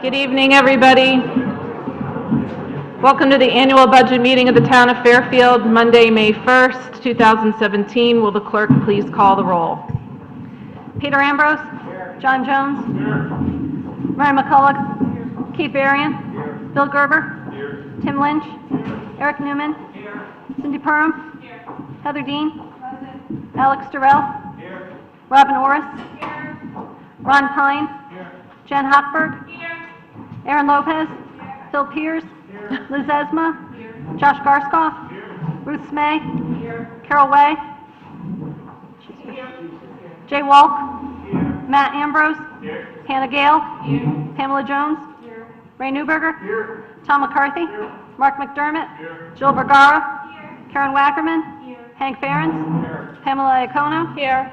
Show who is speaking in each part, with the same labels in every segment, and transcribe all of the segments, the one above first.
Speaker 1: Good evening, everybody. Welcome to the annual budget meeting of the Town of Fairfield, Monday, May 1st, 2017. Will the clerk please call the roll?
Speaker 2: Peter Ambrose. Here. John Jones. Here. Mary McCulloch. Here. Keith Varian. Here. Bill Gerber. Here. Tim Lynch. Here. Eric Newman. Here. Cindy Perham. Here. Heather Dean. Present. Alex Durrell. Here. Robin Orris. Here. Ron Pine. Here. Jen Hochberg. Here. Aaron Lopez. Here. Phil Pierce. Here. Liz Esma. Here. Josh Garskoff. Here. Ruth Smay. Here. Carol Way. Here. Jay Walk. Here. Matt Ambrose. Here. Hannah Gale. Here. Pamela Jones. Here. Ray Newberger. Here. Tom McCarthy. Here. Mark McDermott. Here. Jill Vergara. Here. Karen Wackerman. Here. Hank Behrens. Here. Pamela Iacono. Here.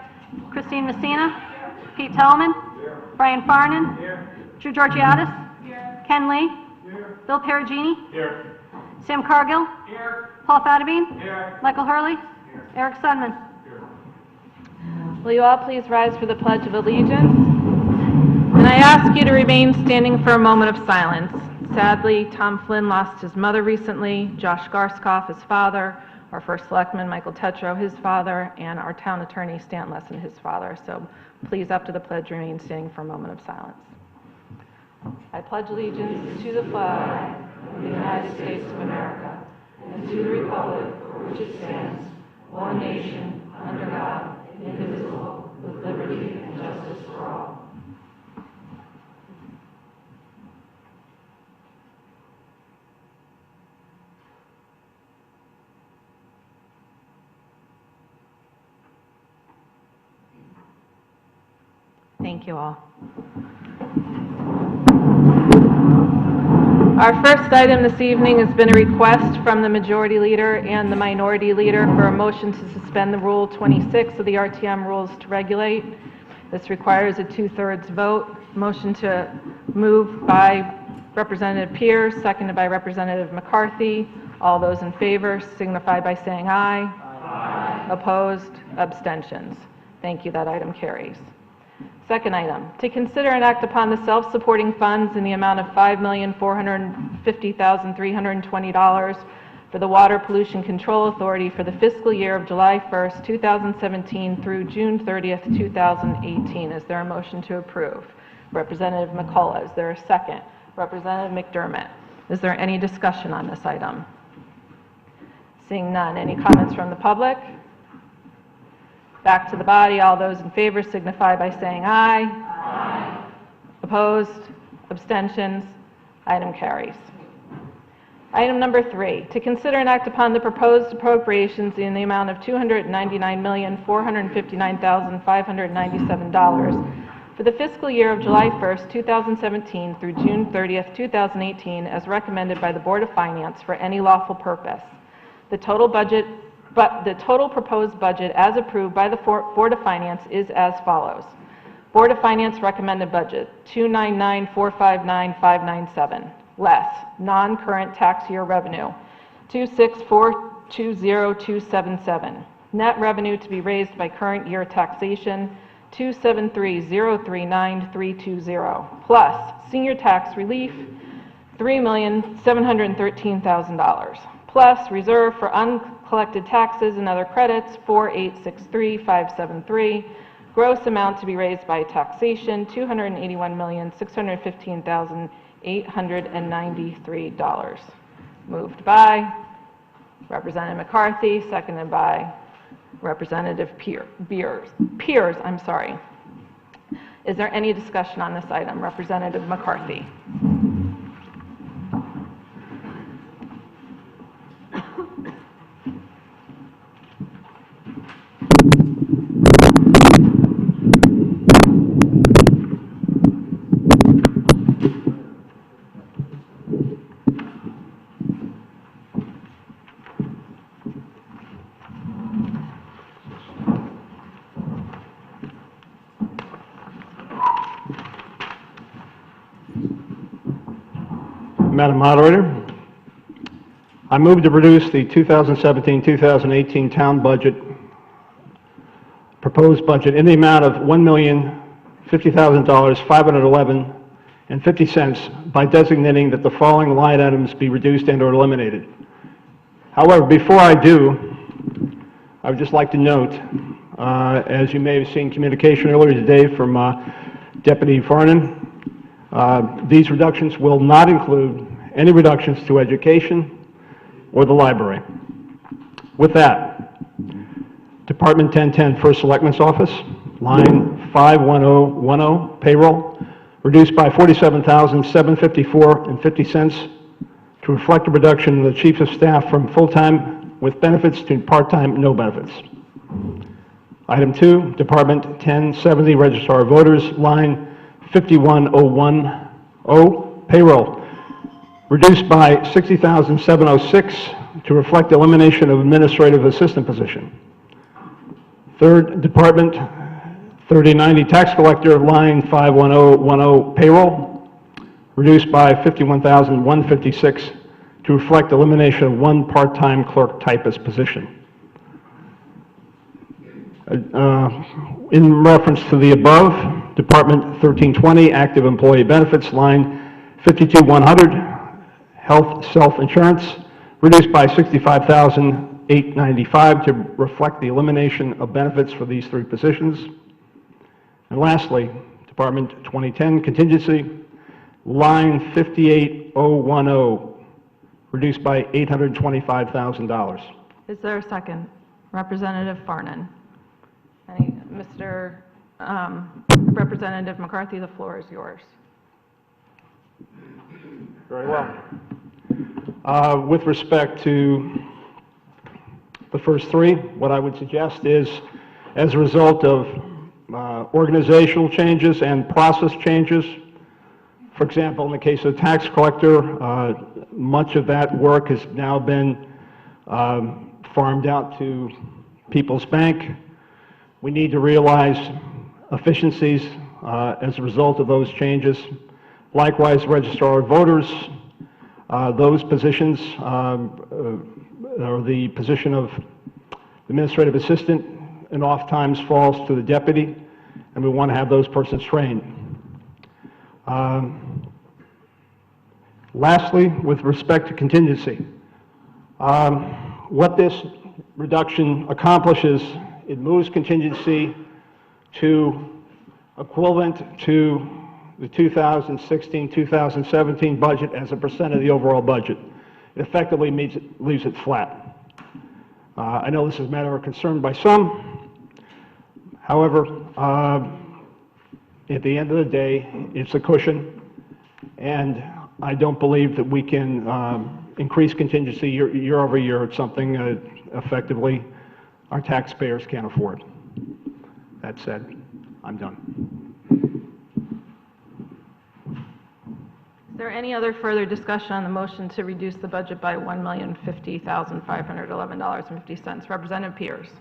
Speaker 2: Christine Messina. Here. Pete Tellman. Here. Brian Farnan. Here. Drew Georgiadis. Here. Ken Lee. Here. Bill Perugini. Here. Sam Cargill. Here. Paul Fattabine. Here. Michael Hurley. Here. Eric Sudman.
Speaker 1: Will you all please rise for the Pledge of Allegiance? And I ask you to remain standing for a moment of silence. Sadly, Tom Flynn lost his mother recently, Josh Garskoff, his father, our first selectman, Michael Tetro, his father, and our town attorney, Stan Lesson, his father. So please, after the pledge, remain standing for a moment of silence. I pledge allegiance to the flag of the United States of America and to the republic for which it stands, one nation, under God, indivisible, with liberty and justice for all. Thank you all. Our first item this evening has been a request from the Majority Leader and the Minority Leader for a motion to suspend the Rule 26 of the RTM rules to regulate. This requires a 2/3 vote. Motion to move by Representative Pierce, seconded by Representative McCarthy. All those in favor signify by saying aye. Aye. Opposed? Abstentions? Thank you. That item carries. Second item, to consider and act upon the self-supporting funds in the amount of $5,450,320 for the Water Pollution Control Authority for the fiscal year of July 1st, 2017 through June 30th, 2018. Is there a motion to approve? Representative McCullough. Is there a second? Representative McDermott. Is there any discussion on this item? Seeing none. Any comments from the public? Back to the body. All those in favor signify by saying aye. Aye. Opposed? Abstentions? Item carries. Item number 3, to consider and act upon the proposed appropriations in the amount of $299,459,597 for the fiscal year of July 1st, 2017 through June 30th, 2018 as recommended by the Board of Finance for any lawful purpose. The total proposed budget as approved by the Board of Finance is as follows. Board of Finance recommended budget $299,459,597, less non-current tax year revenue $264,20277, net revenue to be raised by current year taxation $273,039,320, plus senior tax relief $3,713,000, plus reserve for uncollected taxes and other credits $4,863,573, gross amount to be raised by taxation $281,615,893. Moved by Representative McCarthy, seconded by Representative Pierce. Is there any discussion on this item? Representative McCarthy.
Speaker 3: Madam Moderator, I move to produce the 2017-2018 town budget, proposed budget, in the amount of $1,050,511 $1,000,000.50 by designating that the following line items be reduced and/or eliminated. However, before I do, I would just like to note, as you may have seen communication earlier today from Deputy Farnan, these reductions will not include any reductions to education or the library. With that, Department 1010, First Selectman's Office, line 51010, payroll, reduced by $47,754.50 to reflect a reduction in the Chief of Staff from full-time with benefits to part-time no benefits. Item 2, Department 1070, Registrar of Voters, line 51010, payroll, reduced by $60,706 to reflect elimination of administrative assistant position. Third, Department 3090, Tax Collector, line 51010, payroll, reduced by $51,156 to reflect elimination of one part-time clerk typist position. In reference to the above, Department 1320, Active Employee Benefits, line 52100, Health Self-Insurance, reduced by $65,895 to reflect the elimination of benefits for these three positions. And lastly, Department 2010, Contingency, line 58010, reduced by $825,000.
Speaker 1: Is there a second? Representative Farnan. Mr. Representative McCarthy, the floor is yours.
Speaker 3: Very well. With respect to the first three, what I would suggest is, as a result of organizational changes and process changes, for example, in the case of the tax collector, much of that work has now been farmed out to People's Bank. We need to realize efficiencies as a result of those changes. Likewise, Registrar of Voters, those positions, or the position of administrative assistant, and oftentimes falls to the deputy, and we want to have those persons trained. Lastly, with respect to contingency, what this reduction accomplishes, it moves contingency to equivalent to the 2016-2017 budget as a percent of the overall budget. It effectively leaves it flat. I know this is a matter of concern by some. However, at the end of the day, it's a cushion, and I don't believe that we can increase contingency year over year. It's something effectively our taxpayers can't afford. That said, I'm done.
Speaker 1: Is there any other further discussion on the motion to reduce the budget by $1,050,511.50? Representative Pierce.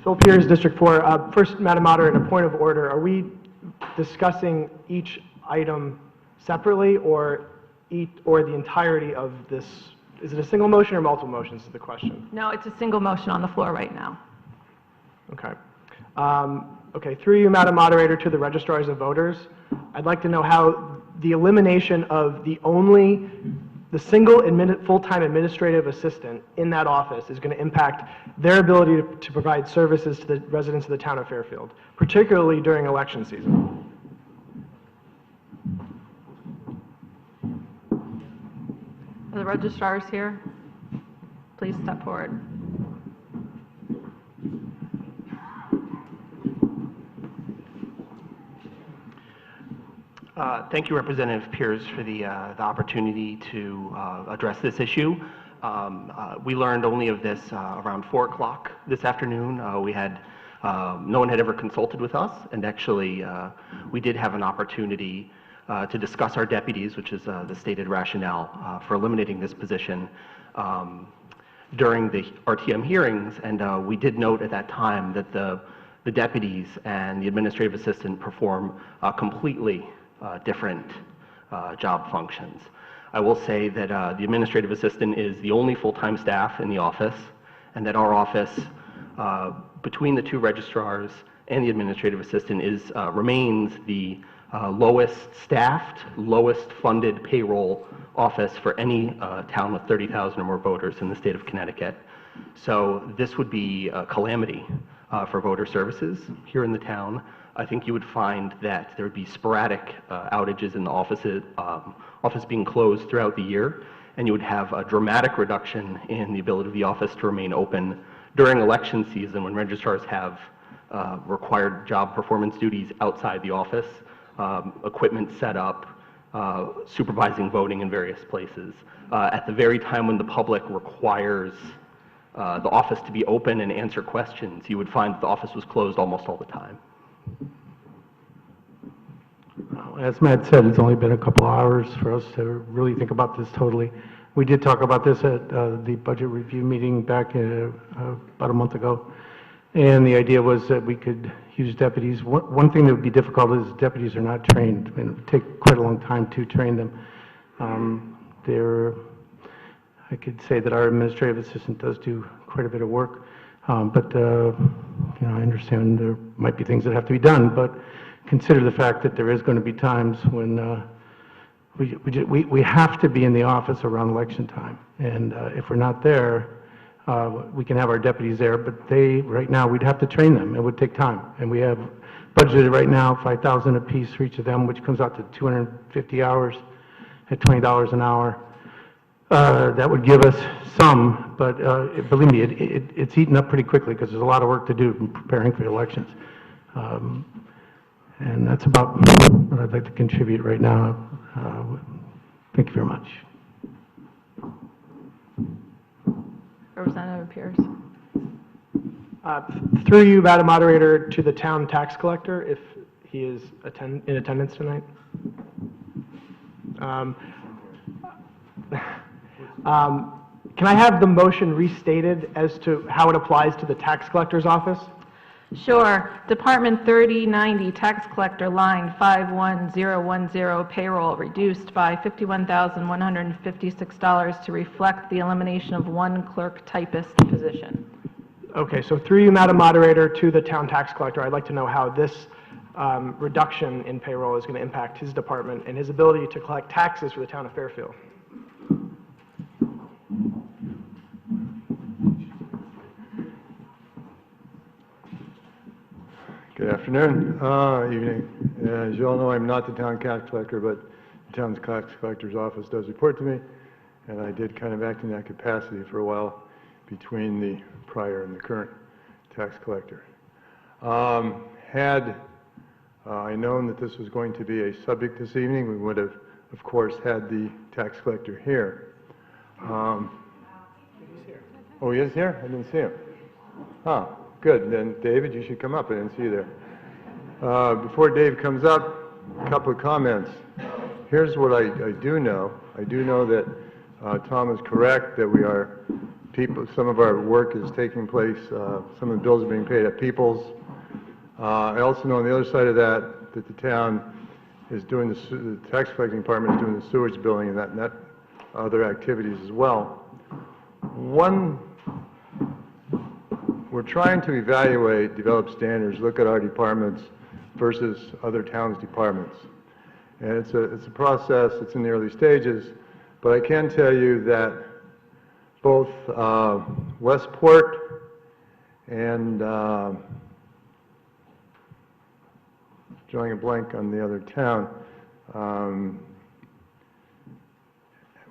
Speaker 4: Phil Pierce, District 4. First, Madam Moderator, a point of order. Are we discussing each item separately or the entirety of this? Is it a single motion or multiple motions is the question?
Speaker 1: No, it's a single motion on the floor right now.
Speaker 4: Okay. Okay, through you, Madam Moderator, to the registrars of voters, I'd like to know how the elimination of the single full-time administrative assistant in that office is going to impact their ability to provide services to the residents of the town of Fairfield, particularly during election season.
Speaker 1: Are the registrars here? Please step forward.
Speaker 5: Thank you, Representative Pierce, for the opportunity to address this issue. We learned only of this around 4 o'clock this afternoon. No one had ever consulted with us, and actually we did have an opportunity to discuss our deputies, which is the stated rationale for eliminating this position during the RTM hearings, and we did note at that time that the deputies and the administrative assistant perform completely different job functions. I will say that the administrative assistant is the only full-time staff in the office, and that our office, between the two registrars and the administrative assistant, remains the lowest staffed, lowest funded payroll office for any town with 30,000 or more voters in the state of Connecticut. So this would be a calamity for voter services here in the town. I think you would find that there would be sporadic outages in the office being closed throughout the year, and you would have a dramatic reduction in the ability of the office to remain open during election season when registrars have required job performance duties outside the office, equipment set up, supervising voting in various places. At the very time when the public requires the office to be open and answer questions, you would find that the office was closed almost all the time.
Speaker 6: As Matt said, it's only been a couple hours for us to really think about this totally. We did talk about this at the budget review meeting back about a month ago, and the idea was that we could use deputies. One thing that would be difficult is deputies are not trained, and it would take quite a long time to train them. I could say that our administrative assistant does do quite a bit of work, but you know, I understand there might be things that have to be done, but consider the fact that there is going to be times when we have to be in the office around election time, and if we're not there, we can have our deputies there, but right now, we'd have to train them. It would take time, and we have budgeted right now $5,000 apiece for each of them, which comes out to 250 hours at $20 an hour. That would give us some, but believe me, it's eaten up pretty quickly because there's a lot of work to do in preparing for the elections. And that's about what I'd like to contribute right now. Thank you very much.
Speaker 1: Representative Pierce.
Speaker 4: Through you, Madam Moderator, to the town tax collector, if he is in attendance tonight. Can I have the motion restated as to how it applies to the tax collector's office?
Speaker 1: Sure. Department 3090, tax collector, line 51010, payroll reduced by $51,156 to reflect the elimination of one clerk typist position.
Speaker 4: Okay, so through you, Madam Moderator, to the town tax collector, I'd like to know how this reduction in payroll is going to impact his department and his ability to collect taxes for the town of Fairfield.
Speaker 7: Good afternoon, evening. As you all know, I'm not the town tax collector, but the town tax collector's office does report to me, and I did kind of act in that capacity for a while between the prior and the current tax collector. Had I known that this was going to be a subject this evening, we would have, of course, had the tax collector here. Oh, he is here? I didn't see him. Huh. Good, then David, you should come up. I didn't see you there. Before Dave comes up, a couple of comments. Here's what I do know. I do know that Tom is correct, that some of our work is taking place, some of the bills are being paid at Peoples. I also know on the other side of that the town is doing, the tax collecting department is doing the sewage billing and that other activities as well. We're trying to evaluate, develop standards, look at our departments versus other towns' departments. And it's a process, it's in the early stages, but I can tell you that both Westport and, drawing a blank on the other town,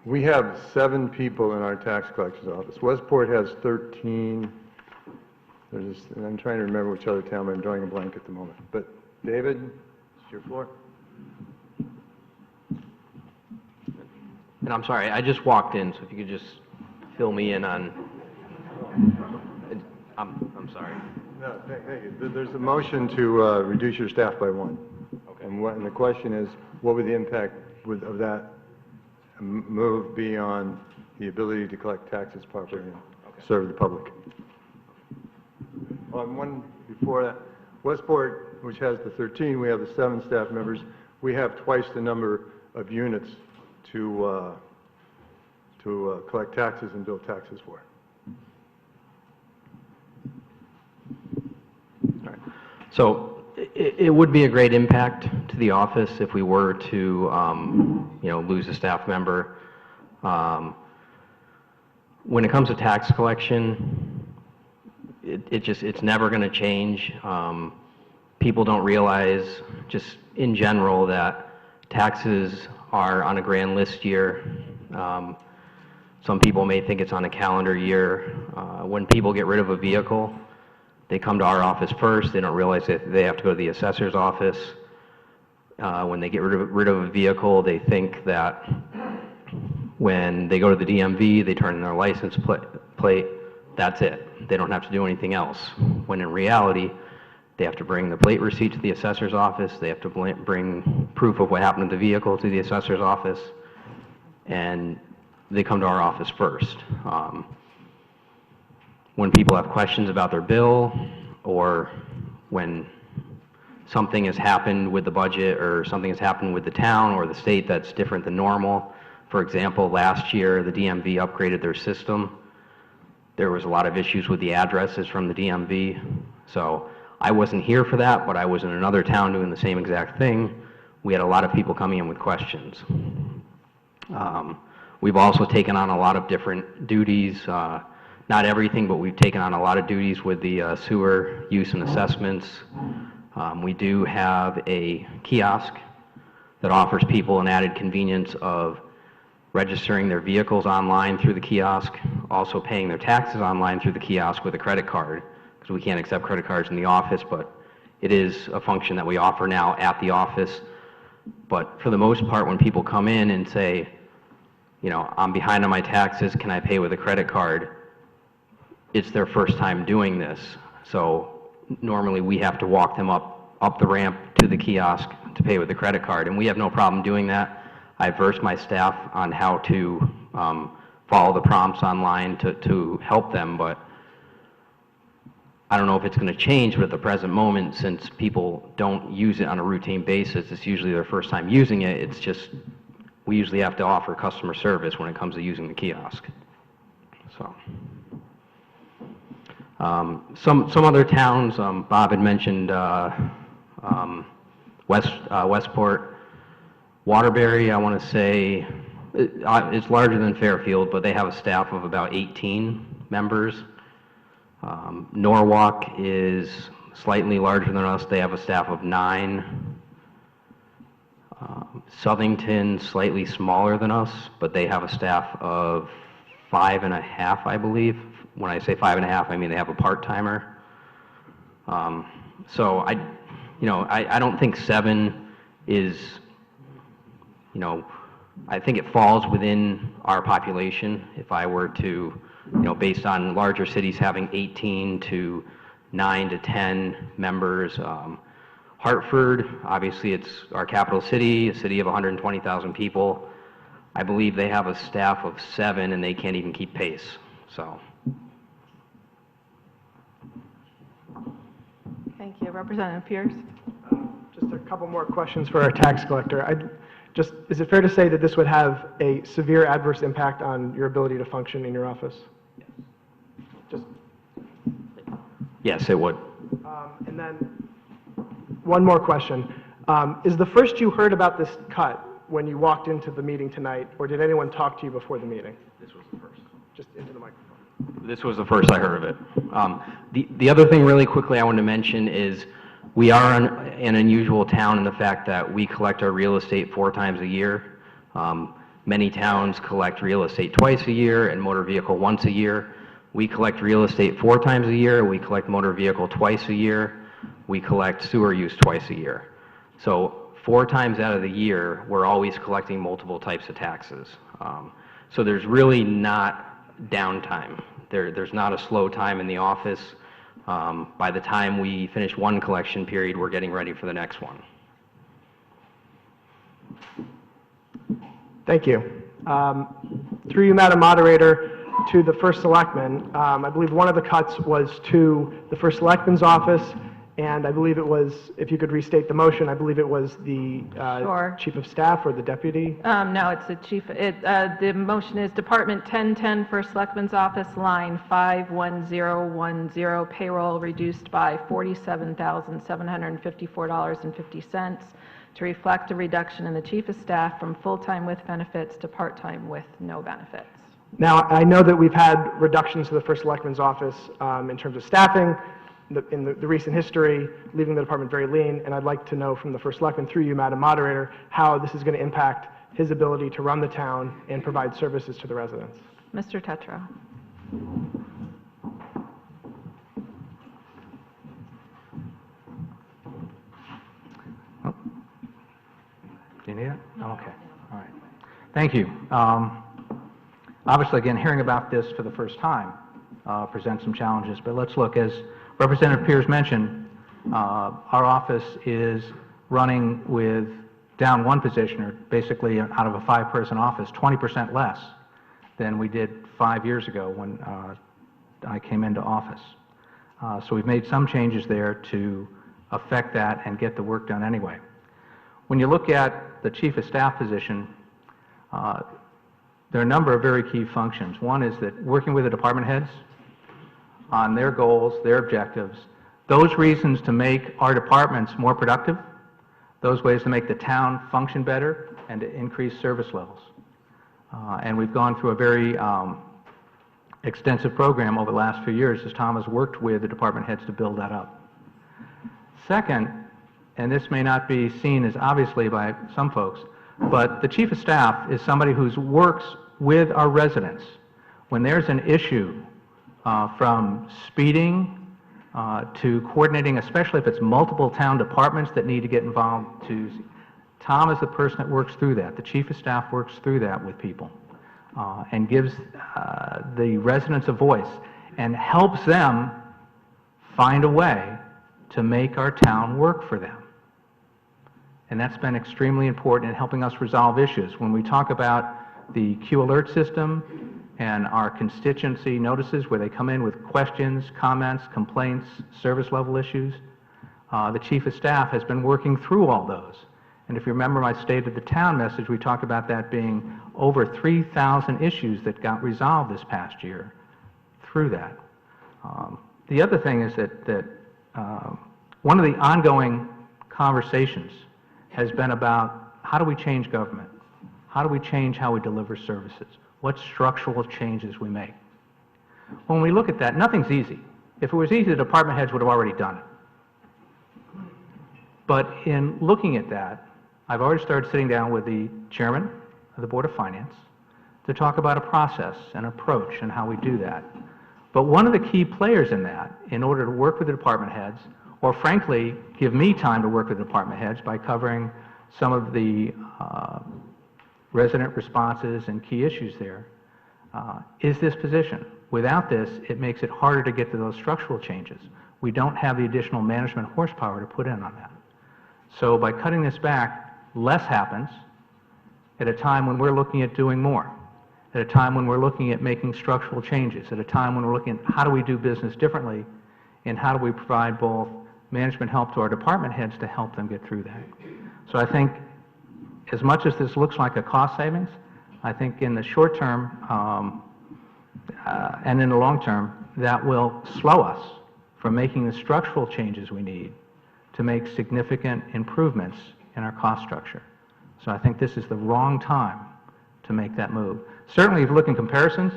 Speaker 7: we have 7 people in our tax collector's office. Westport has 13. And I'm trying to remember which other town, but I'm drawing a blank at the moment. But David, it's your floor.
Speaker 8: And I'm sorry, I just walked in, so if you could just fill me in on, I'm sorry.
Speaker 7: No, thank you. There's a motion to reduce your staff by 1. Okay. And the question is, what would the impact of that move be on the ability to collect taxes properly and serve the public? On one before that, Westport, which has the 13, we have the 7 staff members. We have twice the number of units to collect taxes and bill taxes for.
Speaker 8: So it would be a great impact to the office if we were to, lose a staff member. When it comes to tax collection, it's never going to change. People don't realize, just in general, that taxes are on a grand list year. Some people may think it's on a calendar year. When people get rid of a vehicle, they come to our office first. They don't realize that they have to go to the assessor's office. When they get rid of a vehicle, they think that when they go to the DMV, they turn in their license plate, that's it. They don't have to do anything else. When in reality, they have to bring the plate receipt to the assessor's office. They have to bring proof of what happened to the vehicle to the assessor's office. And they come to our office first. When people have questions about their bill, or when something has happened with the budget, or something has happened with the town or the state that's different than normal. For example, last year, the DMV upgraded their system. There was a lot of issues with the addresses from the DMV. So I wasn't here for that, but I was in another town doing the same exact thing. We had a lot of people coming in with questions. We've also taken on a lot of different duties, not everything, but we've taken on a lot of duties with the sewer use and assessments. We do have a kiosk that offers people an added convenience of registering their vehicles online through the kiosk, also paying their taxes online through the kiosk with a credit card, because we can't accept credit cards in the office, but it is a function that we offer now at the office. But for the most part, when people come in and say, I'm behind on my taxes, can I pay with a credit card? It's their first time doing this. So normally we have to walk them up the ramp to the kiosk to pay with a credit card, and we have no problem doing that. I've versed my staff on how to follow the prompts online to help them, but I don't know if it's going to change, but at the present moment, since people don't use it on a routine basis, it's usually their first time using it. It's just, we usually have to offer customer service when it comes to using the kiosk. So, some other towns, Bob had mentioned Westport. Waterbury, I want to say, it's larger than Fairfield, but they have a staff of about 18 members. Norwalk is slightly larger than us. They have a staff of 9. Southington, slightly smaller than us, but they have a staff of 5.5, I believe. When I say 5.5, I mean they have a part-timer. So I don't think 7 is, I think it falls within our population. If I were to, based on larger cities having 18 to 9 to 10 members. Hartford, obviously it's our capital city, a city of 120,000 people. I believe they have a staff of 7 and they can't even keep pace, so.
Speaker 1: Thank you. Representative Pierce?
Speaker 4: Just a couple more questions for our tax collector. Is it fair to say that this would have a severe adverse impact on your ability to function in your office?
Speaker 8: Yes, it would.
Speaker 4: And then, one more question. Is the first you heard about this cut when you walked into the meeting tonight, or did anyone talk to you before the meeting?
Speaker 8: This was the first.
Speaker 4: Just into the microphone.
Speaker 8: This was the first I heard of it. The other thing really quickly I want to mention is we are an unusual town in the fact that we collect our real estate 4 times a year. Many towns collect real estate twice a year and motor vehicle once a year. We collect real estate 4 times a year. We collect motor vehicle twice a year. We collect sewer use twice a year. So 4 times out of the year, we're always collecting multiple types of taxes. So there's really not downtime. There's not a slow time in the office. By the time we finish one collection period, we're getting ready for the next one.
Speaker 4: Thank you. Through you, Madam Moderator, to the First Selectman, I believe one of the cuts was to the First Selectman's office And I believe it was, if you could restate the motion, I believe it was the
Speaker 1: Sure.
Speaker 4: chief of staff or the deputy?
Speaker 1: No, it's the chief, the motion is Department 1010, First Selectman's Office, line 51010, payroll reduced by $47,754.50 to reflect a reduction in the chief of staff from full-time with benefits to part-time with no benefits.
Speaker 4: Now, I know that we've had reductions to the first selectman's office in terms of staffing in the recent history, leaving the department very lean, and I'd like to know from the first selectman, through you, Madam Moderator, how this is going to impact his ability to run the town and provide services to the residents.
Speaker 1: Mr. Tetro.
Speaker 6: Do you need it? Oh, okay, all right. Thank you. Obviously, again, hearing about this for the first time presents some challenges, but let's look. As Representative Pierce mentioned, our office is running with down one position, or basically out of a 5-person office, 20% less than we did 5 years ago when I came into office. So we've made some changes there to affect that and get the work done anyway. When you look at the chief of staff position, there are a number of very key functions. One is that working with the department heads on their goals, their objectives, those reasons to make our departments more productive, those ways to make the town function better and to increase service levels. And we've gone through a very extensive program over the last few years as Tom has worked with the department heads to build that up. Second, and this may not be seen as obviously by some folks, but the chief of staff is somebody who works with our residents. When there's an issue from speeding to coordinating, especially if it's multiple town departments that need to get involved, Tom is the person that works through that. The chief of staff works through that with people and gives the residents a voice and helps them find a way to make our town work for them. And that's been extremely important in helping us resolve issues. When we talk about the Q alert system and our constituency notices where they come in with questions, comments, complaints, service level issues, the chief of staff has been working through all those. And if you remember my State of the Town message, we talked about that being over 3,000 issues that got resolved this past year through that. The other thing is that one of the ongoing conversations has been about how do we change government? How do we change how we deliver services? What structural changes we make? When we look at that, nothing's easy. If it was easy, the department heads would have already done it. But in looking at that, I've already started sitting down with the chairman of the Board of Finance to talk about a process, an approach, and how we do that. But one of the key players in that, in order to work with the department heads, or frankly, give me time to work with the department heads by covering some of the resident responses and key issues there, is this position. Without this, it makes it harder to get to those structural changes. We don't have the additional management horsepower to put in on that. So by cutting this back, less happens at a time when we're looking at doing more, at a time when we're looking at making structural changes, at a time when we're looking at how do we do business differently, and how do we provide both management help to our department heads to help them get through that. So I think as much as this looks like a cost savings, I think in the short term and in the long term, that will slow us from making the structural changes we need to make significant improvements in our cost structure. So I think this is the wrong time to make that move. Certainly, if you look in comparisons,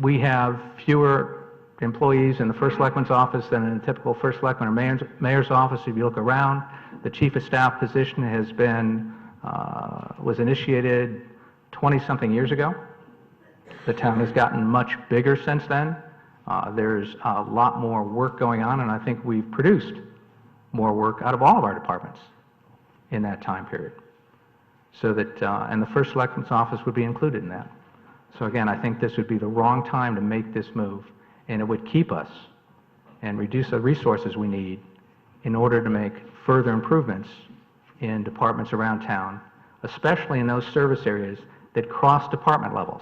Speaker 6: we have fewer employees in the first selectman's office than in a typical first selectman or mayor's office. If you look around, the chief of staff position has been, was initiated 20-something years ago. The town has gotten much bigger since then. There's a lot more work going on, and I think we've produced more work out of all of our departments in that time period. So that, and the first selectman's office would be included in that. So again, I think this would be the wrong time to make this move, and it would keep us and reduce the resources we need in order to make further improvements in departments around town, especially in those service areas that cross department levels.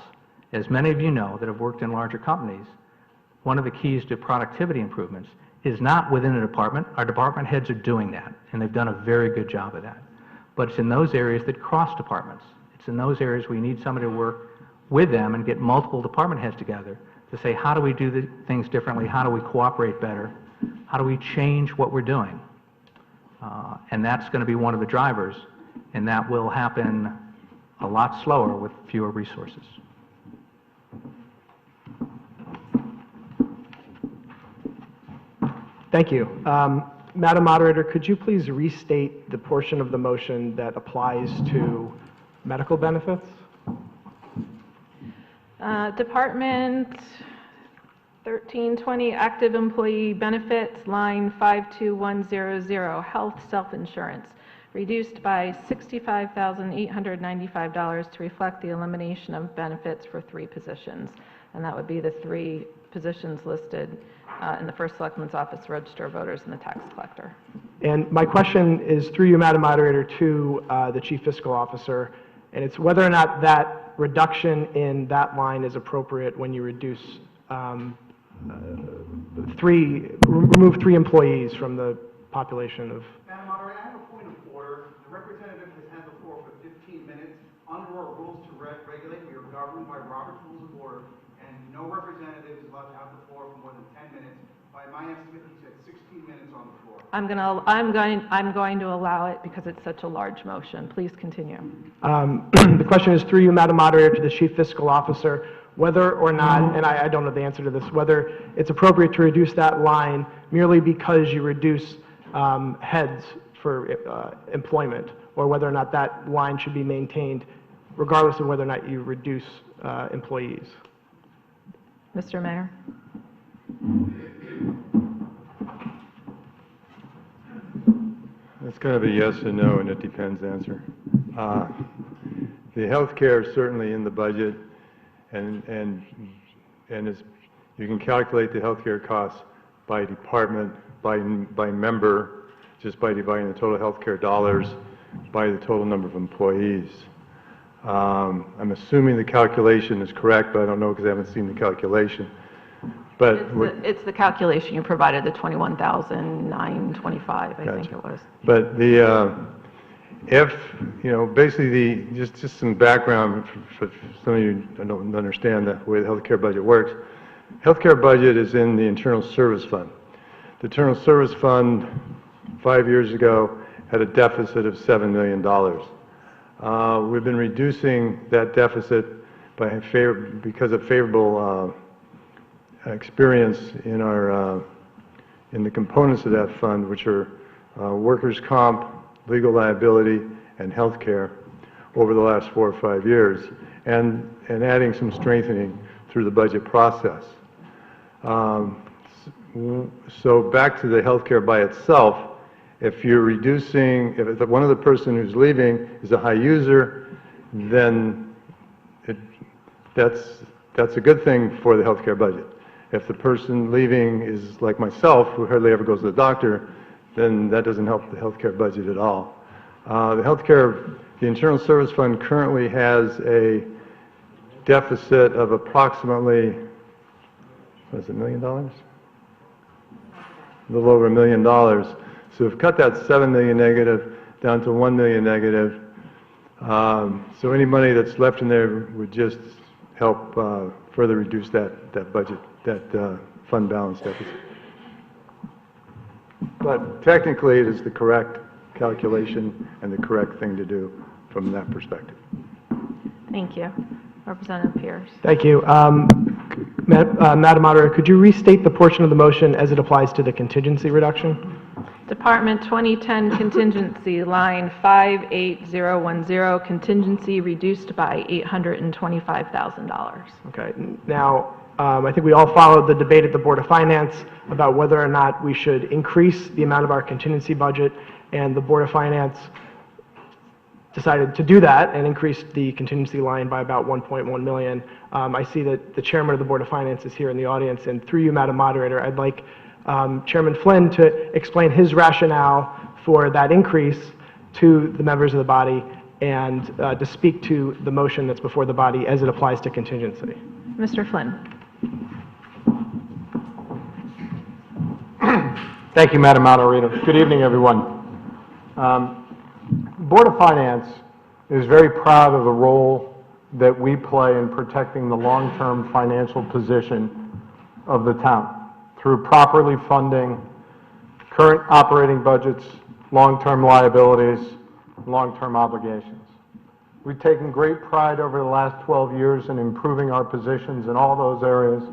Speaker 6: As many of you know that have worked in larger companies, one of the keys to productivity improvements is not within a department. Our department heads are doing that, and they've done a very good job of that. But it's in those areas that cross departments. It's in those areas where you need somebody to work with them and get multiple department heads together to say, how do we do the things differently? How do we cooperate better? How do we change what we're doing? And that's going to be one of the drivers, and that will happen a lot slower with fewer resources.
Speaker 4: Thank you. Madam Moderator, could you please restate the portion of the motion that applies to medical benefits?
Speaker 1: Department 1320, active employee benefits, line 52100, health self-insurance, reduced by $65,895 to reflect the elimination of benefits for 3 positions. And that would be the 3 positions listed in the First Selectman's Office, Register of Voters, and the Tax Collector.
Speaker 4: And my question is, through you, Madam Moderator, to the Chief Fiscal Officer, and it's whether or not that reduction in that line is appropriate when you reduce remove 3 employees from the population of...
Speaker 9: Madam Moderator, I have a point of order. The representative has had the floor for 15 minutes. Under our rules to regulate, we are governed by Robert's Rules of Order, and no representative is allowed to have the floor for more than 10 minutes. By my estimate, he's had 16 minutes on the floor.
Speaker 1: I'm going to allow it because it's such a large motion. Please continue.
Speaker 4: The question is, through you, Madam Moderator, to the Chief Fiscal Officer, whether or not, and I don't know the answer to this, whether it's appropriate to reduce that line merely because you reduce heads for employment, or whether or not that line should be maintained regardless of whether or not you reduce employees.
Speaker 1: Mr. Mayor?
Speaker 7: That's kind of a yes and no, and it depends answer. The health care is certainly in the budget, and it's, you can calculate the health care costs by department, by member, just by dividing the total health care dollars by the total number of employees. I'm assuming the calculation is correct, but I don't know because I haven't seen the calculation. But
Speaker 1: It's the calculation you provided, the 21,925, I think it was.
Speaker 7: But the, if, you know, basically just some background for some of you who don't understand the way the healthcare budget works. Healthcare budget is in the Internal Service Fund. The Internal Service Fund 5 years ago had a deficit of $7 million. We've been reducing that deficit because of favorable experience in our in the components of that fund, which are workers' comp, legal liability, and health care over the last 4 or 5 years, and adding some strengthening through the budget process. So back to the health care by itself, if you're reducing, if one of the person who's leaving is a high user, then that's a good thing for the healthcare budget. If the person leaving is like myself, who hardly ever goes to the doctor, then that doesn't help the healthcare budget at all. The Internal Service Fund currently has a deficit of approximately, what is it, $1 million? A little over $1 million. So we've cut that $7 million negative down to $1 million negative. So any money that's left in there would just help further reduce that budget, that fund balance deficit. But technically, it is the correct calculation and the correct thing to do from that perspective.
Speaker 1: Thank you. Representative Pierce.
Speaker 4: Thank you. Madam Moderator, could you restate the portion of the motion as it applies to the contingency reduction?
Speaker 1: Department 2010 contingency, line 58010, contingency reduced by $825,000.
Speaker 4: Okay. Now, I think we all followed the debate at the Board of Finance about whether or not we should increase the amount of our contingency budget, and the Board of Finance decided to do that and increased the contingency line by about $1.1 million. I see that the chairman of the Board of Finance is here in the audience, and through you, Madam Moderator, I'd like Chairman Flynn to explain his rationale for that increase to the members of the body and to speak to the motion that's before the body as it applies to contingency.
Speaker 1: Mr. Flynn.
Speaker 7: Thank you, Madam Moderator. Good evening, everyone. Board of Finance is very proud of the role that we play in protecting the long-term financial position of the town through properly funding current operating budgets, long-term liabilities, long-term obligations. We've taken great pride over the last 12 years in improving our positions in all those areas,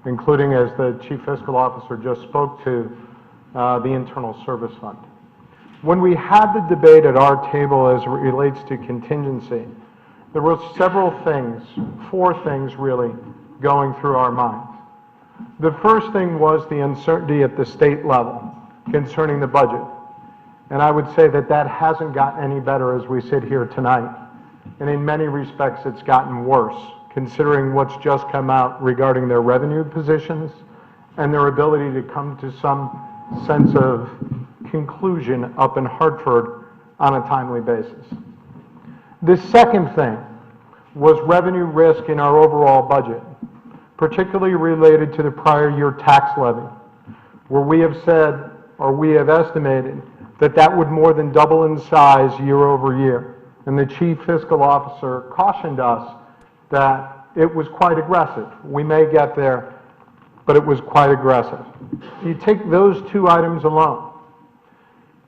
Speaker 7: including, as the Chief Fiscal Officer just spoke to, the Internal Service Fund. When we had the debate at our table as it relates to contingency, there were several things, 4 things really, going through our minds. The first thing was the uncertainty at the state level concerning the budget. And I would say that that hasn't gotten any better as we sit here tonight. And in many respects, it's gotten worse, considering what's just come out regarding their revenue positions and their ability to come to some sense of conclusion up in Hartford on a timely basis. The second thing was revenue risk in our overall budget, particularly related to the prior year tax levy, where we have said, or we have estimated, that that would more than double in size year over year. And the Chief Fiscal Officer cautioned us that it was quite aggressive. We may get there, but it was quite aggressive. You take those 2 items alone.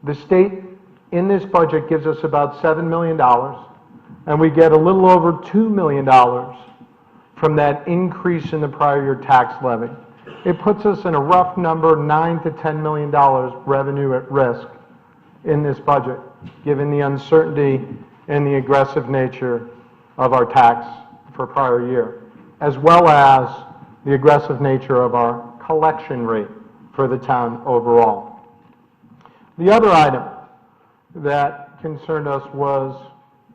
Speaker 7: The state in this budget gives us about $7 million, and we get a little over $2 million from that increase in the prior year tax levy. It puts us in a rough number, $9 to $10 million revenue at risk in this budget, given the uncertainty and the aggressive nature of our tax for prior year, as well as the aggressive nature of our collection rate for the town overall. The other item that concerned us was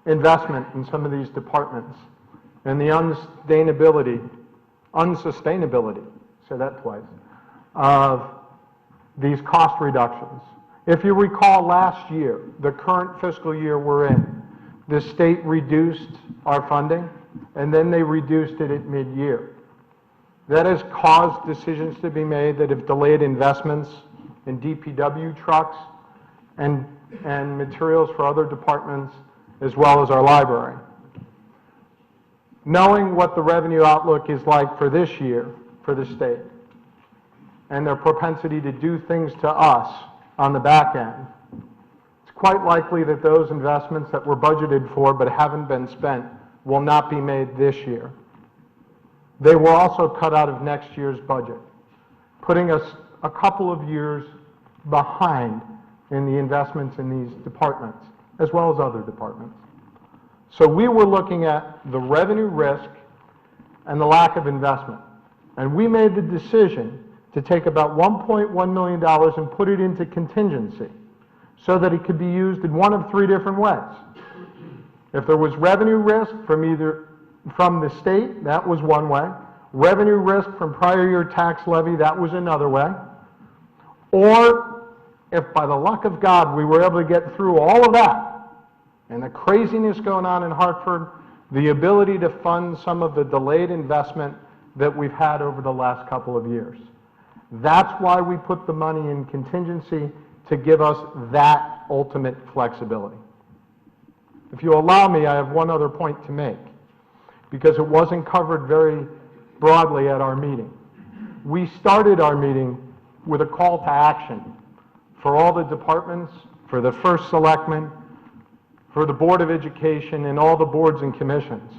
Speaker 7: investment in some of these departments and the unsustainability, say that twice, of these cost reductions. If you recall last year, the current fiscal year we're in, the state reduced our funding and then they reduced it at mid-year. That has caused decisions to be made that have delayed investments in DPW trucks and materials for other departments, as well as our library. Knowing what the revenue outlook is like for this year for the state and their propensity to do things to us on the back end, it's quite likely that those investments that were budgeted for but haven't been spent will not be made this year. They will also cut out of next year's budget, putting us a couple of years behind in the investments in these departments, as well as other departments. So we were looking at the revenue risk and the lack of investment. And we made the decision to take about $1.1 million and put it into contingency so that it could be used in one of 3 different ways. If there was revenue risk from the state, that was one way. Revenue risk from prior year tax levy, that was another way. Or if by the luck of God we were able to get through all of that and the craziness going on in Hartford, the ability to fund some of the delayed investment that we've had over the last couple of years. That's why we put the money in contingency, to give us that ultimate flexibility. If you allow me, I have one other point to make, because it wasn't covered very broadly at our meeting. We started our meeting with a call to action for all the departments, for the first selectman, for the Board of Education, and all the boards and commissions.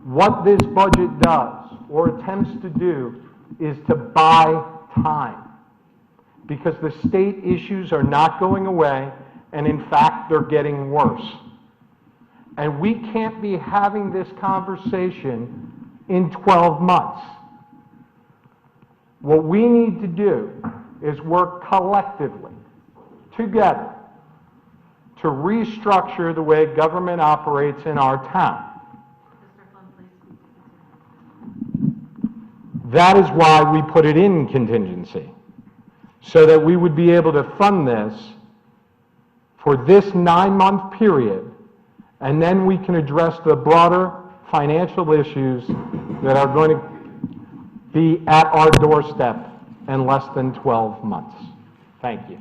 Speaker 7: What this budget does, or attempts to do, is to buy time. Because the state issues are not going away, and in fact, they're getting worse. And we can't be having this conversation in 12 months. What we need to do is work collectively, together, to restructure the way government operates in our town. That is why we put it in contingency, so that we would be able to fund this for this 9-month period, and then we can address the broader financial issues that are going to be at our doorstep in less than 12 months.
Speaker 10: Thank you.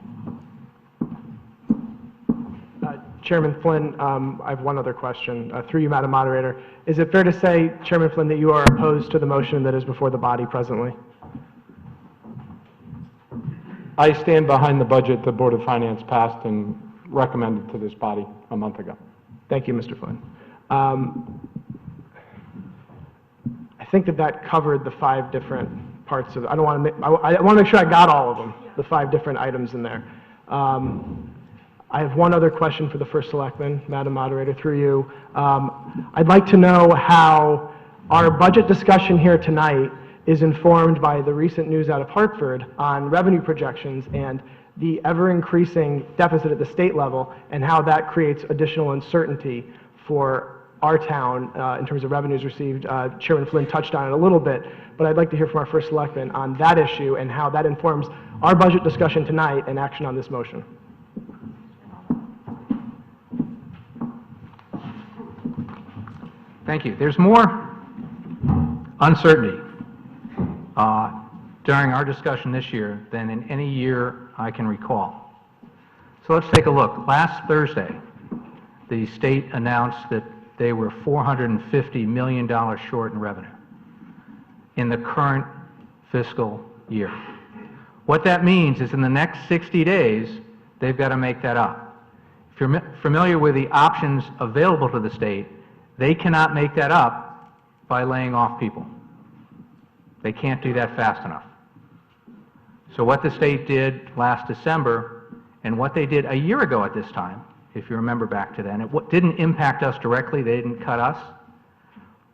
Speaker 4: Chairman Flynn, I have one other question, through you, Madam Moderator. Is it fair to say, Chairman Flynn, that you are opposed to the motion that is before the body presently?
Speaker 10: I stand behind the budget the Board of Finance passed and recommended to this body a month ago.
Speaker 4: Thank you, Mr. Flynn. I think that covered the 5 different parts of, I want to make sure I got all of them, the 5 different items in there. I have one other question for the First Selectman, Madam Moderator, through you. I'd like to know how our budget discussion here tonight is informed by the recent news out of Hartford on revenue projections and the ever-increasing deficit at the state level, and how that creates additional uncertainty for our town in terms of revenues received. Chairman Flynn touched on it a little bit, but I'd like to hear from our First Selectman on that issue and how that informs our budget discussion tonight and action on this motion.
Speaker 6: Thank you. There's more uncertainty during our discussion this year than in any year I can recall. So let's take a look. Last Thursday, the state announced that they were $450 million short in revenue in the current fiscal year. What that means is in the next 60 days, they've got to make that up. If you're familiar with the options available to the state, they cannot make that up by laying off people. They can't do that fast enough. So what the state did last December, and what they did a year ago at this time, if you remember back to then, it didn't impact us directly, they didn't cut us,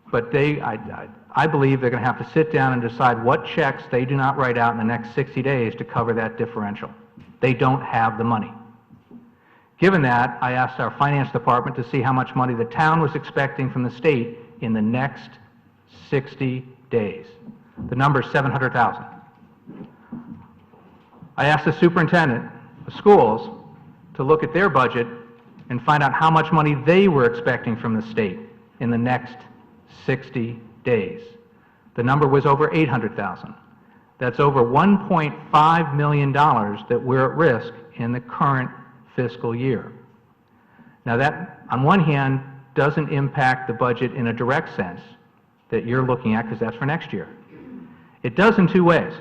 Speaker 6: but I believe they're going to have to sit down and decide what checks they do not write out in the next 60 days to cover that differential. They don't have the money. Given that, I asked our finance department to see how much money the town was expecting from the state in the next 60 days. The number is $700,000. I asked the superintendent of schools to look at their budget and find out how much money they were expecting from the state in the next 60 days. The number was over $800,000. That's over $1.5 million that we're at risk in the current fiscal year. Now that, on one hand, doesn't impact the budget in a direct sense that you're looking at, because that's for next year. It does in 2 ways.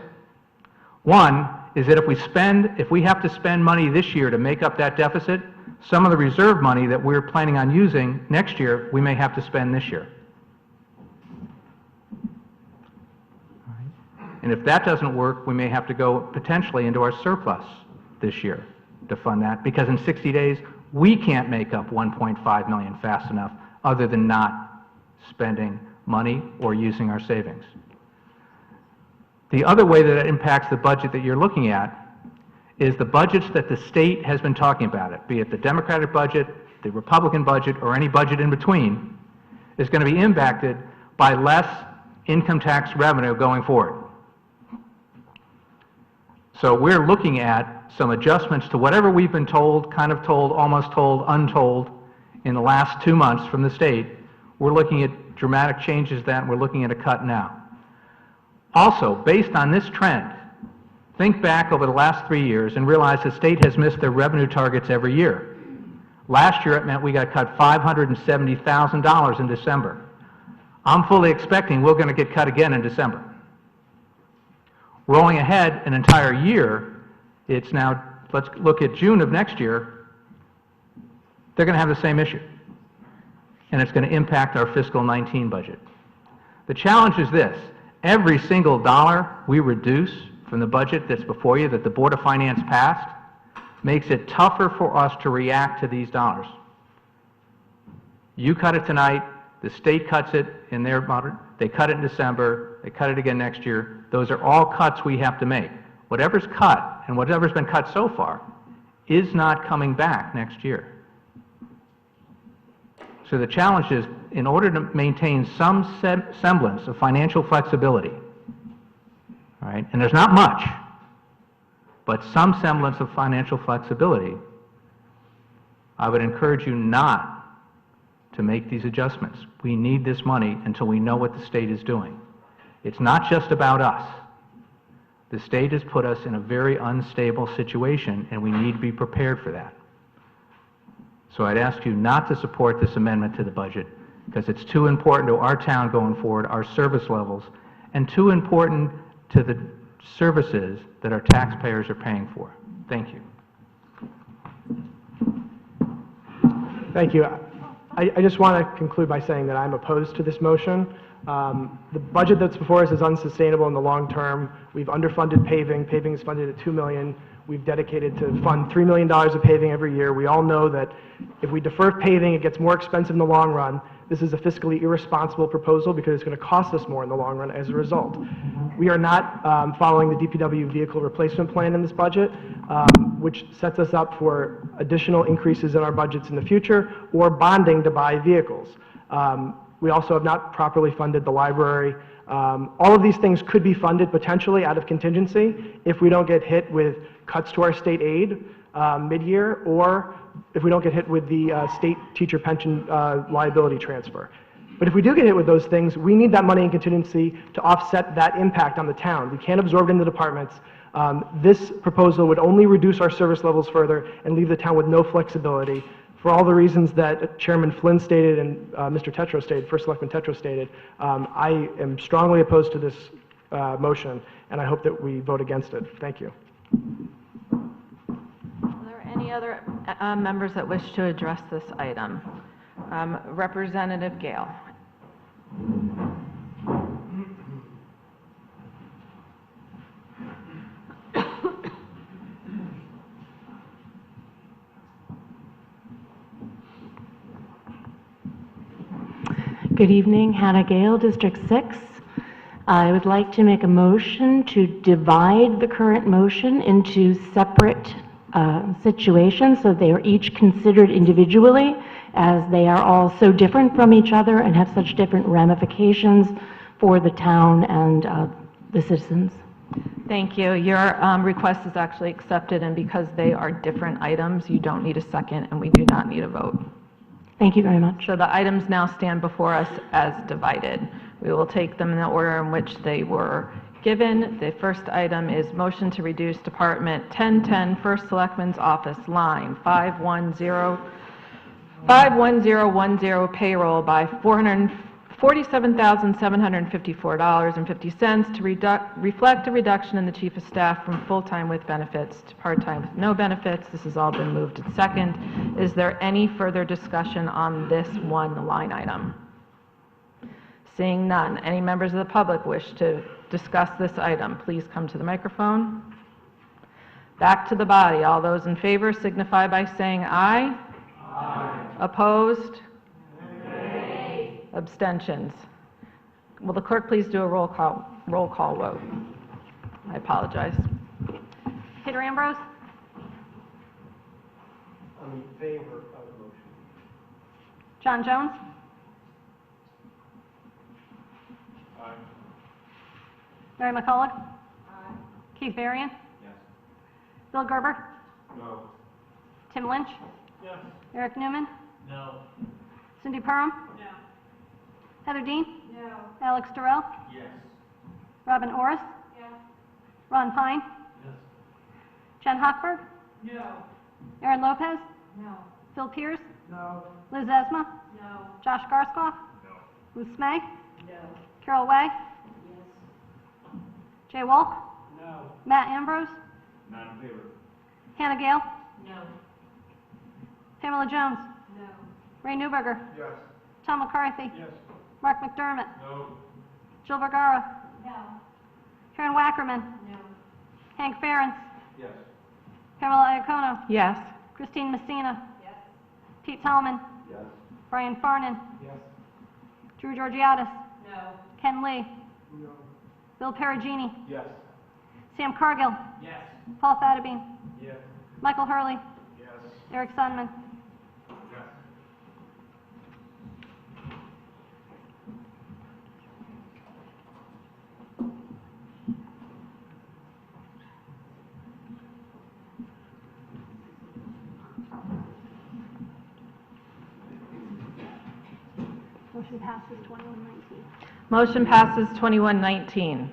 Speaker 6: One is that if we have to spend money this year to make up that deficit, some of the reserve money that we're planning on using next year, we may have to spend this year. And if that doesn't work, we may have to go potentially into our surplus this year to fund that, because in 60 days, we can't make up $1.5 million fast enough other than not spending money or using our savings. The other way that it impacts the budget that you're looking at is the budgets that the state has been talking about, be it the Democratic budget, the Republican budget, or any budget in between, is going to be impacted by less income tax revenue going forward. So we're looking at some adjustments to whatever we've been told, kind of told, almost told, untold in the last 2 months from the state. We're looking at dramatic changes that, and we're looking at a cut now. Also, based on this trend, think back over the last 3 years and realize the state has missed their revenue targets every year. Last year it meant we got cut $570,000 in December. I'm fully expecting we're going to get cut again in December. Rolling ahead an entire year, it's now, let's look at June of next year, they're going to have the same issue. And it's going to impact our fiscal 19 budget. The challenge is this: every single dollar we reduce from the budget that's before you, that the Board of Finance passed, makes it tougher for us to react to these dollars. You cut it tonight, the state cuts it in their budget, they cut it in December, they cut it again next year. Those are all cuts we have to make. Whatever's cut, and whatever's been cut so far, is not coming back next year. So the challenge is, in order to maintain some semblance of financial flexibility, all right, and there's not much, but some semblance of financial flexibility, I would encourage you not to make these adjustments. We need this money until we know what the state is doing. It's not just about us.
Speaker 11: The state has put us in a very unstable situation, and we need to be prepared for that. So I'd ask you not to support this amendment to the budget, because it's too important to our town going forward, our service levels, and too important to the services that our taxpayers are paying for. Thank you.
Speaker 4: Thank you. I just want to conclude by saying that I'm opposed to this motion. The budget that's before us is unsustainable in the long term. We've underfunded paving. Paving is funded at $2 million. We've dedicated to fund $3 million of paving every year. We all know that if we defer paving, it gets more expensive in the long run. This is a fiscally irresponsible proposal because it's going to cost us more in the long run as a result. We are not following the DPW vehicle replacement plan in this budget, which sets us up for additional increases in our budgets in the future or bonding to buy vehicles. We also have not properly funded the library. All of these things could be funded potentially out of contingency if we don't get hit with cuts to our state aid mid-year, or if we don't get hit with the state teacher pension liability transfer. But if we do get hit with those things, we need that money in contingency to offset that impact on the town. We can't absorb it in the departments. This proposal would only reduce our service levels further and leave the town with no flexibility. For all the reasons that Chairman Flynn stated and Mr. Tetro stated, First Selectman Tetro stated, I am strongly opposed to this motion, and I hope that we vote against it. Thank you.
Speaker 1: Are there any other members that wish to address this item? Representative Gale.
Speaker 12: Good evening, Hannah Gale, District 6. I would like to make a motion to divide the current motion into separate situations so they are each considered individually, as they are all so different from each other and have such different ramifications for the town and the citizens.
Speaker 1: Thank you. Your request is actually accepted, and because they are different items, you don't need a second, and we do not need a vote.
Speaker 12: Thank you very much.
Speaker 1: So the items now stand before us as divided. We will take them in the order in which they were given. The first item is motion to reduce Department 1010 First Selectman's Office line 51010 payroll by $447,754.50 to reflect a reduction in the Chief of Staff from full-time with benefits to part-time with no benefits. This has all been moved and second. Is there any further discussion on this one line item? Seeing none, any members of the public wish to discuss this item, please come to the microphone. Back to the body. All those in favor signify by saying aye. Aye. Opposed? Nay. Abstentions? Will the clerk please do a roll call vote? I apologize.
Speaker 2: Peter Ambrose?
Speaker 4: I'm in favor of the motion.
Speaker 2: John Jones?
Speaker 10: Aye.
Speaker 2: Mary McCullough? Aye. Keith Varian?
Speaker 10: Yes.
Speaker 2: Bill Gerber?
Speaker 10: No.
Speaker 2: Tim Lynch?
Speaker 10: Yes.
Speaker 2: Eric Newman?
Speaker 10: No.
Speaker 2: Cindy Perham?
Speaker 10: No.
Speaker 2: Heather Dean?
Speaker 10: No.
Speaker 2: Alex Durrell?
Speaker 10: Yes.
Speaker 2: Robin Orris?
Speaker 10: Yes.
Speaker 2: Ron Pine?
Speaker 10: Yes.
Speaker 2: Jen Hochberg?
Speaker 10: No.
Speaker 2: Aaron Lopez?
Speaker 10: No.
Speaker 2: Phil Pierce?
Speaker 10: No.
Speaker 2: Liz Esma?
Speaker 10: No.
Speaker 2: Josh Garskoff?
Speaker 10: No.
Speaker 2: Ruth Smay?
Speaker 10: No.
Speaker 2: Carol Way?
Speaker 10: Yes.
Speaker 2: Jay Walk?
Speaker 10: No.
Speaker 2: Matt Ambrose?
Speaker 10: Not in favor.
Speaker 2: Hannah Gale?
Speaker 10: No.
Speaker 2: Pamela Jones?
Speaker 10: No.
Speaker 2: Ray Newberger?
Speaker 10: Yes.
Speaker 2: Tom McCarthy?
Speaker 10: Yes.
Speaker 2: Mark McDermott?
Speaker 10: No.
Speaker 2: Jill Vergara?
Speaker 10: No.
Speaker 2: Karen Wackerman?
Speaker 10: No.
Speaker 2: Hank Ferentz?
Speaker 10: Yes.
Speaker 2: Pamela Iacono?
Speaker 1: Yes.
Speaker 2: Christine Messina? Yes. Pete Tallman?
Speaker 10: Yes.
Speaker 2: Brian Farnan?
Speaker 10: Yes.
Speaker 2: Drew Georgiadis?
Speaker 10: No.
Speaker 2: Ken Lee?
Speaker 10: No.
Speaker 2: Bill Perugini?
Speaker 10: Yes.
Speaker 2: Sam Cargill?
Speaker 10: Yes.
Speaker 2: Paul Fattabine?
Speaker 10: Yes.
Speaker 2: Michael Hurley?
Speaker 10: Yes.
Speaker 2: Eric Sunman?
Speaker 10: Yes.
Speaker 2: Motion passes 2119.
Speaker 1: Motion passes 2119.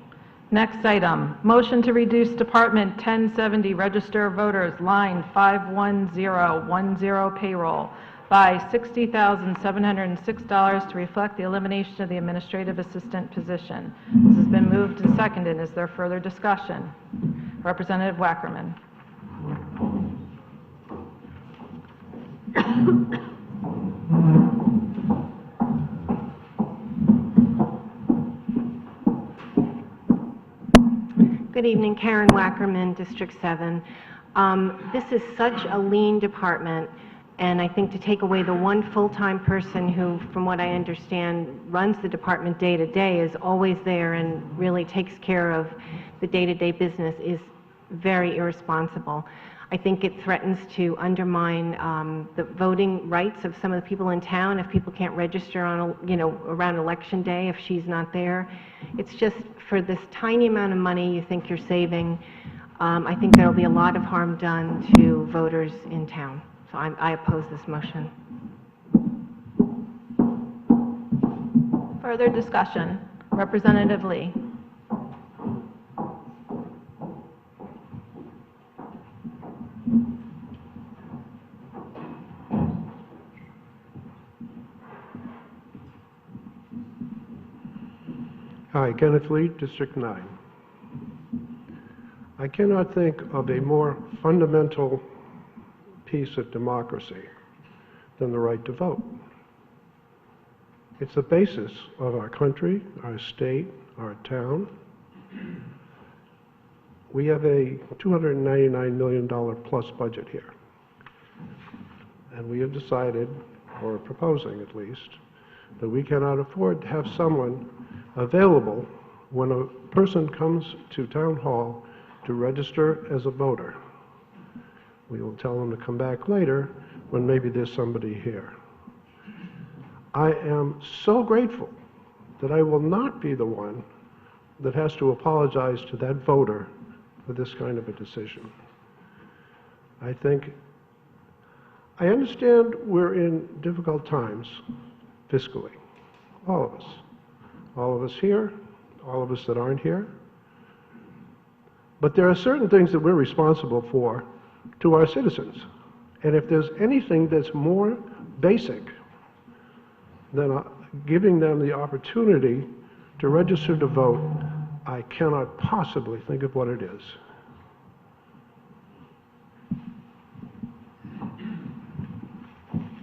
Speaker 1: Next item, motion to reduce Department 1070 Register of Voters, line 51010 payroll by $60,706 to reflect the elimination of the administrative assistant position. This has been moved and seconded. Is there further discussion? Representative Wackerman.
Speaker 12: Good evening, Karen Wackerman, District 7. This is such a lean department, and I think to take away the one full-time person who, from what I understand, runs the department day to day, is always there and really takes care of the day-to-day business, is very irresponsible. I think it threatens to undermine the voting rights of some of the people in town if people can't register on, around election day if she's not there. It's just for this tiny amount of money you think you're saving. I think there will be a lot of harm done to voters in town. So I oppose this motion.
Speaker 1: Further discussion. Representative Lee.
Speaker 13: Hi, Kenneth Lee, District 9. I cannot think of a more fundamental piece of democracy than the right to vote. It's the basis of our country, our state, our town. We have a $299 million plus budget here. And we have decided, or are proposing at least, that we cannot afford to have someone available when a person comes to town hall to register as a voter. We will tell them to come back later when maybe there's somebody here. I am so grateful that I will not be the one that has to apologize to that voter for this kind of a decision. I understand we're in difficult times fiscally, all of us. All of us here, all of us that aren't here. But there are certain things that we're responsible for to our citizens. And if there's anything that's more basic than giving them the opportunity to register to vote, I cannot possibly think of what it is.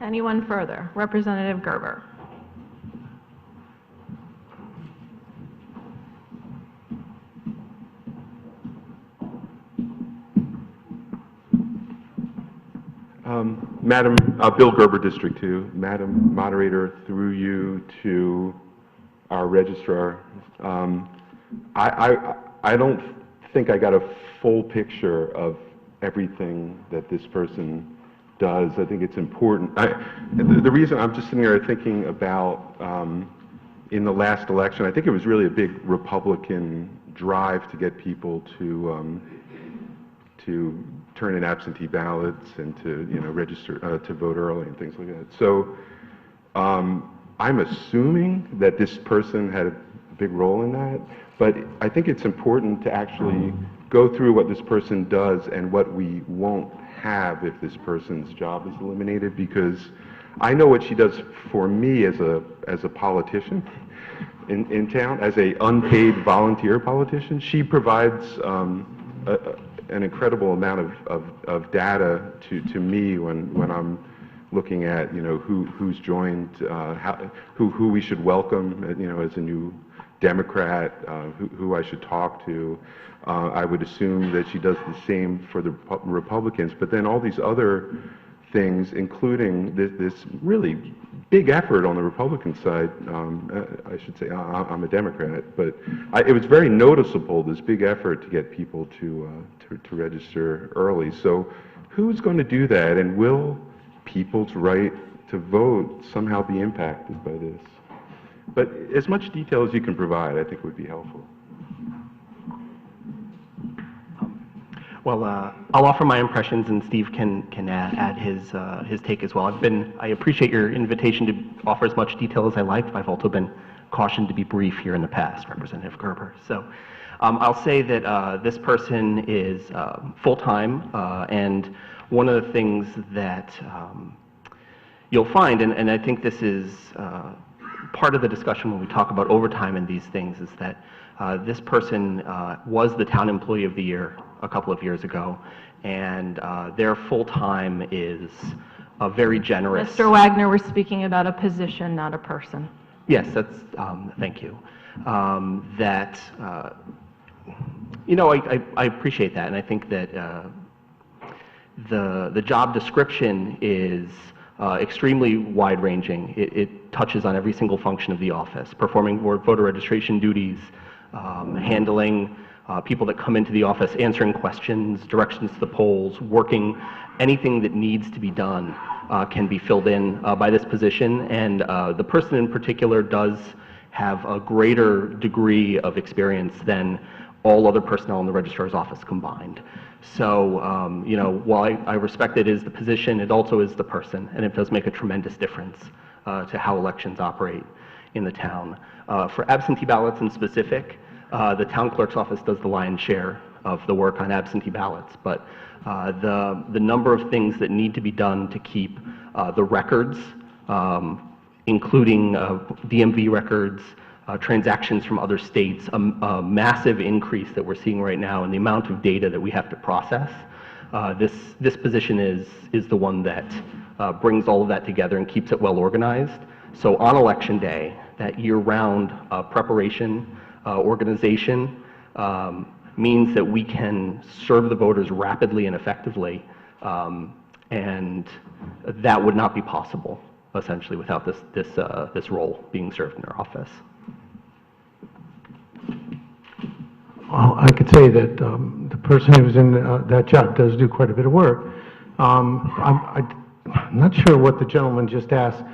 Speaker 1: Anyone further? Representative Gerber.
Speaker 14: Madam, Bill Gerber, District 2. Madam Moderator, through you to our registrar. I don't think I got a full picture of everything that this person does. I think it's important. The reason I'm just sitting there thinking about in the last election, I think it was really a big Republican drive to get people to turn in absentee ballots and to register to vote early and things like that. So I'm assuming that this person had a big role in that, but I think it's important to actually go through what this person does and what we won't have if this person's job is eliminated, because I know what she does for me as a politician in town, as a unpaid volunteer politician. She provides an incredible amount of data to me when I'm looking at who's joined, who we should welcome as a new Democrat, who I should talk to. I would assume that she does the same for the Republicans, but then all these other things, including this really big effort on the Republican side. I should say I'm a Democrat, but it was very noticeable, this big effort to get people to register early. So who's going to do that, and will people's right to vote somehow be impacted by this? But as much detail as you can provide, I think would be helpful.
Speaker 5: Well, I'll offer my impressions, and Steve can add his take as well. I appreciate your invitation to offer as much detail as I like, but I've also been cautioned to be brief here in the past, Representative Gerber. So I'll say that this person is full-time, and one of the things that you'll find, and I think this is part of the discussion when we talk about overtime and these things, is that this person was the Town Employee of the Year a couple of years ago, and their full-time is very generous.
Speaker 1: Mr. Wagner, we're speaking about a position, not a person.
Speaker 5: Yes, that's, thank you. That, I appreciate that, and I think that the job description is extremely wide-ranging. It touches on every single function of the office, performing voter registration duties, handling people that come into the office, answering questions, directions to the polls, working, anything that needs to be done can be filled in by this position, and the person in particular does have a greater degree of experience than all other personnel in the registrar's office combined. So, while I respect it is the position, it also is the person, and it does make a tremendous difference to how elections operate in the town. For absentee ballots in specific, the town clerk's office does the lion's share of the work on absentee ballots, but the number of things that need to be done to keep the records, including DMV records, transactions from other states, a massive increase that we're seeing right now in the amount of data that we have to process. This position is the one that brings all of that together and keeps it well organized. So on election day, that year-round preparation, organization, means that we can serve the voters rapidly and effectively, and that would not be possible, essentially, without this role being served in our office.
Speaker 6: Well, I could say that the person who's in that job does do quite a bit of work. I'm not sure what the gentleman just asked,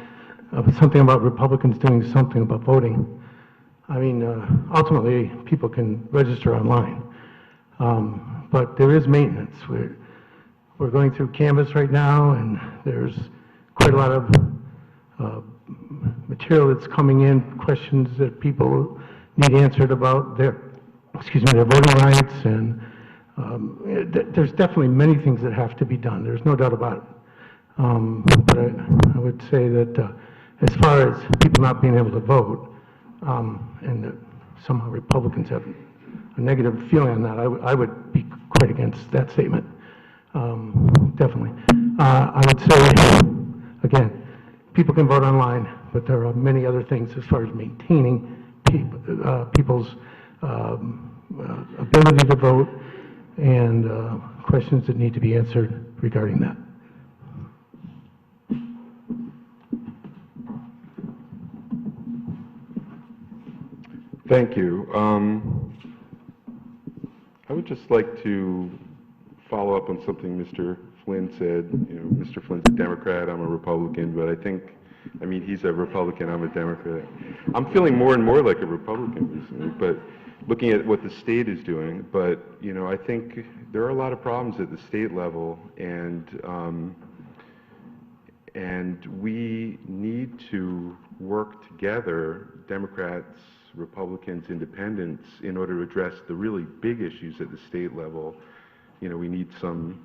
Speaker 6: something about Republicans doing something about voting. I mean, ultimately, people can register online, but there is maintenance. We're going through Canvas right now, and there's quite a lot of material that's coming in, questions that people need answered about their voting rights, and there's definitely many things that have to be done. There's no doubt about it. But I would say that as far as people not being able to vote, and that somehow Republicans have a negative feeling on that, I would be quite against that statement. Definitely. I would say, again, people can vote online, but there are many other things as far as maintaining people's ability to vote and questions that need to be answered regarding that.
Speaker 14: Thank you. I would just like to follow up on something Mr. Flynn said. Mr. Flynn's a Democrat, I'm a Republican, but I mean, he's a Republican, I'm a Democrat. I'm feeling more and more like a Republican recently, but looking at what the state is doing, but, I think there are a lot of problems at the state level, and we need to work together, Democrats, Republicans, Independents, in order to address the really big issues at the state level. We need some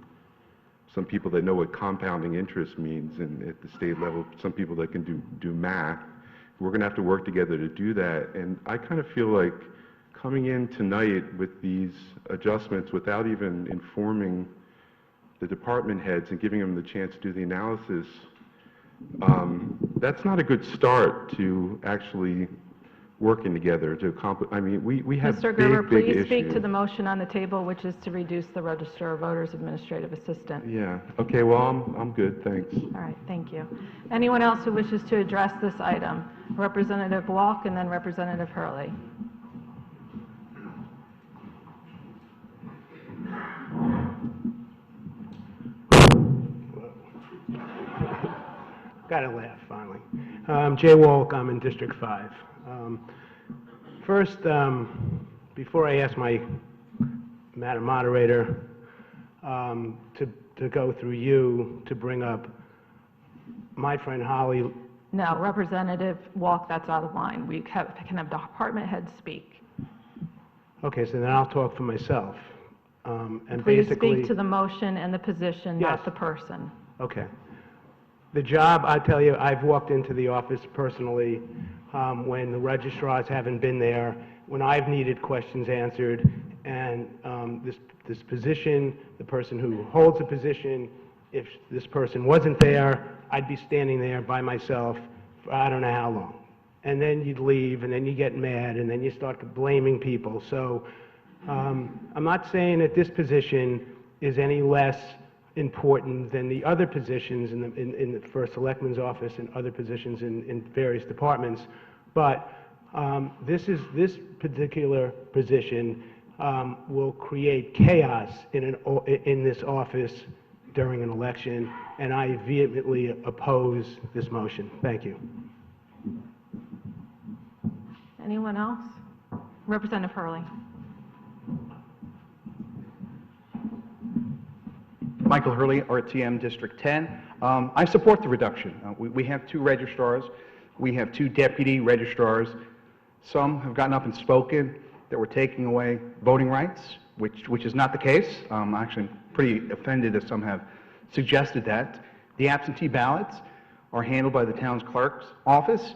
Speaker 14: people that know what compounding interest means, and at the state level, some people that can do math. We're going to have to work together to do that, and I kind of feel like coming in tonight with these adjustments without even informing the department heads and giving them the chance to do the analysis, that's not a good start to actually working together to accomplish. I mean, we have
Speaker 1: Mr.
Speaker 14: big,
Speaker 1: Gerber,
Speaker 14: big
Speaker 1: please
Speaker 14: issues.
Speaker 1: speak to the motion on the table, which is to reduce the Register of Voters Administrative Assistant.
Speaker 14: Yeah. Okay. Well, I'm good. Thanks.
Speaker 1: All right, thank you. Anyone else who wishes to address this item? Representative Walk and then Representative Hurley.
Speaker 15: Got to laugh, finally. Jay Walk, I'm in District 5. First, before I ask my Madam Moderator to go through you to bring up my friend Holly
Speaker 1: No, Representative Walk, that's out of line. We can have department heads speak.
Speaker 15: Okay, so then I'll talk for myself. And
Speaker 1: Please
Speaker 15: basically,
Speaker 1: speak to the motion and the position, not
Speaker 15: Yes.
Speaker 1: the person.
Speaker 15: okay. The job, I tell you, I've walked into the office personally when the registrars haven't been there, when I've needed questions answered, and this position, the person who holds the position, if this person wasn't there, I'd be standing there by myself for I don't know how long. And then you'd leave, and then you get mad, and then you start blaming people. So I'm not saying that this position is any less important than the other positions in the First Selectman's office and other positions in various departments, but this particular position will create chaos in this office during an election, and I vehemently oppose this motion. Thank you.
Speaker 1: Anyone else? Representative Hurley.
Speaker 9: Michael Hurley, RTM District 10. I support the reduction. We have 2 registrars. We have 2 deputy registrars. Some have gotten up and spoken that we're taking away voting rights, which is not the case. I'm actually pretty offended that some have suggested that. The absentee ballots are handled by the town's clerk's office.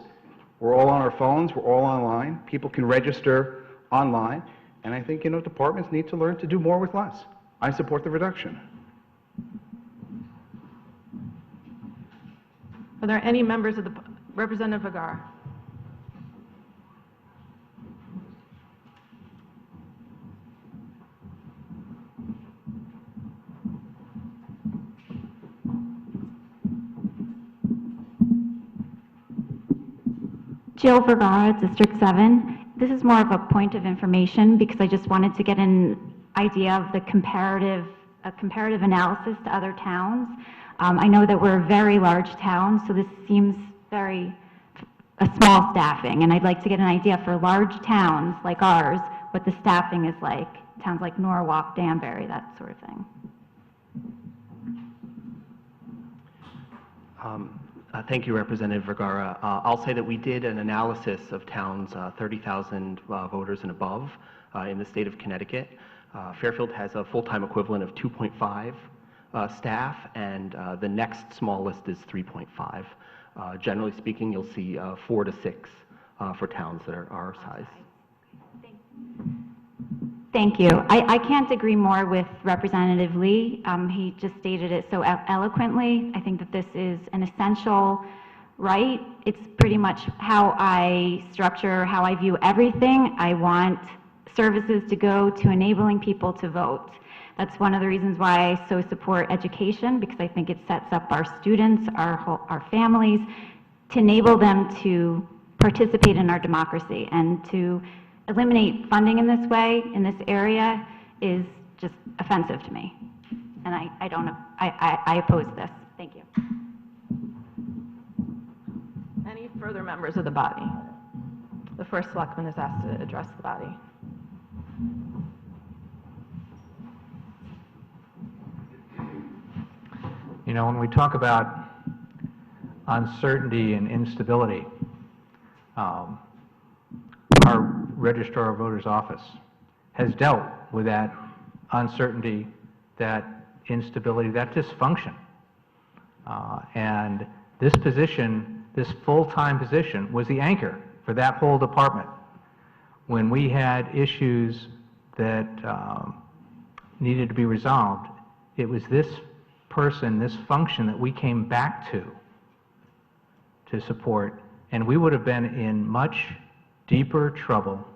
Speaker 9: We're all on our phones. We're all online. People can register online. And I think, departments need to learn to do more with less. I support the reduction.
Speaker 1: Are there any members of the, Representative Vergara?
Speaker 16: Jill Vergara, District 7. This is more of a point of information because I just wanted to get an idea of the comparative analysis to other towns. I know that we're a very large town, so this seems a small staffing, and I'd like to get an idea for large towns like ours, what the staffing is like, towns like Norwalk, Danbury, that sort of thing.
Speaker 5: Thank you, Representative Vergara. I'll say that we did an analysis of towns 30,000 voters and above in the state of Connecticut. Fairfield has a full-time equivalent of 2.5 staff, and the next smallest is 3.5. Generally speaking, you'll see 4 to 6 for towns that are our size.
Speaker 16: Thank you. I can't agree more with Representative Lee. He just stated it so eloquently. I think that this is an essential right. It's pretty much how I structure, how I view everything. I want services to go to enabling people to vote. That's one of the reasons why I so support education, because I think it sets up our students, our families, to enable them to participate in our democracy. And to eliminate funding in this way, in this area, is just offensive to me. And I oppose this. Thank you.
Speaker 1: Any further members of the body? The First Selectman is asked to address the body.
Speaker 11: When we talk about uncertainty and instability, our Registrar of Voters Office has dealt with that uncertainty, that instability, that dysfunction. And this position, this full-time position, was the anchor for that whole department. When we had issues that needed to be resolved, it was this person, this function that we came back to support, and we would have been in much deeper trouble,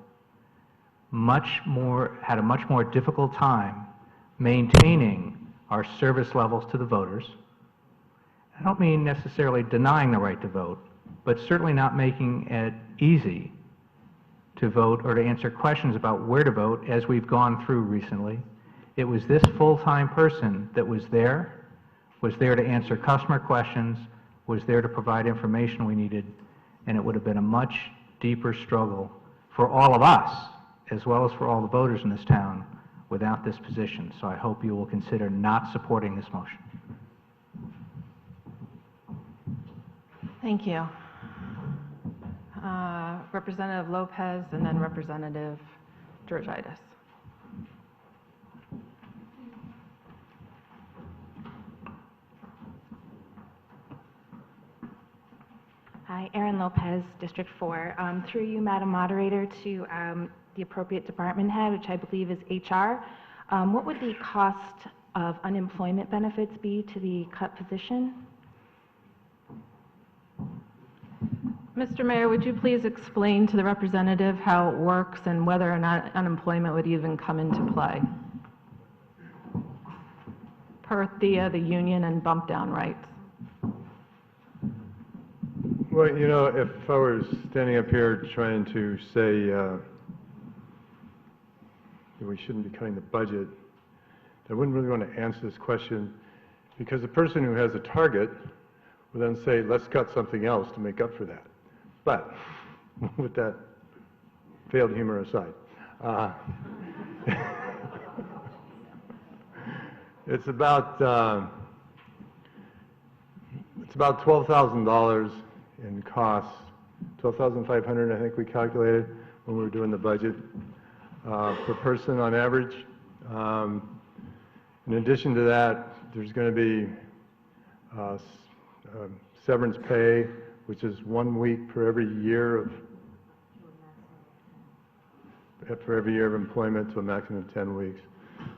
Speaker 11: had a much more difficult time maintaining our service levels to the voters. I don't mean necessarily denying the right to vote, but certainly not making it easy to vote or to answer questions about where to vote as we've gone through recently. It was this full-time person that was there to answer customer questions, was there to provide information we needed, and it would have been a much deeper struggle for all of us, as well as for all the voters in this town, without this position. So I hope you will consider not supporting this motion.
Speaker 1: Thank you. Representative Lopez, and then Representative Georgiadis.
Speaker 12: Hi, Erin Lopez, District 4. Through you, Madam Moderator, to the appropriate department head, which I believe is HR. What would the cost of unemployment benefits be to the cut position?
Speaker 1: Mr. Mayor, would you please explain to the representative how it works and whether or not unemployment would even come into play? Per the union and bump down rights.
Speaker 7: Well, you know, if I was standing up here trying to say that we shouldn't be cutting the budget, I wouldn't really want to answer this question, because the person who has a target will then say, let's cut something else to make up for that. But with that failed humor aside, it's about $12,000 in costs, $12,500 I think we calculated when we were doing the budget per person on average. In addition to that, there's going to be severance pay, which is 1 week for every year of employment to a maximum of 10 weeks.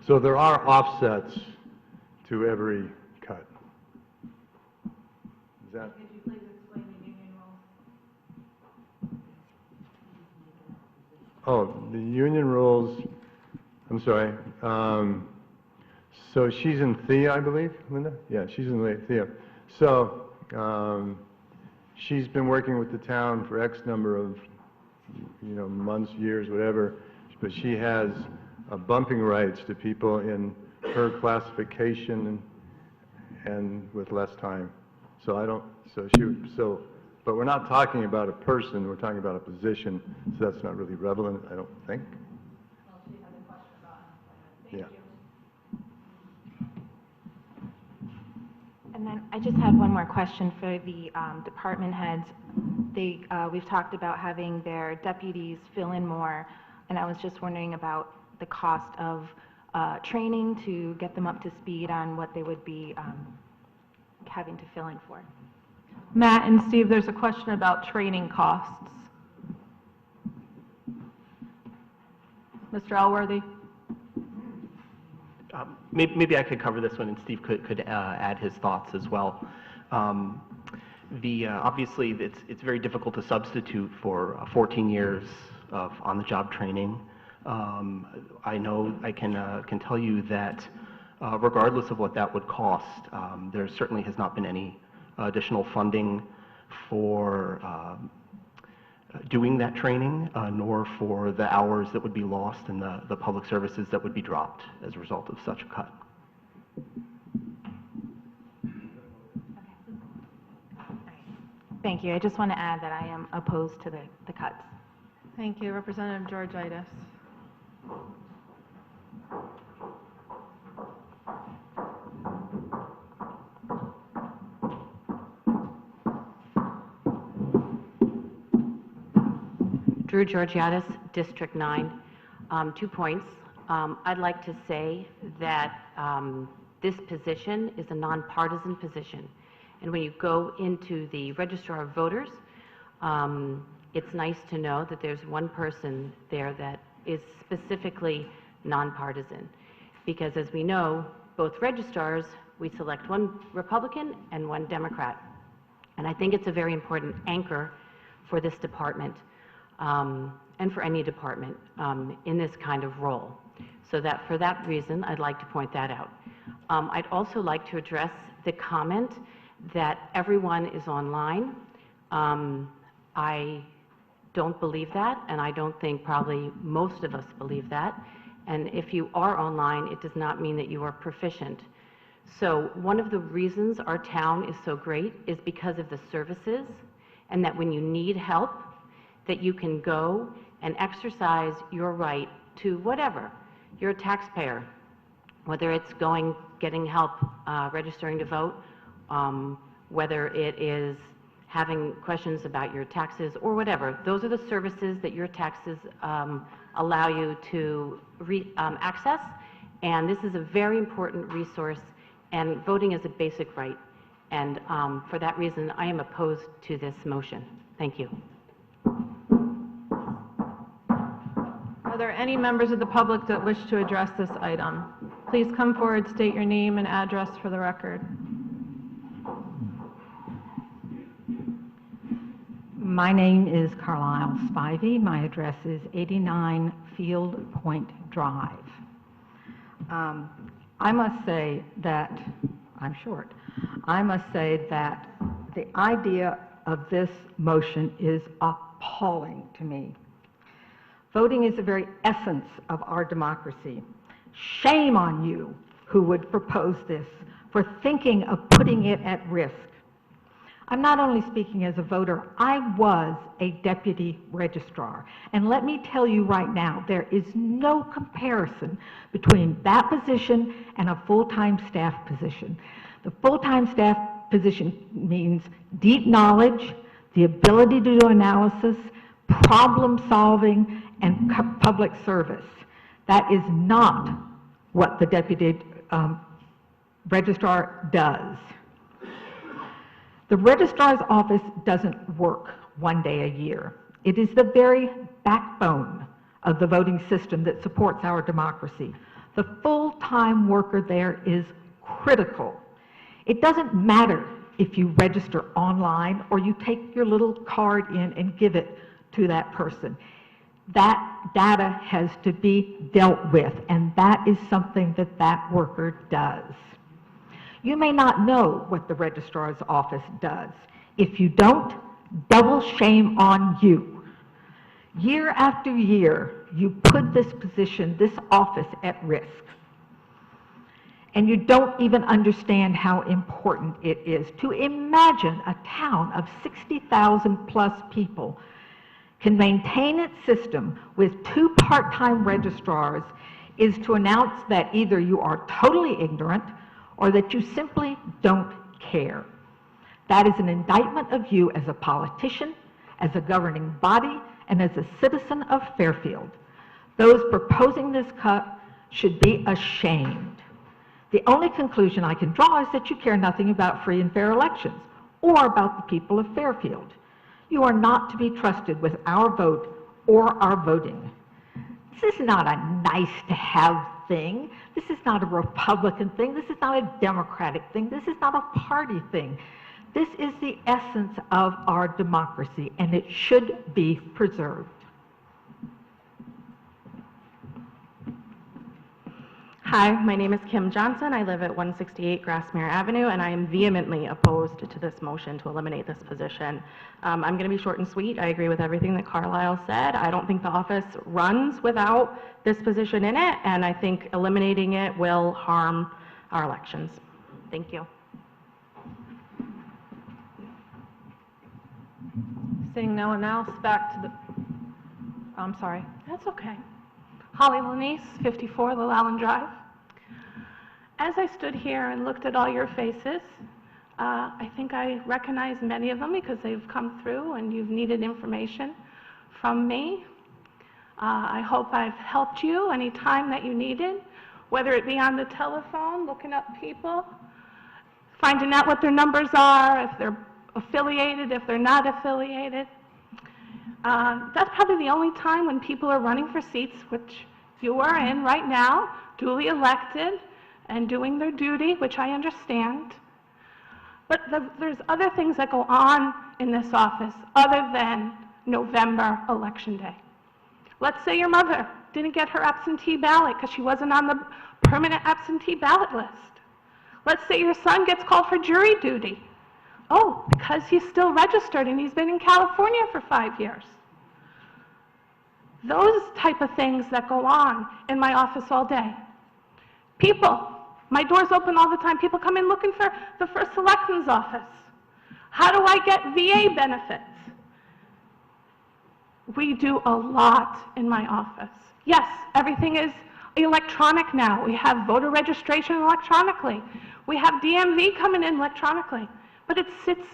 Speaker 7: So there are offsets to every cut. Is that?
Speaker 1: Could you please explain the union rules?
Speaker 7: Oh, the union rules, I'm sorry. So she's in Thea, I believe, Linda? Yeah, she's in Thea. So she's been working with the town for X number of, months, years, whatever, but she has bumping rights to people in her classification and with less time. But we're not talking about a person, we're talking about a position, so that's not really relevant, I don't think.
Speaker 1: Well, she had a question about unemployment.
Speaker 7: Yeah.
Speaker 1: Thank you.
Speaker 12: And then I just had one more question for the department heads. We've talked about having their deputies fill in more, and I was just wondering about the cost of training to get them up to speed on what they would be having to fill in for.
Speaker 1: Matt and Steve, there's a question about training costs. Mr. Elworthy?
Speaker 5: Maybe I could cover this one, and Steve could add his thoughts as well. Obviously, it's very difficult to substitute for 14 years of on-the-job training. I know I can tell you that regardless of what that would cost, there certainly has not been any additional funding for doing that training, nor for the hours that would be lost and the public services that would be dropped as a result of such a cut.
Speaker 12: Thank you. I just want to add that I am opposed to the cuts.
Speaker 1: Thank you. Representative Georgiadis.
Speaker 17: Drew Georgiadis, District 9. 2 points. I'd like to say that this position is a nonpartisan position. And when you go into the Registrar of Voters, it's nice to know that there's one person there that is specifically nonpartisan. Because as we know, both registrars, we select one Republican and one Democrat. And I think it's a very important anchor for this department. And for any department in this kind of role. So that for that reason, I'd like to point that out. I'd also like to address the comment that everyone is online. I don't believe that, and I don't think probably most of us believe that. And if you are online, it does not mean that you are proficient. So one of the reasons our town is so great is because of the services, and that when you need help, that you can go and exercise your right to whatever. You're a taxpayer, whether it's getting help registering to vote, whether it is having questions about your taxes or whatever. Those are the services that your taxes allow you to access, and this is a very important resource, and voting is a basic right. And for that reason, I am opposed to this motion. Thank you.
Speaker 1: Are there any members of the public that wish to address this item? Please come forward, state your name and address for the record.
Speaker 18: My name is Carlisle Spivey. My address is 89 Field Point Drive. I must say that, I'm short, I must say that the idea of this motion is appalling to me. Voting is the very essence of our democracy. Shame on you who would propose this for thinking of putting it at risk. I'm not only speaking as a voter, I was a deputy registrar. And let me tell you right now, there is no comparison between that position and a full-time staff position. The full-time staff position means deep knowledge, the ability to do analysis, problem solving, and public service. That is not what the deputy registrar does. The registrar's office doesn't work one day a year. It is the very backbone of the voting system that supports our democracy. The full-time worker there is critical. It doesn't matter if you register online or you take your little card in and give it to that person. That data has to be dealt with, and that is something that that worker does. You may not know what the registrar's office does. If you don't, double shame on you. Year after year, you put this position, this office at risk. And you don't even understand how important it is. To imagine a town of 60,000 plus people can maintain its system with 2 part-time registrars is to announce that either you are totally ignorant or that you simply don't care. That is an indictment of you as a politician, as a governing body, and as a citizen of Fairfield. Those proposing this cut should be ashamed. The only conclusion I can draw is that you care nothing about free and fair elections or about the people of Fairfield. You are not to be trusted with our vote or our voting. This is not a nice-to-have thing. This is not a Republican thing. This is not a Democratic thing. This is not a party thing. This is the essence of our democracy, and it should be preserved.
Speaker 19: Hi, my name is Kim Johnson. I live at 168 Grassmere Avenue, and I am vehemently opposed to this motion to eliminate this position. I'm going to be short and sweet. I agree with everything that Carlisle said. I don't think the office runs without this position in it, and I think eliminating it will harm our elections. Thank you.
Speaker 1: Seeing no one else, back to the, I'm sorry.
Speaker 20: That's okay. Holly Lanise, 54 Llewellyn Drive. As I stood here and looked at all your faces, I think I recognize many of them because they've come through and you've needed information from me. I hope I've helped you any time that you needed, whether it be on the telephone, looking up people, finding out what their numbers are, if they're affiliated, if they're not affiliated. That's probably the only time when people are running for seats, which you are in right now, duly elected and doing their duty, which I understand. But there's other things that go on in this office other than November election day. Let's say your mother didn't get her absentee ballot because she wasn't on the permanent absentee ballot list. Let's say your son gets called for jury duty. Oh, because he's still registered and he's been in California for 5 years. Those type of things that go on in my office all day. People, my door's open all the time. People come in looking for the First Selectman's office. How do I get VA benefits? We do a lot in my office. Yes, everything is electronic now. We have voter registration electronically. We have DMV coming in electronically. But it sits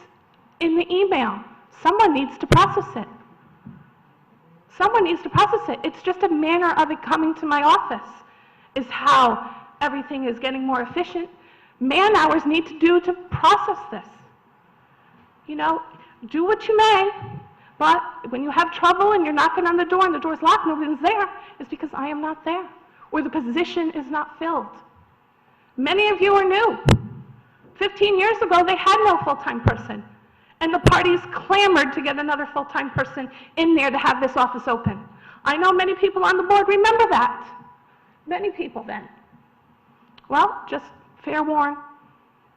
Speaker 20: in the email. Someone needs to process it. Someone needs to process it. It's just a manner of it coming to my office is how everything is getting more efficient. Man hours need to do to process this. You know, do what you may, but when you have trouble and you're knocking on the door and the door's locked, nobody's there, it's because I am not there, or the position is not filled. Many of you are new. 15 years ago, they had no full-time person, and the parties clamored to get another full-time person in there to have this office open. I know many people on the board remember that. Many people then. Well, just fair warn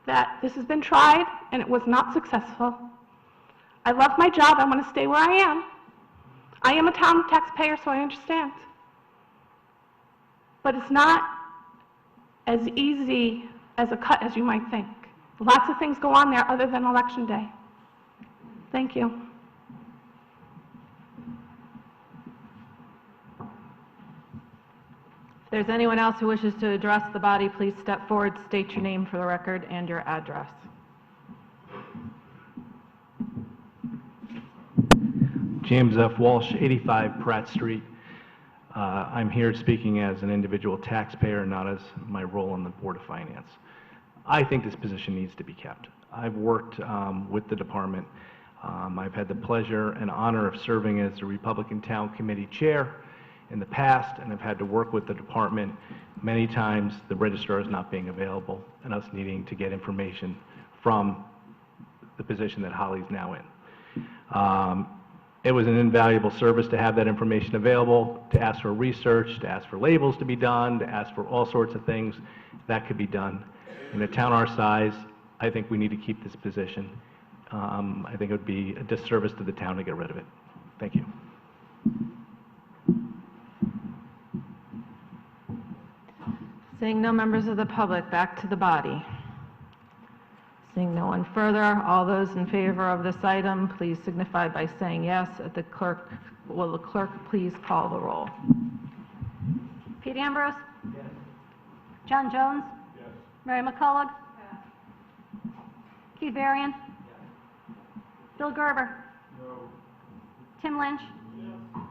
Speaker 20: that this has been tried and it was not successful. I love my job. I want to stay where I am. I am a town taxpayer, so I understand. But it's not as easy as a cut as you might think. Lots of things go on there other than Election Day. Thank you.
Speaker 1: If there's anyone else who wishes to address the body, please step forward, state your name for the record and your address.
Speaker 21: James F. Walsh, 85 Pratt Street. I'm here speaking as an individual taxpayer, not as my role on the Board of Finance. I think this position needs to be kept. I've worked with the department. I've had the pleasure and honor of serving as the Republican Town Committee Chair in the past, and I've had to work with the department many times, the registrars not being available, and us needing to get information from the position that Holly's now in. It was an invaluable service to have that information available, to ask for research, to ask for labels to be done, to ask for all sorts of things that could be done. In a town our size, I think we need to keep this position. I think it would be a disservice to the town to get rid of it. Thank you.
Speaker 1: Seeing no members of the public, back to the body. Seeing no one further, all those in favor of this item, please signify by saying yes. Will the clerk please call the roll?
Speaker 2: Pete Ambrose? Yes. John Jones? Yes. Mary McCullough? Yes. Keith Varian? Yes. Bill Gerber? No. Tim Lynch? Yes.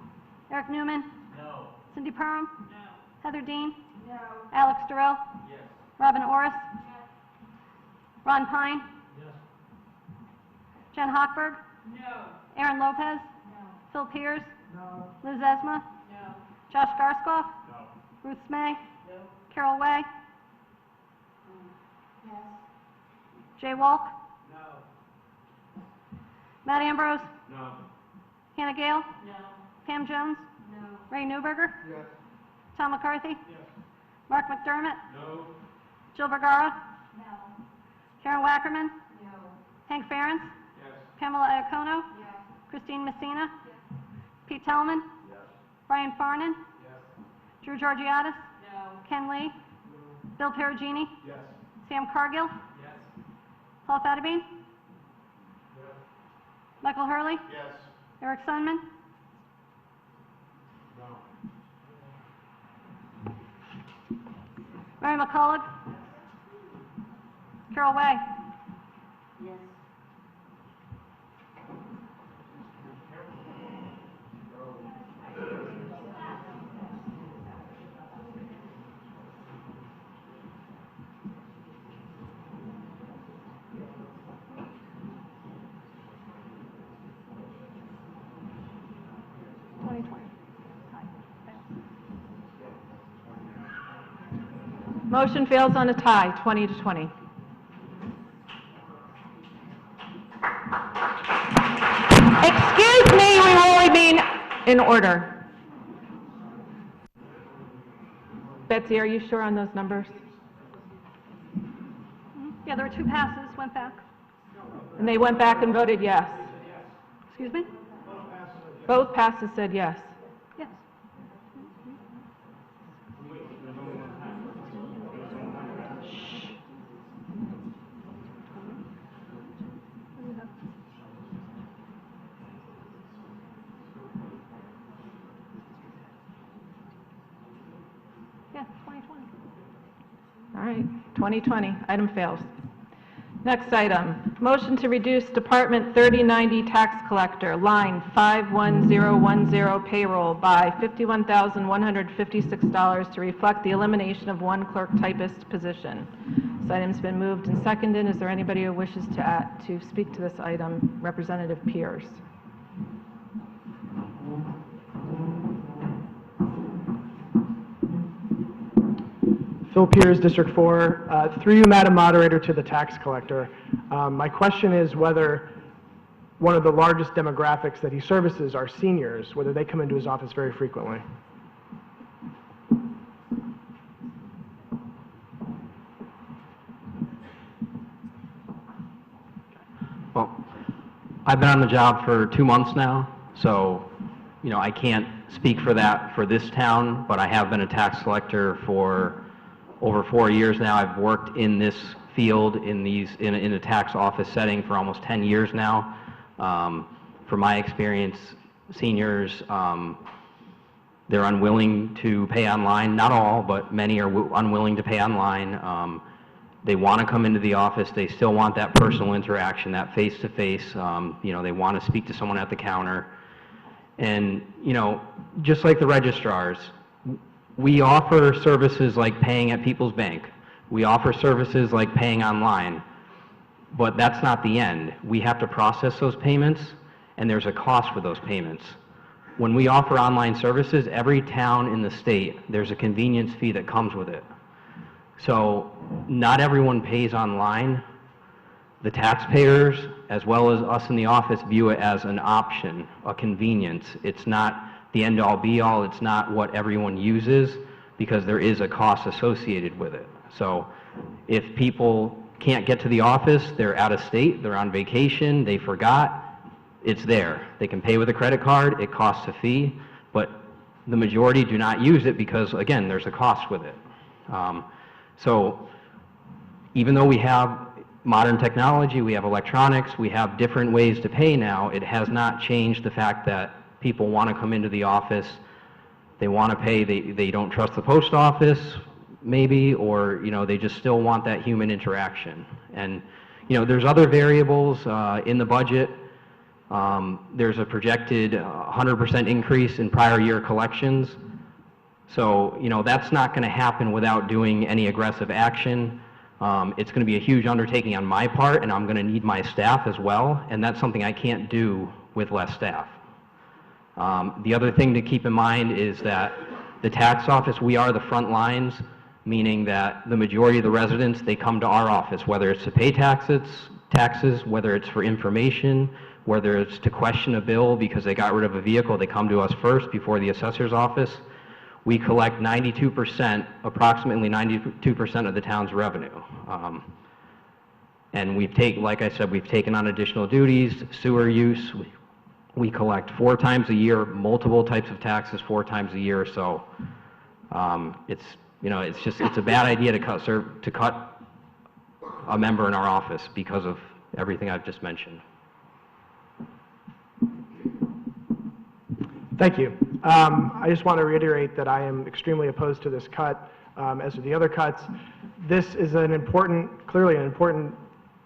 Speaker 2: Eric Newman? No. Cindy Perham? No. Heather Dean? No. Alex Durrell? Yes. Robin Orris? Yes. Ron Pine? Yes. Jen Hochberg? No. Aaron Lopez? No. Phil Piers? No. Liz Esma? No. Josh Garskoff? No. Ruth Smay? No. Carol Way? Yes. Jay Walk? No. Matt Ambrose?
Speaker 10: No.
Speaker 2: Hannah Gale?
Speaker 20: No.
Speaker 2: Pam Jones?
Speaker 20: No.
Speaker 2: Ray Newberger?
Speaker 10: Yes.
Speaker 2: Tom McCarthy?
Speaker 10: Yes.
Speaker 2: Mark McDermott?
Speaker 10: No.
Speaker 2: Jill Vergara?
Speaker 20: No.
Speaker 2: Karen Wackerman?
Speaker 20: No.
Speaker 2: Hank Ferentz?
Speaker 10: Yes.
Speaker 2: Pamela Iacono?
Speaker 20: Yes.
Speaker 2: Christine Messina?
Speaker 20: Yes.
Speaker 2: Pete Tellman?
Speaker 10: Yes.
Speaker 2: Brian Farnan?
Speaker 10: Yes.
Speaker 2: Drew Georgiadis?
Speaker 20: No.
Speaker 2: Ken Lee? Bill Perugini?
Speaker 10: Yes.
Speaker 2: Sam Cargill?
Speaker 10: Yes.
Speaker 2: Paul Fattabine?
Speaker 10: Yes.
Speaker 2: Michael Hurley?
Speaker 10: Yes.
Speaker 2: Eric Sunman?
Speaker 10: No.
Speaker 2: Mary McCullough? Carol Way?
Speaker 20: Yes.
Speaker 1: Motion fails on a tie, 20 to 20. Excuse me, we will remain in order. Betsy, are you sure on those numbers?
Speaker 2: Yeah, there were two passes, went back.
Speaker 1: And they went back and voted yes.
Speaker 2: Excuse me?
Speaker 1: Both passes said yes.
Speaker 2: Yes. Yeah, 2020.
Speaker 1: All right, 2020, item fails. Next item, motion to reduce Department 3090 tax collector, line 51010 payroll by $51,156 to reflect the elimination of one clerk typist position. This item's been moved and seconded. Is there anybody who wishes to speak to this item? Representative Pierce.
Speaker 4: Phil Pierce, District 4. Through you, Madam Moderator, to the tax collector. My question is whether one of the largest demographics that he services are seniors, whether they come into his office very frequently.
Speaker 8: Well, I've been on the job for 2 months now, so, I can't speak for that for this town, but I have been a tax collector for over 4 years now. I've worked in this field in a tax office setting for almost 10 years now. From my experience, seniors, they're unwilling to pay online. Not all, but many are unwilling to pay online. They want to come into the office. They still want that personal interaction, that face-to-face. They want to speak to someone at the counter. And, just like the registrars, we offer services like paying at People's Bank. We offer services like paying online. But that's not the end. We have to process those payments, and there's a cost for those payments. When we offer online services, every town in the state, there's a convenience fee that comes with it. So not everyone pays online. The taxpayers, as well as us in the office, view it as an option, a convenience. It's not the end-all be-all. It's not what everyone uses, because there is a cost associated with it. So if people can't get to the office, they're out of state, they're on vacation, they forgot, it's there. They can pay with a credit card, it costs a fee, but the majority do not use it because, again, there's a cost with it. So even though we have modern technology, we have electronics, we have different ways to pay now, it has not changed the fact that people want to come into the office, they want to pay, they don't trust the post office, maybe, or, they just still want that human interaction. And, there's other variables in the budget. There's a projected 100% increase in prior year collections. So, that's not going to happen without doing any aggressive action. It's going to be a huge undertaking on my part, and I'm going to need my staff as well, and that's something I can't do with less staff. The other thing to keep in mind is that the tax office, we are the front lines, meaning that the majority of the residents, they come to our office, whether it's to pay taxes, whether it's for information, whether it's to question a bill because they got rid of a vehicle, they come to us first before the assessor's office. We collect 92%, approximately 92% of the town's revenue. And like I said, we've taken on additional duties, sewer use. We collect 4 times a year, multiple types of taxes 4 times a year. So it's a bad idea to cut a member in our office because of everything I've just mentioned.
Speaker 4: Thank you. I just want to reiterate that I am extremely opposed to this cut, as are the other cuts. This is clearly an important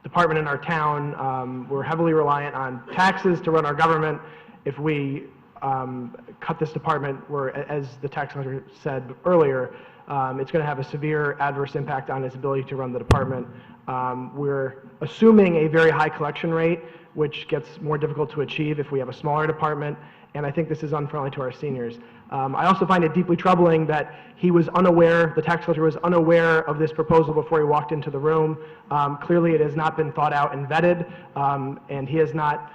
Speaker 4: department in our town. We're heavily reliant on taxes to run our government. If we cut this department, as the tax collector said earlier, it's going to have a severe adverse impact on its ability to run the department. We're assuming a very high collection rate, which gets more difficult to achieve if we have a smaller department, and I think this is unfriendly to our seniors. I also find it deeply troubling that the tax collector was unaware of this proposal before he walked into the room. Clearly it has not been thought out and vetted, and he has not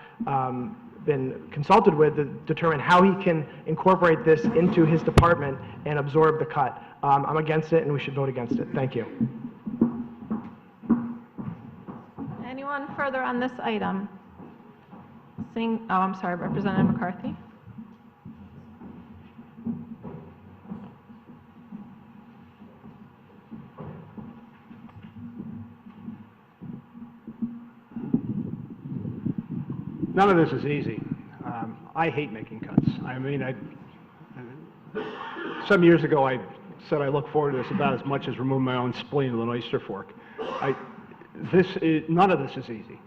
Speaker 4: been consulted with to determine how he can incorporate this into his department and absorb the cut. I'm against it, and we should vote against it. Thank you.
Speaker 1: Anyone further on this item? I'm sorry, Representative McCarthy.
Speaker 3: None of this is easy. I hate making cuts. Some years ago I said I look forward to this about as much as removing my own spleen with an oyster fork. none of this is easy.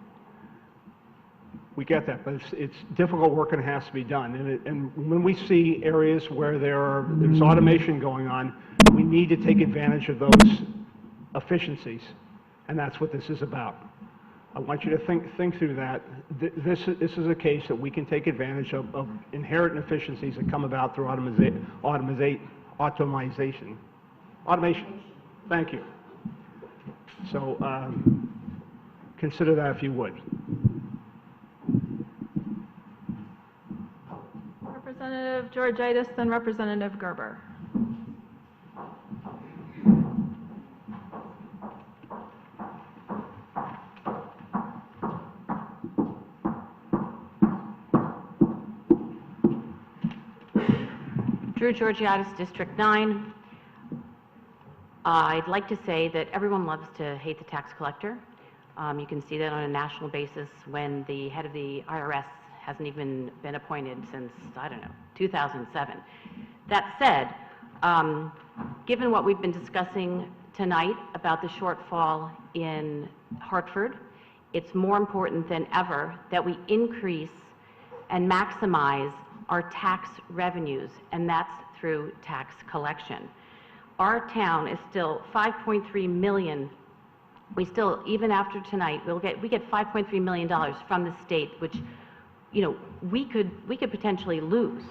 Speaker 3: We get that, but it's difficult work and it has to be done. And when we see areas where there's automation going on, we need to take advantage of those efficiencies, and that's what this is about. I want you to think through that. This is a case that we can take advantage of inherent efficiencies that come about through automation. Thank you. So consider that if you would.
Speaker 1: Representative Georgiadis, then Representative Gerber.
Speaker 17: Drew Georgiadis, District 9. I'd like to say that everyone loves to hate the tax collector. You can see that on a national basis when the head of the IRS hasn't even been appointed since, 2007. That said, given what we've been discussing tonight about the shortfall in Hartford, it's more important than ever that we increase and maximize our tax revenues, and that's through tax collection. Our town is still 5.3 million. We still, even after tonight, we get $5.3 million from the state, which, we could potentially lose.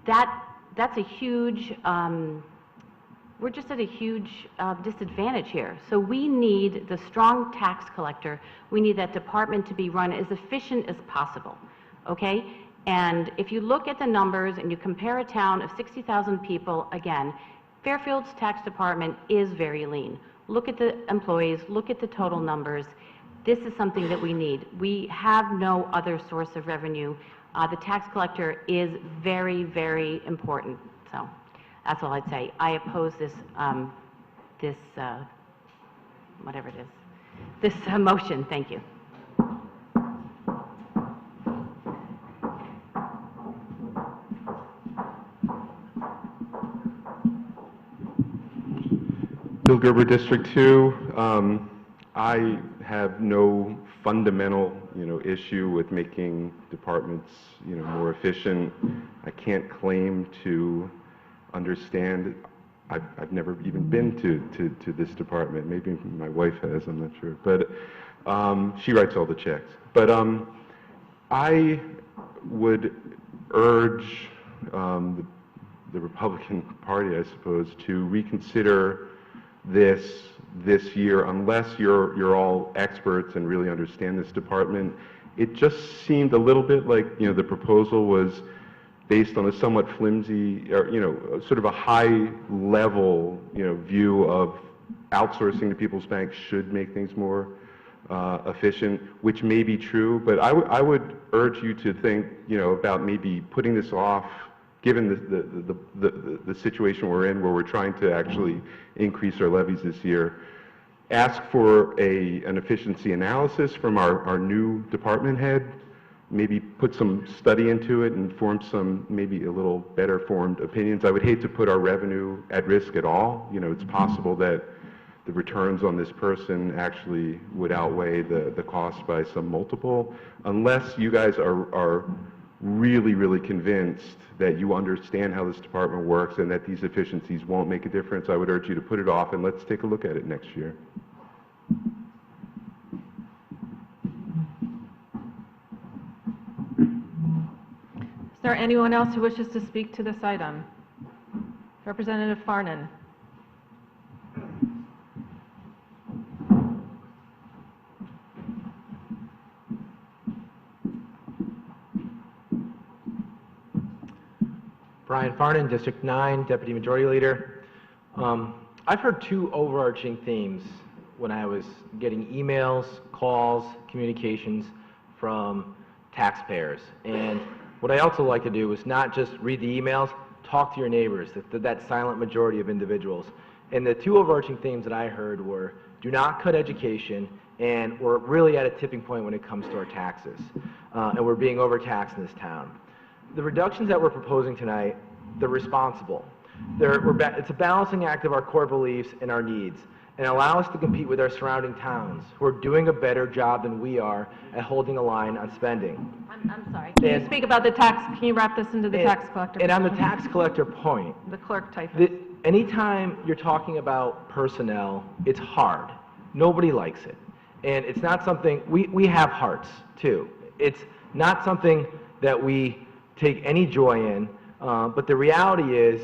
Speaker 17: That's a huge. We're just at a huge disadvantage here. So we need the strong tax collector. We need that department to be run as efficient as possible. Okay? And if you look at the numbers and you compare a town of 60,000 people, again, Fairfield's tax department is very lean. Look at the employees, look at the total numbers. This is something that we need. We have no other source of revenue. The tax collector is very, very important. So that's all I'd say. I oppose this, whatever it is, this motion. Thank you.
Speaker 14: Bill Gerber, District 2. I have no fundamental, issue with making departments, more efficient. I can't claim to understand. I've never even been to this department. Maybe my wife has, I'm not sure. But she writes all the checks. But I would urge the Republican Party, I suppose, to reconsider this year, unless you're all experts and really understand this department. It just seemed a little bit like, the proposal was based on a somewhat flimsy, or, sort of a high level, view of outsourcing to people's banks should make things more efficient, which may be true, but I would urge you to think, about maybe putting this off, given the situation we're in, where we're trying to actually increase our levies this year. Ask for an efficiency analysis from our new department head, maybe put some study into it and form some maybe a little better formed opinions. I would hate to put our revenue at risk at all. It's possible that the returns on this person actually would outweigh the cost by some multiple. Unless you guys are really, really convinced that you understand how this department works and that these efficiencies won't make a difference, I would urge you to put it off and let's take a look at it next year.
Speaker 1: Is there anyone else who wishes to speak to this item? Representative Farnan.
Speaker 13: Brian Farnan, District 9, Deputy Majority Leader. I've heard two overarching themes when I was getting emails, calls, communications from taxpayers. And what I also like to do is not just read the emails, talk to your neighbors, that silent majority of individuals. And the two overarching themes that I heard were, do not cut education, and we're really at a tipping point when it comes to our taxes. And we're being overtaxed in this town. The reductions that we're proposing tonight, they're responsible. It's a balancing act of our core beliefs and our needs. and allow us to compete with our surrounding towns who are doing a better job than we are at holding a line on spending.
Speaker 1: I'm sorry. Can you speak about the tax, can you wrap this into the tax collector?
Speaker 13: And on the
Speaker 1: position?
Speaker 13: tax collector point,
Speaker 1: The clerk type.
Speaker 13: anytime you're talking about personnel, it's hard. Nobody likes it. And it's not something, we have hearts too. It's not something that we take any joy in, but the reality is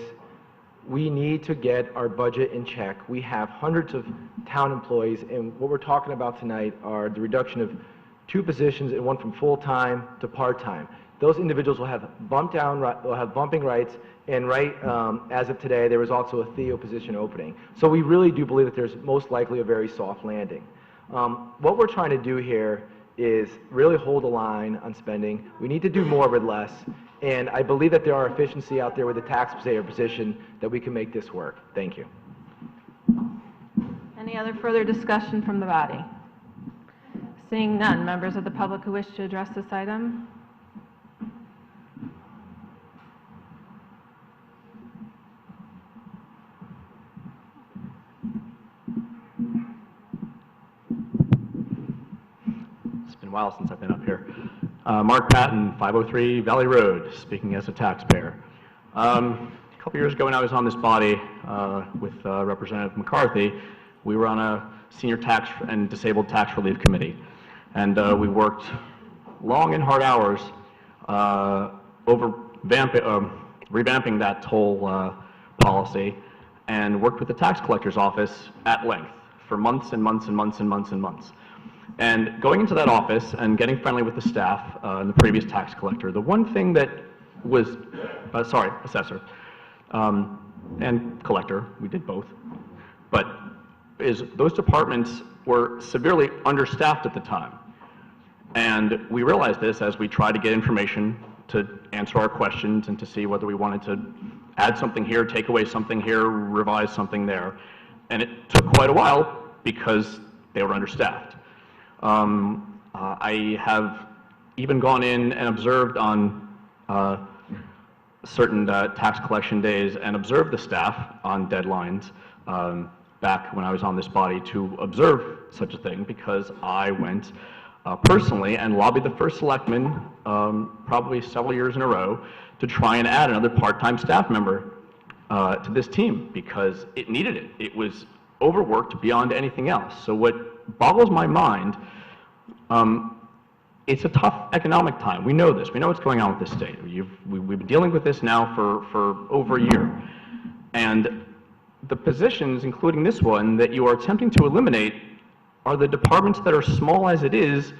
Speaker 13: we need to get our budget in check. We have hundreds of town employees, and what we're talking about tonight are the reduction of 2 positions and one from full-time to part-time. Those individuals will have bumping rights, and as of today, there is also a Theo position opening. So we really do believe that there's most likely a very soft landing. What we're trying to do here is really hold a line on spending. We need to do more with less, and I believe that there are efficiency out there with the taxpayer position that we can make this work. Thank you.
Speaker 1: Any other further discussion from the body? Seeing none, members of the public who wish to address this item?
Speaker 21: It's been a while since I've been up here. Mark Patton, 503 Valley Road, speaking as a taxpayer. A couple years ago when I was on this body with Representative McCarthy, we were on a senior tax and disabled tax relief committee. And we worked long and hard hours over revamping that toll policy and worked with the tax collector's office at length for months and months and months and months and months. And going into that office and getting friendly with the staff and the previous tax collector, the one thing that was, assessor and collector, we did both, but is those departments were severely understaffed at the time. And we realized this as we tried to get information to answer our questions and to see whether we wanted to add something here, take away something here, revise something there. And it took quite a while because they were understaffed. I have even gone in and observed on certain tax collection days and observed the staff on deadlines back when I was on this body to observe such a thing, because I went personally and lobbied the first selectman probably several years in a row to try and add another part-time staff member to this team because it needed it. It was overworked beyond anything else. So what boggles my mind, it's a tough economic time. We know this. We know what's going on with this state. We've been dealing with this now for over a year. And the positions, including this one, that you are attempting to eliminate are the departments that are small as it is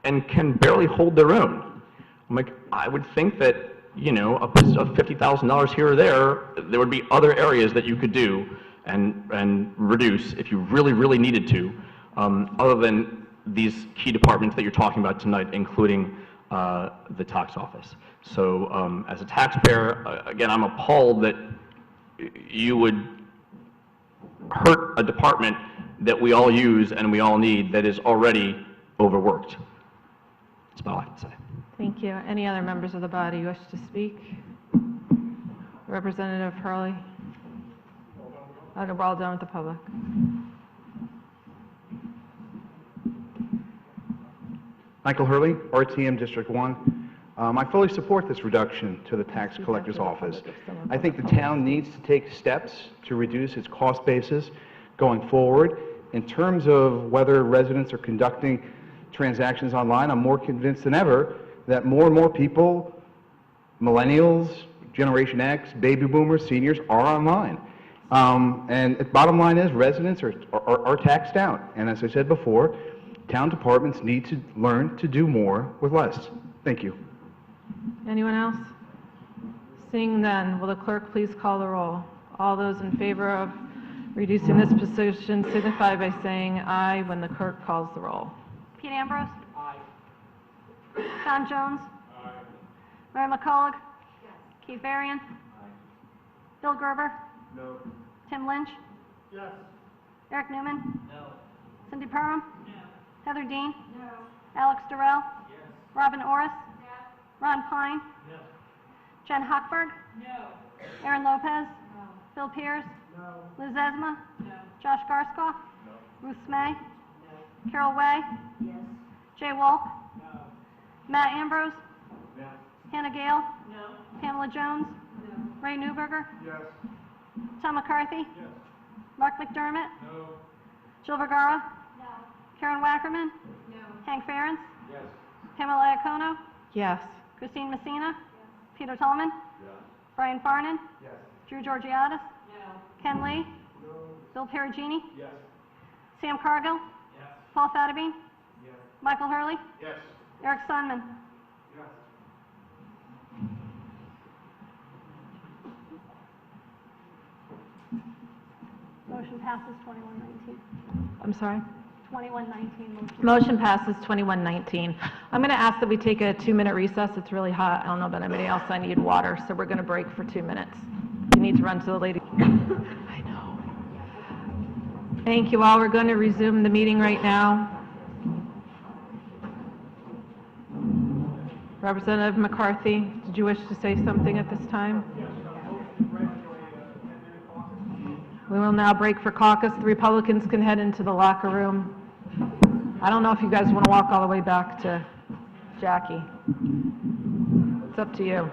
Speaker 21: and can barely hold their own. I would think that, you know, of $50,000 here or there would be other areas that you could do and reduce if you really, really needed to, other than these key departments that you're talking about tonight, including the tax office. So as a taxpayer, again, I'm appalled that you would hurt a department that we all use and we all need that is already overworked. That's about all I can say.
Speaker 1: Thank you. Any other members of the body wish to speak? Representative Hurley? We're all done with the public.
Speaker 9: Michael Hurley, RTM District 1. I fully support this reduction to the tax collector's office. I think the town needs to take steps to reduce its cost basis going forward. In terms of whether residents are conducting transactions online, I'm more convinced than ever that more and more people, millennials, Generation X, baby boomers, seniors, are online. And the bottom line is residents are taxed out. And as I said before, town departments need to learn to do more with less. Thank you.
Speaker 1: Anyone else? Seeing none, will the clerk please call the roll? All those in favor of reducing this position signify by saying aye when the clerk calls the roll.
Speaker 2: Pete Ambrose? Aye. John Jones? Aye. Mary McCullough? Yes. Keith Varian? Aye. Bill Gerber?
Speaker 9: No.
Speaker 2: Tim Lynch?
Speaker 9: Yes.
Speaker 2: Eric Newman?
Speaker 9: No.
Speaker 2: Cindy Perham?
Speaker 9: No.
Speaker 2: Heather Dean? No. Alex Durrell?
Speaker 9: Yes.
Speaker 2: Robin Orris? Yes. Ron Pine?
Speaker 9: No.
Speaker 2: Jen Hochberg?
Speaker 9: No.
Speaker 2: Aaron Lopez? No. Bill Pierce? Liz Esma? Josh Garskoff? Ruth Smay? Carol Way? Jay Wolk? Matt Ambrose? Hannah Gale? Pamela Jones? Ray Newberger? Tom McCarthy? Mark McDermott? Jill Vergara? Karen Wackerman? Hank Ferentz? Pamela Iacono?
Speaker 1: Yes.
Speaker 2: Christine Messina? Peter Tolman? Brian Farnan? Drew Georgiadis? Ken Lee? Bill Perugini? Sam Cargill? Paul Fattabine? Michael Hurley? Eric Sonman? Motion passes 2119.
Speaker 1: I'm sorry?
Speaker 2: 2119 motion.
Speaker 1: Motion passes 2119. I'm going to ask that we take a 2-minute recess. It's really hot. I don't know about anybody else. I need water, so we're going to break for 2 minutes. You need to run to the lady. I know. Thank you all. We're going to resume the meeting right now. Representative McCarthy, did you wish to say something at this time? We will now break for caucus. The Republicans can head into the locker room. I don't know if you guys want to walk all the way back to Jackie. It's up to you.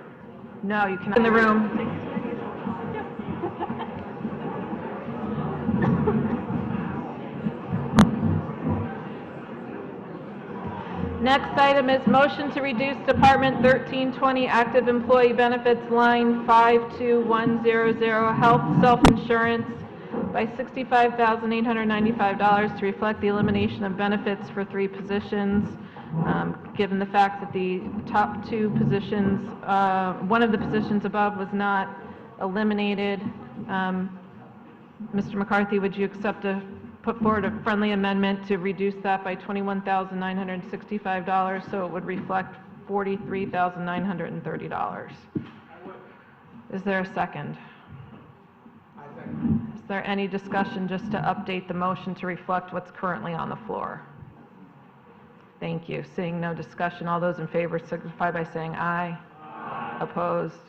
Speaker 1: No, you cannot. In the room. Next item is motion to reduce Department 1320 Active Employee Benefits line 52100 Health Self-Insurance by $65,895 to reflect the elimination of benefits for 3 positions. Given the fact that the top 2 positions, one of the positions above was not eliminated, Mr. McCarthy, would you accept put forward a friendly amendment to reduce that by $21,965 so it would reflect $43,930? Is there a second? Is there any discussion just to update the motion to reflect what's currently on the floor? Thank you. Seeing no discussion, all those in favor signify by saying aye. Opposed?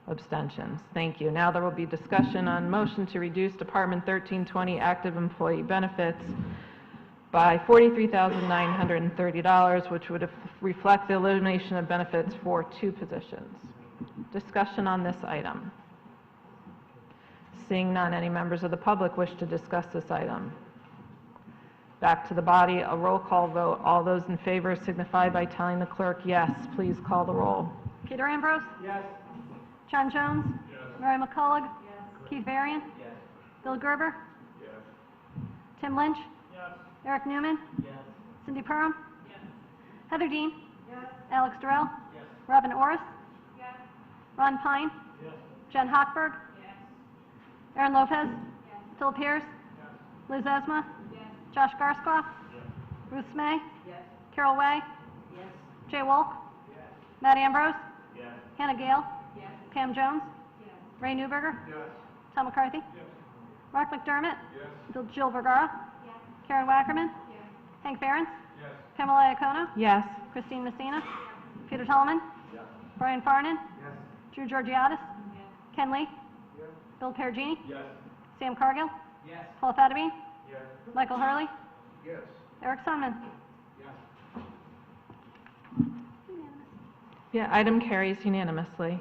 Speaker 1: Abstentions. Thank you. Now there will be discussion on motion to reduce Department 1320 Active Employee Benefits by $43,930, which would reflect the elimination of benefits for 2 positions. Discussion on this item. Seeing none, any members of the public wish to discuss this item? Back to the body, a roll call vote. All those in favor signify by telling the clerk yes. Please call the roll.
Speaker 2: Peter Ambrose? John Jones? Mary McCullough? Keith Varian? Bill Gerber? Tim Lynch? Eric Newman? Cindy Perham? Heather Dean? Alex Durrell? Robin Orris? Ron Pine? Jen Hochberg? Aaron Lopez? Phil Pierce? Liz Esma? Josh Garskoff? Ruth Smay? Carol Way? Jay Wolk? Matt Ambrose? Hannah Gale? Pam Jones? Ray Newberger? Tom McCarthy? Mark McDermott? Jill Vergara? Karen Wackerman? Hank Ferentz? Pamela Iacono?
Speaker 1: Yes.
Speaker 2: Christine Messina? Peter Tolman? Brian Farnan? Drew Georgiadis? Ken Lee? Bill Perugini? Sam Cargill? Paul Fattabine? Michael Hurley? Eric Sonman?
Speaker 1: Yeah, item carries unanimously.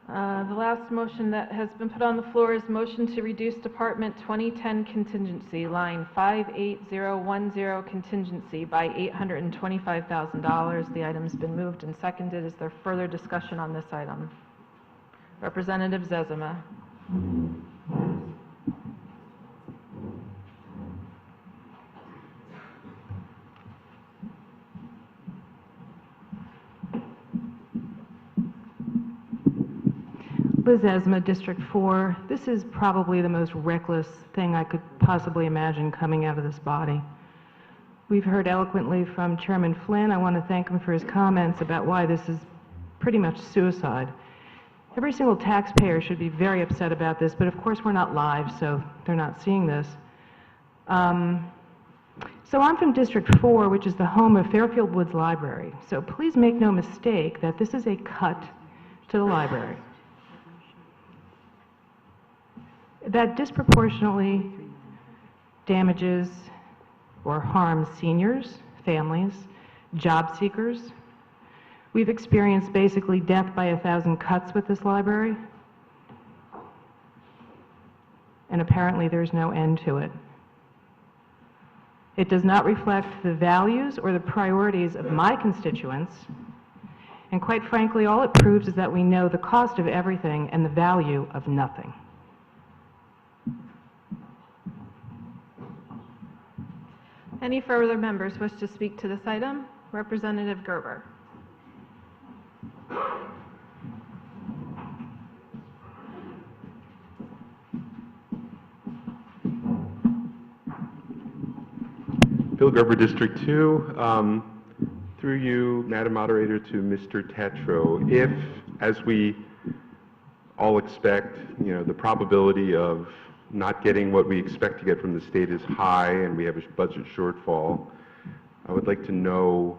Speaker 1: The last motion that has been put on the floor is motion to reduce Department 2010 contingency, line 58010 contingency by $825,000. The item's been moved and seconded. Is there further discussion on this item? Representative Zezima.
Speaker 12: Liz Esma, District 4. This is probably the most reckless thing I could possibly imagine coming out of this body. We've heard eloquently from Chairman Flynn. I want to thank him for his comments about why this is pretty much suicide. Every single taxpayer should be very upset about this, but of course we're not live, so they're not seeing this. So I'm from District 4, which is the home of Fairfield Woods Library. So please make no mistake that this is a cut to the library. that disproportionately damages or harms seniors, families, job seekers. We've experienced basically death by 1,000 cuts with this library, and apparently there's no end to it. It does not reflect the values or the priorities of my constituents, and quite frankly, all it proves is that we know the cost of everything and the value of nothing.
Speaker 1: Any further members wish to speak to this item? Representative Gerber.
Speaker 14: Bill Gerber, District 2. Through you, Madam Moderator, to Mr. Tetro. If, as we all expect, the probability of not getting what we expect to get from the state is high and we have a budget shortfall, I would like to know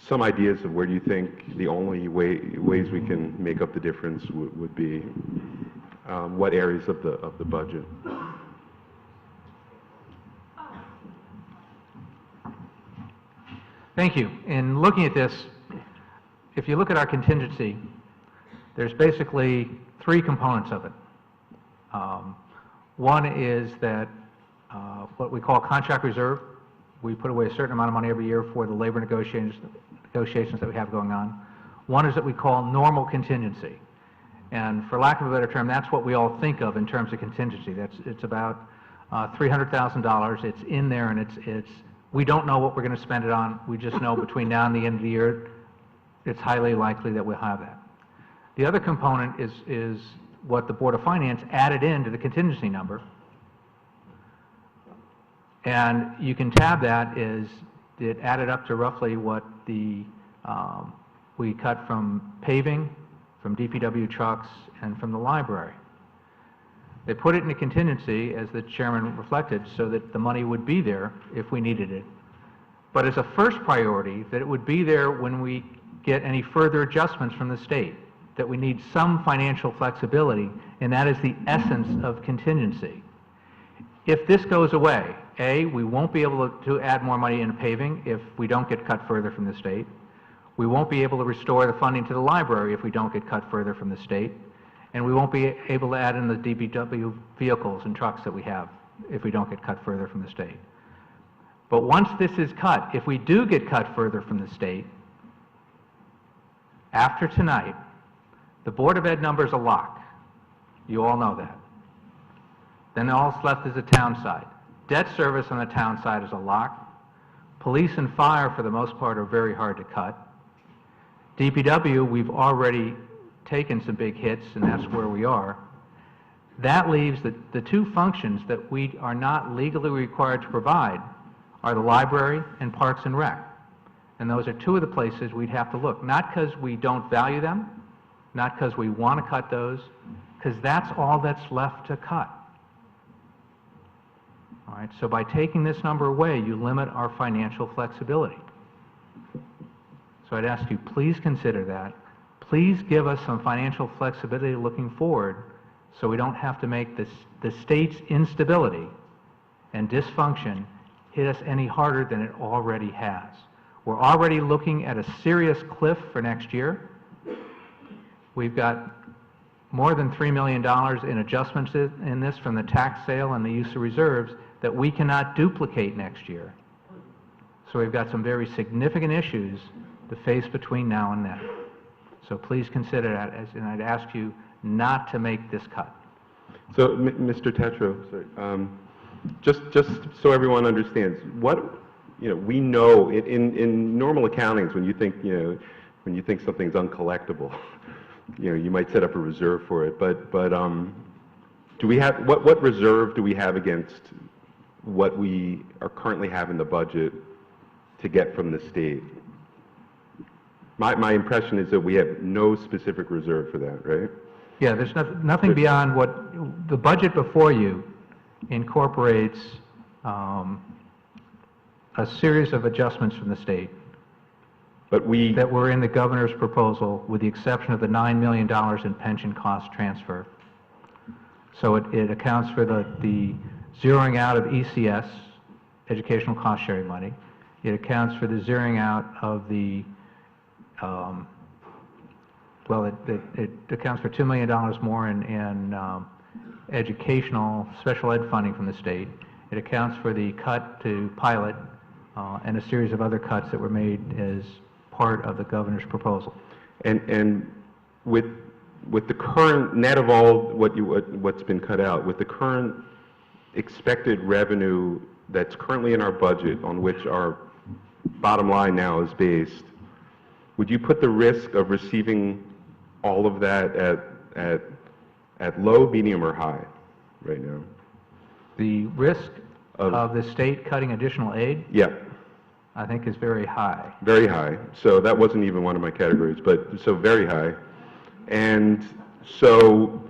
Speaker 14: some ideas of where do you think the only ways we can make up the difference would be. What areas of the budget?
Speaker 11: Thank you. In looking at this, if you look at our contingency, there's basically three components of it. One is that what we call contract reserve. We put away a certain amount of money every year for the labor negotiations that we have going on. One is that we call normal contingency. And for lack of a better term, that's what we all think of in terms of contingency. It's about $300,000. It's in there, and we don't know what we're going to spend it on. We just know between now and the end of the year, it's highly likely that we'll have that. The other component is what the Board of Finance added into the contingency number. And you can tab that is it added up to roughly what we cut from paving, from DPW trucks, and from the library. They put it in a contingency, as the chairman reflected, so that the money would be there if we needed it. But as a first priority, that it would be there when we get any further adjustments from the state, that we need some financial flexibility, and that is the essence of contingency. If this goes away, A, we won't be able to add more money into paving if we don't get cut further from the state. We won't be able to restore the funding to the library if we don't get cut further from the state. And we won't be able to add in the DPW vehicles and trucks that we have if we don't get cut further from the state. But once this is cut, if we do get cut further from the state, after tonight, the Board of Ed number is a lock. You all know that. Then all that's left is the town side. Debt service on the town side is a lock. Police and fire, for the most part, are very hard to cut. DPW, we've already taken some big hits, and that's where we are. That leaves the two functions that we are not legally required to provide are the library and Parks and Rec. And those are two of the places we'd have to look, not because we don't value them, not because we want to cut those, because that's all that's left to cut. All right, so by taking this number away, you limit our financial flexibility. So I'd ask you, please consider that. Please give us some financial flexibility looking forward so we don't have to make the state's instability and dysfunction hit us any harder than it already has. We're already looking at a serious cliff for next year. We've got more than $3 million in adjustments in this from the tax sale and the use of reserves that we cannot duplicate next year. So we've got some very significant issues to face between now and then. So please consider that, and I'd ask you not to make this cut.
Speaker 14: So, Mr. Tetro, sorry, just so everyone understands, we know in normal accountings when you think something's uncollectible, you might set up a reserve for it. But do we have what reserve do we have against what we are currently have in the budget to get from the state? My impression is that we have no specific reserve for that, right?
Speaker 11: Yeah, there's nothing beyond what the budget before you incorporates a series of adjustments from the state.
Speaker 14: But
Speaker 11: that were in the governor's proposal, with the exception of the $9 million in pension cost transfer. So it accounts for the zeroing out of ECS, educational cost sharing money. It accounts for the zeroing out of the, it accounts for $2 million more in educational special ed funding from the state. It accounts for the cut to pilot and a series of other cuts that were made as part of the governor's proposal.
Speaker 14: And with the current net of all what's been cut out, with the current expected revenue that's currently in our budget on which our bottom line now is based, would you put the risk of receiving all of that at low, medium, or high right now?
Speaker 11: The risk of the state cutting additional aid,
Speaker 14: Yeah,
Speaker 11: I think, is very high.
Speaker 14: very high. So that wasn't even one of my categories, but so very high. And so,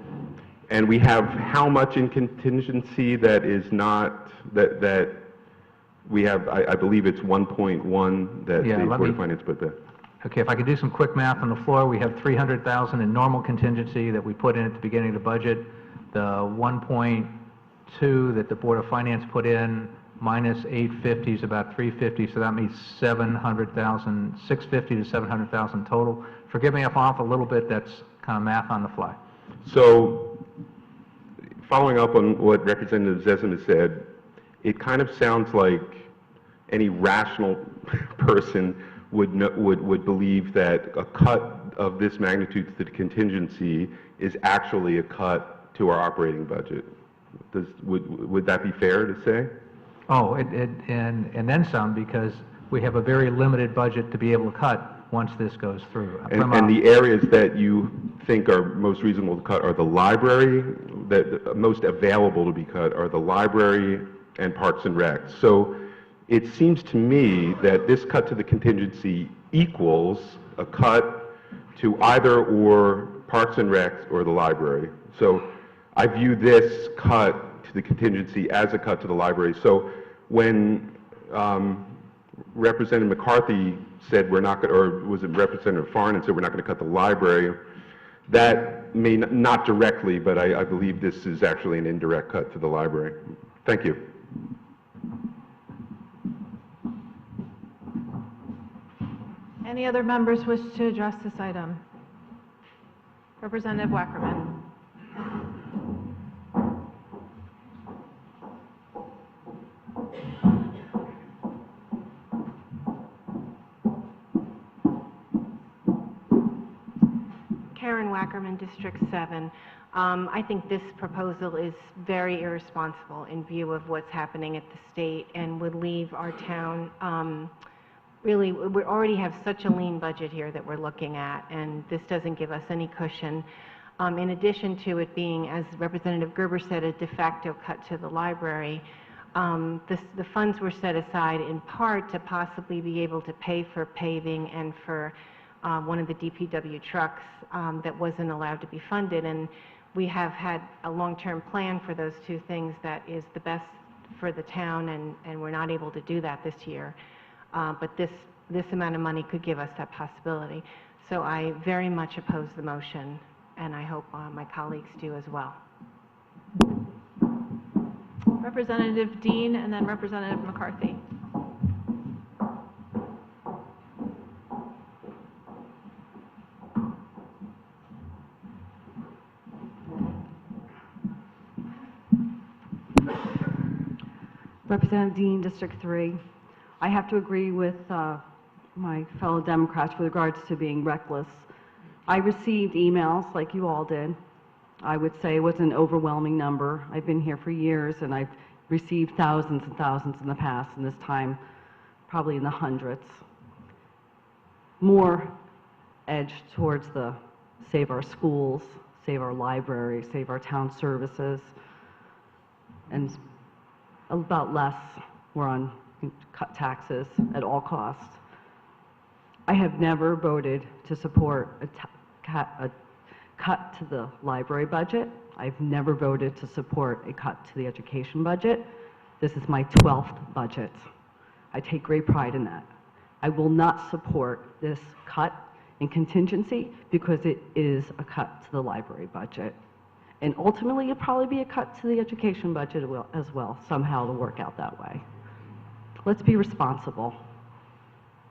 Speaker 14: and we have how much in contingency that is not, that we have, I believe it's 1.1 that
Speaker 11: Yeah,
Speaker 14: the
Speaker 11: let
Speaker 14: Board of
Speaker 11: me-
Speaker 14: Finance put there.
Speaker 11: Okay, if I could do some quick math on the floor, we have 300,000 in normal contingency that we put in at the beginning of the budget. The 1.2 that the Board of Finance put in minus 850 is about 350, so that means 700,000, 650 to 700,000 total. Forgive me if I'm off a little bit, that's kind of math on the fly.
Speaker 14: So, following up on what Representative Zesima said, it kind of sounds like any rational person would believe that a cut of this magnitude to the contingency is actually a cut to our operating budget. Would that be fair to say?
Speaker 11: Oh, and then some, because we have a very limited budget to be able to cut once this goes through.
Speaker 14: And the areas that you think are most reasonable to cut are the library, that most available to be cut are the library and Parks and Rec. So it seems to me that this cut to the contingency equals a cut to either or Parks and Rec or the library. So I view this cut to the contingency as a cut to the library. So when Representative McCarthy said we're not going, or was it Representative Farnan said we're not going to cut the library, that may not directly, but I believe this is actually an indirect cut to the library. Thank you.
Speaker 1: Any other members wish to address this item? Representative Wackerman.
Speaker 6: Karen Wackerman, District 7. I think this proposal is very irresponsible in view of what's happening at the state and would leave our town, really, we already have such a lean budget here that we're looking at, and this doesn't give us any cushion. In addition to it being, as Representative Gerber said, a de facto cut to the library, the funds were set aside in part to possibly be able to pay for paving and for one of the DPW trucks that wasn't allowed to be funded, and we have had a long-term plan for those two things that is the best for the town, and we're not able to do that this year. But this amount of money could give us that possibility. So I very much oppose the motion, and I hope my colleagues do as well.
Speaker 1: Representative Dean and then Representative McCarthy.
Speaker 22: Representative Dean, District 3. I have to agree with my fellow Democrats with regards to being reckless. I received emails like you all did. I would say it was an overwhelming number. I've been here for years and I've received thousands and thousands in the past, and this time probably in the hundreds. More edged towards the save our schools, save our library, save our town services, and about less we're on cut taxes at all costs. I have never voted to support a cut to the library budget. I've never voted to support a cut to the education budget. This is my 12th budget. I take great pride in that. I will not support this cut in contingency because it is a cut to the library budget. And ultimately, it'd probably be a cut to the education budget as well, somehow to work out that way. Let's be responsible.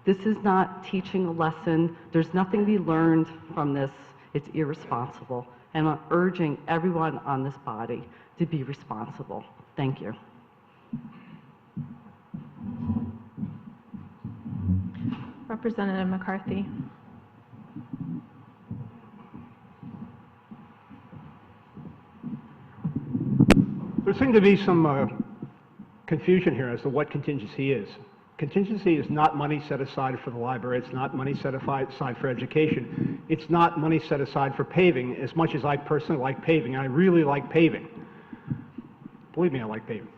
Speaker 22: This is not teaching a lesson. There's nothing to be learned from this. It's irresponsible. And I'm urging everyone on this body to be responsible. Thank you.
Speaker 1: Representative McCarthy.
Speaker 3: There seemed to be some confusion here as to what contingency is. Contingency is not money set aside for the library. It's not money set aside for education. It's not money set aside for paving, as much as I personally like paving. I really like paving. Believe me, I like paving.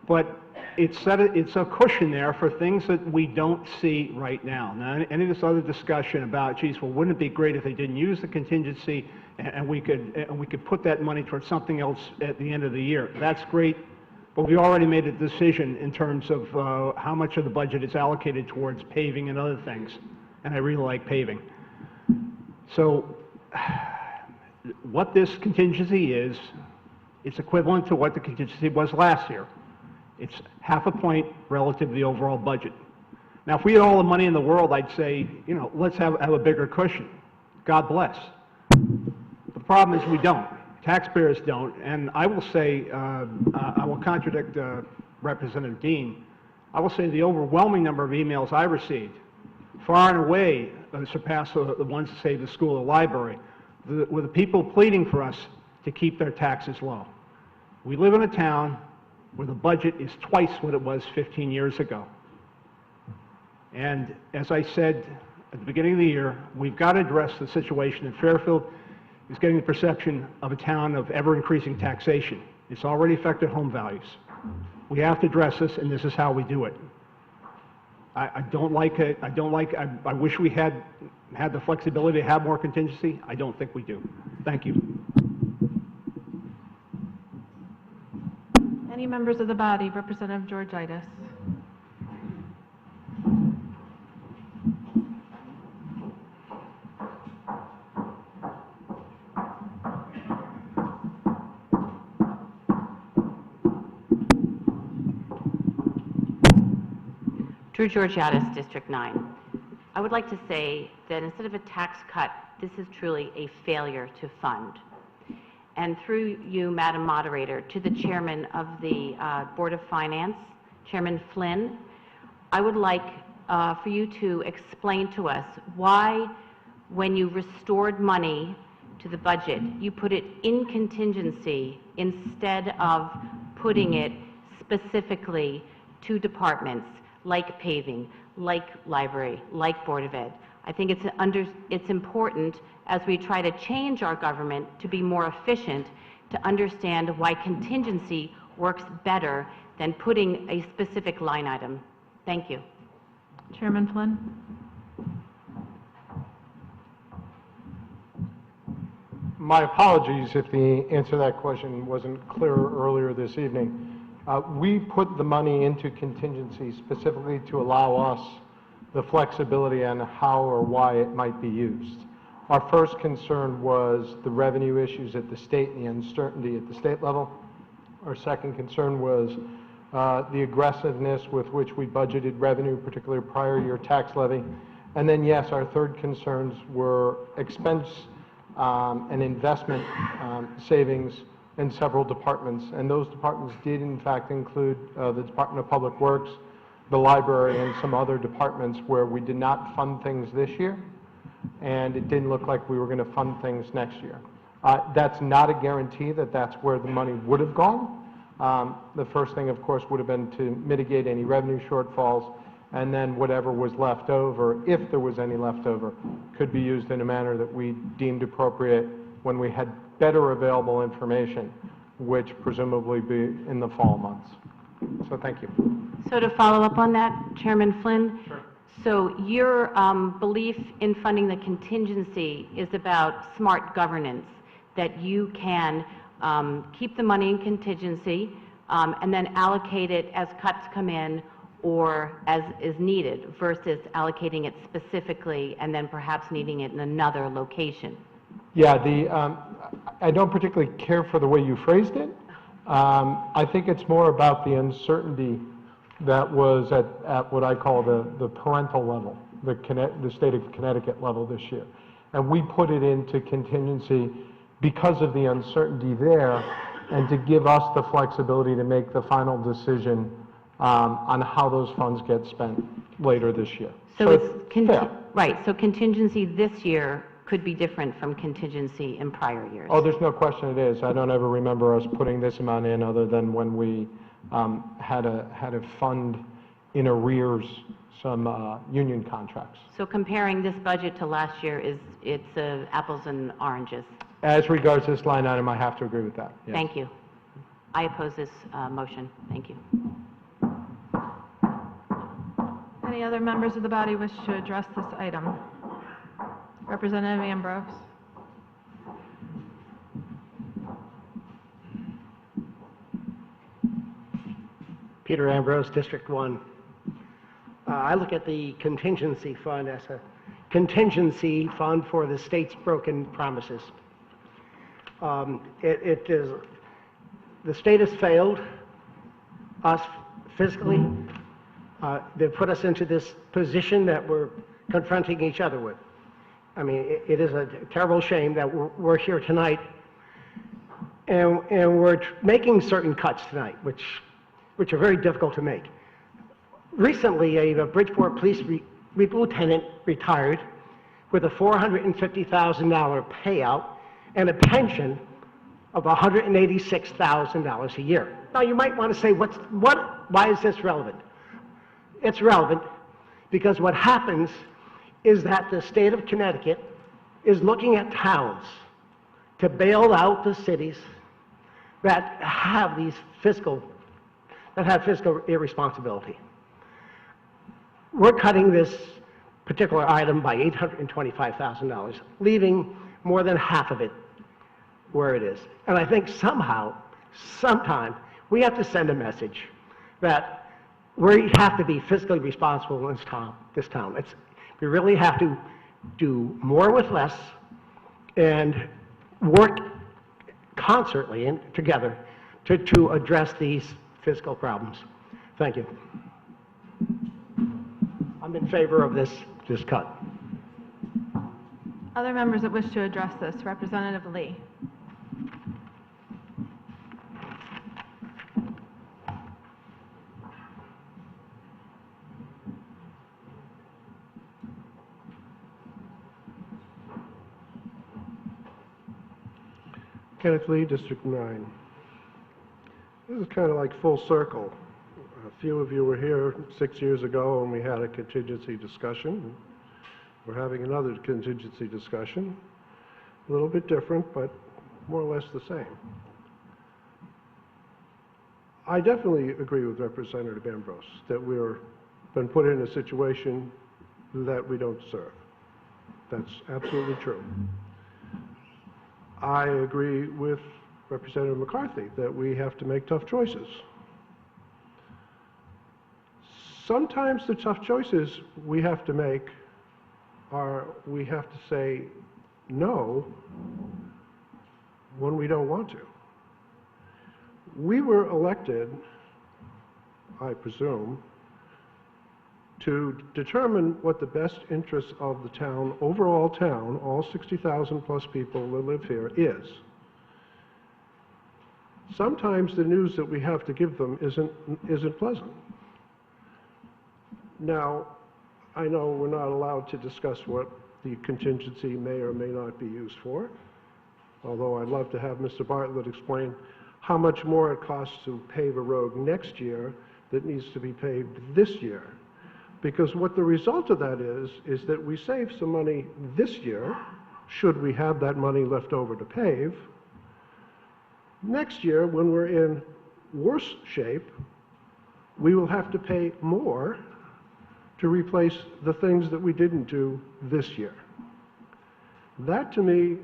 Speaker 3: But it's a cushion there for things that we don't see right now. Now, any of this other discussion about, geez, well, wouldn't it be great if they didn't use the contingency and we could put that money towards something else at the end of the year? That's great, but we already made a decision in terms of how much of the budget is allocated towards paving and other things, and I really like paving. So what this contingency is, it's equivalent to what the contingency was last year. It's half a point relative to the overall budget. Now, if we had all the money in the world, I'd say, you know, let's have a bigger cushion. God bless. The problem is we don't. Taxpayers don't. And I will say, I will contradict Representative Dean. I will say the overwhelming number of emails I received far and away surpass the ones that save the school or library, with the people pleading for us to keep their taxes low. We live in a town where the budget is twice what it was 15 years ago. And as I said at the beginning of the year, we've got to address the situation that Fairfield is getting the perception of a town of ever-increasing taxation. It's already affected home values. We have to address this, and this is how we do it. I don't like it. I wish we had the flexibility to have more contingency. I don't think we do. Thank you.
Speaker 1: Any members of the body? Representative Georgiadis.
Speaker 17: Drew Georgiadis, District 9. I would like to say that instead of a tax cut, this is truly a failure to fund. And through you, Madam Moderator, to the Chairman of the Board of Finance, Chairman Flynn, I would like for you to explain to us why, when you restored money to the budget, you put it in contingency instead of putting it specifically to departments like paving, like library, like Board of Ed. I think it's important, as we try to change our government to be more efficient, to understand why contingency works better than putting a specific line item. Thank you.
Speaker 1: Chairman Flynn.
Speaker 10: My apologies if the answer to that question wasn't clearer earlier this evening. We put the money into contingency specifically to allow us the flexibility on how or why it might be used. Our first concern was the revenue issues at the state and the uncertainty at the state level. Our second concern was the aggressiveness with which we budgeted revenue, particularly prior year tax levy. And then, yes, our third concerns were expense and investment savings in several departments. And those departments did, in fact, include the Department of Public Works, the library, and some other departments where we did not fund things this year, and it didn't look like we were going to fund things next year. That's not a guarantee that that's where the money would have gone. The first thing, of course, would have been to mitigate any revenue shortfalls, and then whatever was left over, if there was any left over, could be used in a manner that we deemed appropriate when we had better available information, which presumably be in the fall months. So thank you.
Speaker 17: So to follow up on that, Chairman Flynn, sure. So your belief in funding the contingency is about smart governance, that you can keep the money in contingency and then allocate it as cuts come in or as is needed versus allocating it specifically and then perhaps needing it in another location.
Speaker 10: Yeah, I don't particularly care for the way you phrased it. I think it's more about the uncertainty that was at what I call the parental level, the state of Connecticut level this year. And we put it into contingency because of the uncertainty there and to give us the flexibility to make the final decision on how those funds get spent later this year.
Speaker 17: So it's,
Speaker 10: fair.
Speaker 17: right, so contingency this year could be different from contingency in prior years.
Speaker 10: Oh, there's no question it is. I don't ever remember us putting this amount in other than when we had a fund in arrears some union contracts.
Speaker 17: So comparing this budget to last year it's apples and oranges.
Speaker 10: As regards this line item, I have to agree with that. Yes.
Speaker 17: Thank you. I oppose this motion. Thank you.
Speaker 1: Any other members of the body wish to address this item? Representative Ambrose.
Speaker 15: Peter Ambrose, District 1. I look at the contingency fund as a contingency fund for the state's broken promises. It is, the state has failed us fiscally. They've put us into this position that we're confronting each other with. I mean, it is a terrible shame that we're here tonight and we're making certain cuts tonight, which are very difficult to make. Recently, a Bridgeport police lieutenant retired with a $450,000 payout and a pension of $186,000 a year. Now, you might want to say, why is this relevant? It's relevant because what happens is that the state of Connecticut is looking at towns to bail out the cities that have fiscal irresponsibility. We're cutting this particular item by $825,000, leaving more than half of it where it is. And I think sometime, we have to send a message that we have to be fiscally responsible in this town. We really have to do more with less and work concertly and together to address these fiscal problems. Thank you. I'm in favor of this cut.
Speaker 1: Other members that wish to address this, Representative Lee.
Speaker 16: Kenneth Lee, District 9. This is kind of like full circle. A few of you were here 6 years ago and we had a contingency discussion. We're having another contingency discussion. A little bit different, but more or less the same. I definitely agree with Representative Ambrose that we're been put in a situation that we don't deserve. That's absolutely true. I agree with Representative McCarthy that we have to make tough choices. Sometimes the tough choices we have to make are we have to say no when we don't want to. We were elected, I presume, to determine what the best interests of the town, overall town, all 60,000 plus people that live here is. Sometimes the news that we have to give them isn't pleasant. Now, I know we're not allowed to discuss what the contingency may or may not be used for, although I'd love to have Mr. Bartlett explain how much more it costs to pave a road next year that needs to be paved this year. Because what the result of that is that we save some money this year, should we have that money left over to pave. Next year, when we're in worse shape, we will have to pay more to replace the things that we didn't do this year. That, to me,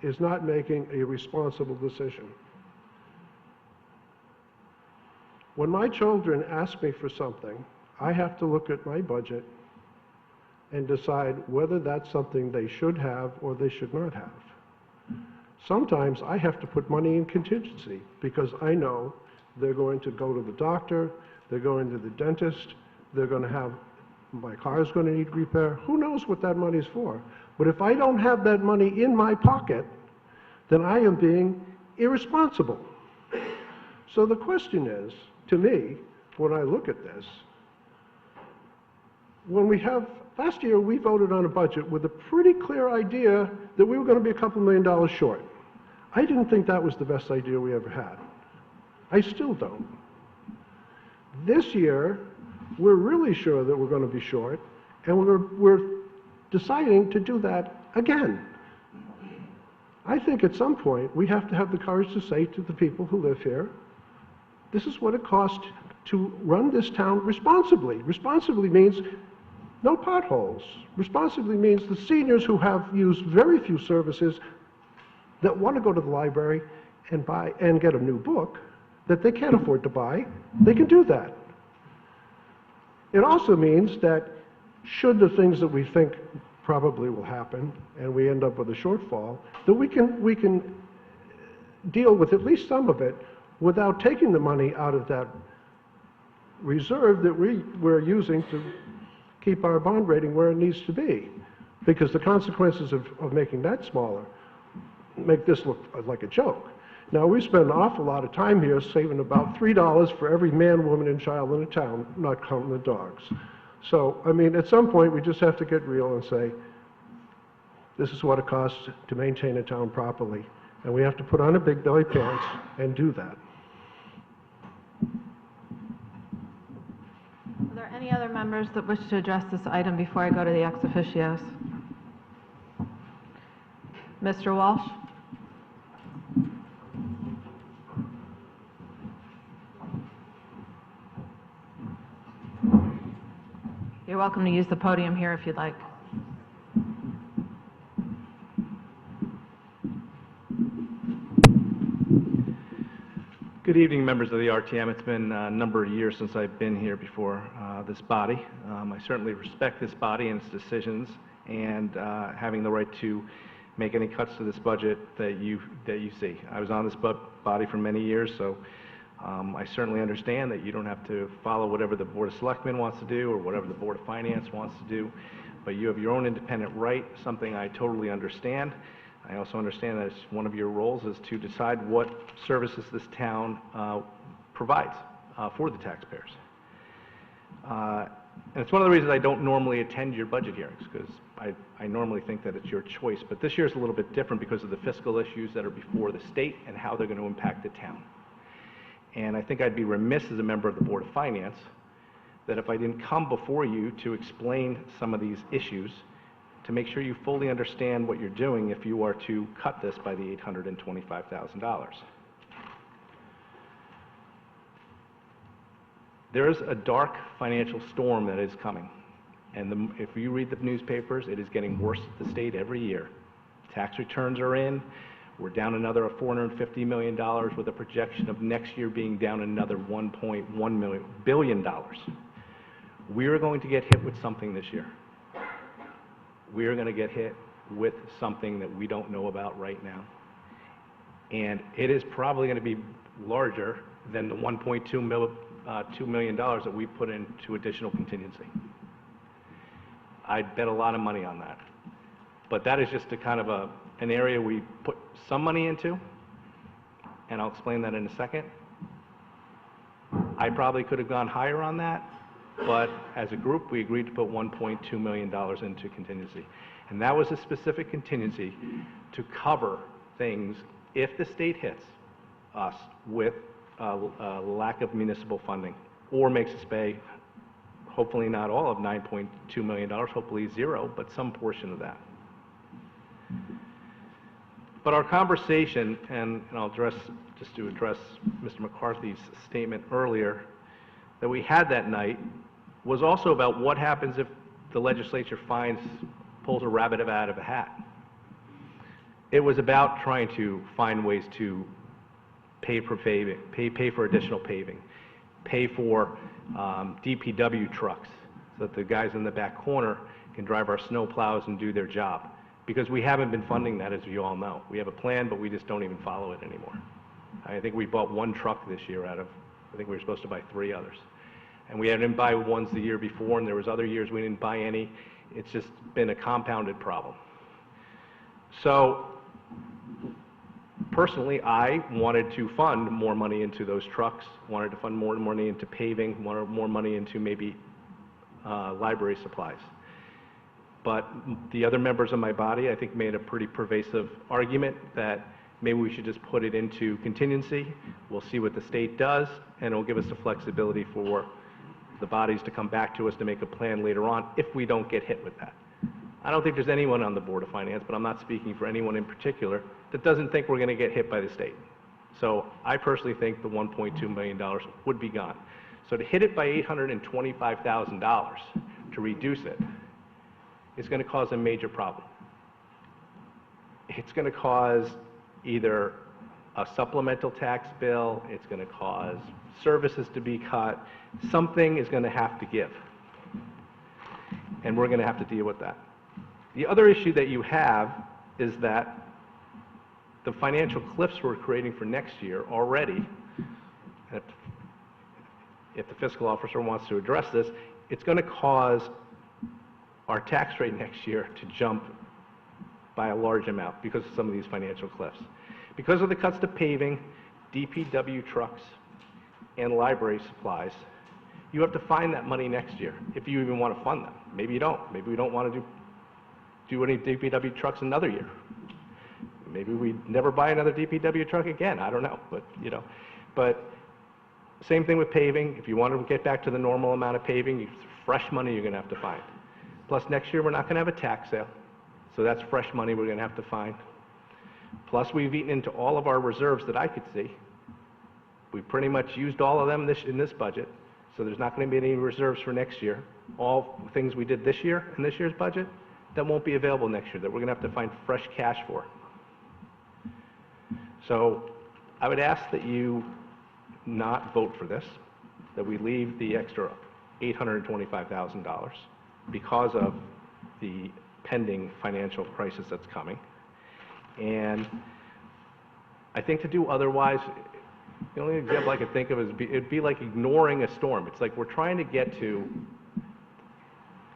Speaker 16: is not making a responsible decision. When my children ask me for something, I have to look at my budget and decide whether that's something they should have or they should not have. Sometimes I have to put money in contingency because I know they're going to go to the doctor, they're going to the dentist, they're going to have, my car is going to need repair. Who knows what that money is for? But if I don't have that money in my pocket, then I am being irresponsible. So the question is, to me, when I look at this, last year we voted on a budget with a pretty clear idea that we were going to be a couple $1 million short. I didn't think that was the best idea we ever had. I still don't. This year, we're really sure that we're going to be short, and we're deciding to do that again. I think at some point, we have to have the courage to say to the people who live here, this is what it costs to run this town responsibly. Responsibly means no potholes. Responsibly means the seniors who have used very few services that want to go to the library and get a new book that they can't afford to buy, they can do that. It also means that should the things that we think probably will happen and we end up with a shortfall, that we can deal with at least some of it without taking the money out of that reserve that we're using to keep our bond rating where it needs to be. Because the consequences of making that smaller make this look like a joke. Now, we spend an awful lot of time here saving about $3 for every man, woman, and child in a town, not counting the dogs. So, I mean, at some point, we just have to get real and say, this is what it costs to maintain a town properly. And we have to put on a big belly pants and do that.
Speaker 1: Are there any other members that wish to address this item before I go to the ex officios? Mr. Walsh? You're welcome to use the podium here if you'd like.
Speaker 21: Good evening, members of the RTM. It's been a number of years since I've been here before this body. I certainly respect this body and its decisions, and having the right to make any cuts to this budget that you see. I was on this body for many years, so I certainly understand that you don't have to follow whatever the Board of Selectmen wants to do or whatever the Board of Finance wants to do, but you have your own independent right, something I totally understand. I also understand that it's one of your roles is to decide what services this town provides for the taxpayers. And it's one of the reasons I don't normally attend your budget hearings, because I normally think that it's your choice. But this year is a little bit different because of the fiscal issues that are before the state and how they're going to impact the town. And I think I'd be remiss as a member of the Board of Finance that if I didn't come before you to explain some of these issues, to make sure you fully understand what you're doing if you are to cut this by the $825,000. There is a dark financial storm that is coming. And if you read the newspapers, it is getting worse at the state every year. Tax returns are in. We're down another $450 million with a projection of next year being down another $1.1 billion. We are going to get hit with something this year. We are going to get hit with something that we don't know about right now. And it is probably going to be larger than the $2 million that we put into additional contingency. I'd bet a lot of money on that. But that is just a kind of an area we put some money into, and I'll explain that in a second. I probably could have gone higher on that, but as a group, we agreed to put $1.2 million into contingency. And that was a specific contingency to cover things if the state hits us with a lack of municipal funding or makes us pay, hopefully not all of $9.2 million, hopefully zero, but some portion of that. But our conversation, and I'll address Mr. McCarthy's statement earlier, that we had that night was also about what happens if the legislature pulls a rabbit out of a hat. It was about trying to find ways to pay for paving, pay for additional paving, pay for DPW trucks so that the guys in the back corner can drive our snow plows and do their job. because we haven't been funding that, as you all know. We have a plan, but we just don't even follow it anymore. I think we bought 1 truck this year out of, I think we were supposed to buy 3 others. And we didn't buy ones the year before, and there was other years we didn't buy any. It's just been a compounded problem. So personally, I wanted to fund more money into those trucks, wanted to fund more money into paving, wanted more money into maybe library supplies. But the other members of my body, I think, made a pretty pervasive argument that maybe we should just put it into contingency. We'll see what the state does, and it'll give us the flexibility for the bodies to come back to us to make a plan later on if we don't get hit with that. I don't think there's anyone on the Board of Finance, but I'm not speaking for anyone in particular, that doesn't think we're going to get hit by the state. So I personally think the $1.2 million would be gone. So to hit it by $825,000 to reduce it is going to cause a major problem. It's going to cause either a supplemental tax bill, it's going to cause services to be cut, something is going to have to give. And we're going to have to deal with that. The other issue that you have is that the financial cliffs we're creating for next year already, if the fiscal officer wants to address this, it's going to cause our tax rate next year to jump by a large amount because of some of these financial cliffs. Because of the cuts to paving, DPW trucks, and library supplies, you have to find that money next year if you even want to fund them. Maybe you don't. Maybe we don't want to do any DPW trucks another year. Maybe we never buy another DPW truck again. I don't know, but But same thing with paving. If you want to get back to the normal amount of paving, fresh money you're going to have to find. Plus, next year we're not going to have a tax sale, so that's fresh money we're going to have to find. Plus, we've eaten into all of our reserves that I could see. We pretty much used all of them in this budget, so there's not going to be any reserves for next year. All things we did this year in this year's budget, that won't be available next year, that we're going to have to find fresh cash for. So I would ask that you not vote for this, that we leave the extra $825,000 because of the pending financial crisis that's coming. And I think to do otherwise, the only example I could think of is it'd be like ignoring a storm. It's like we're trying to get to,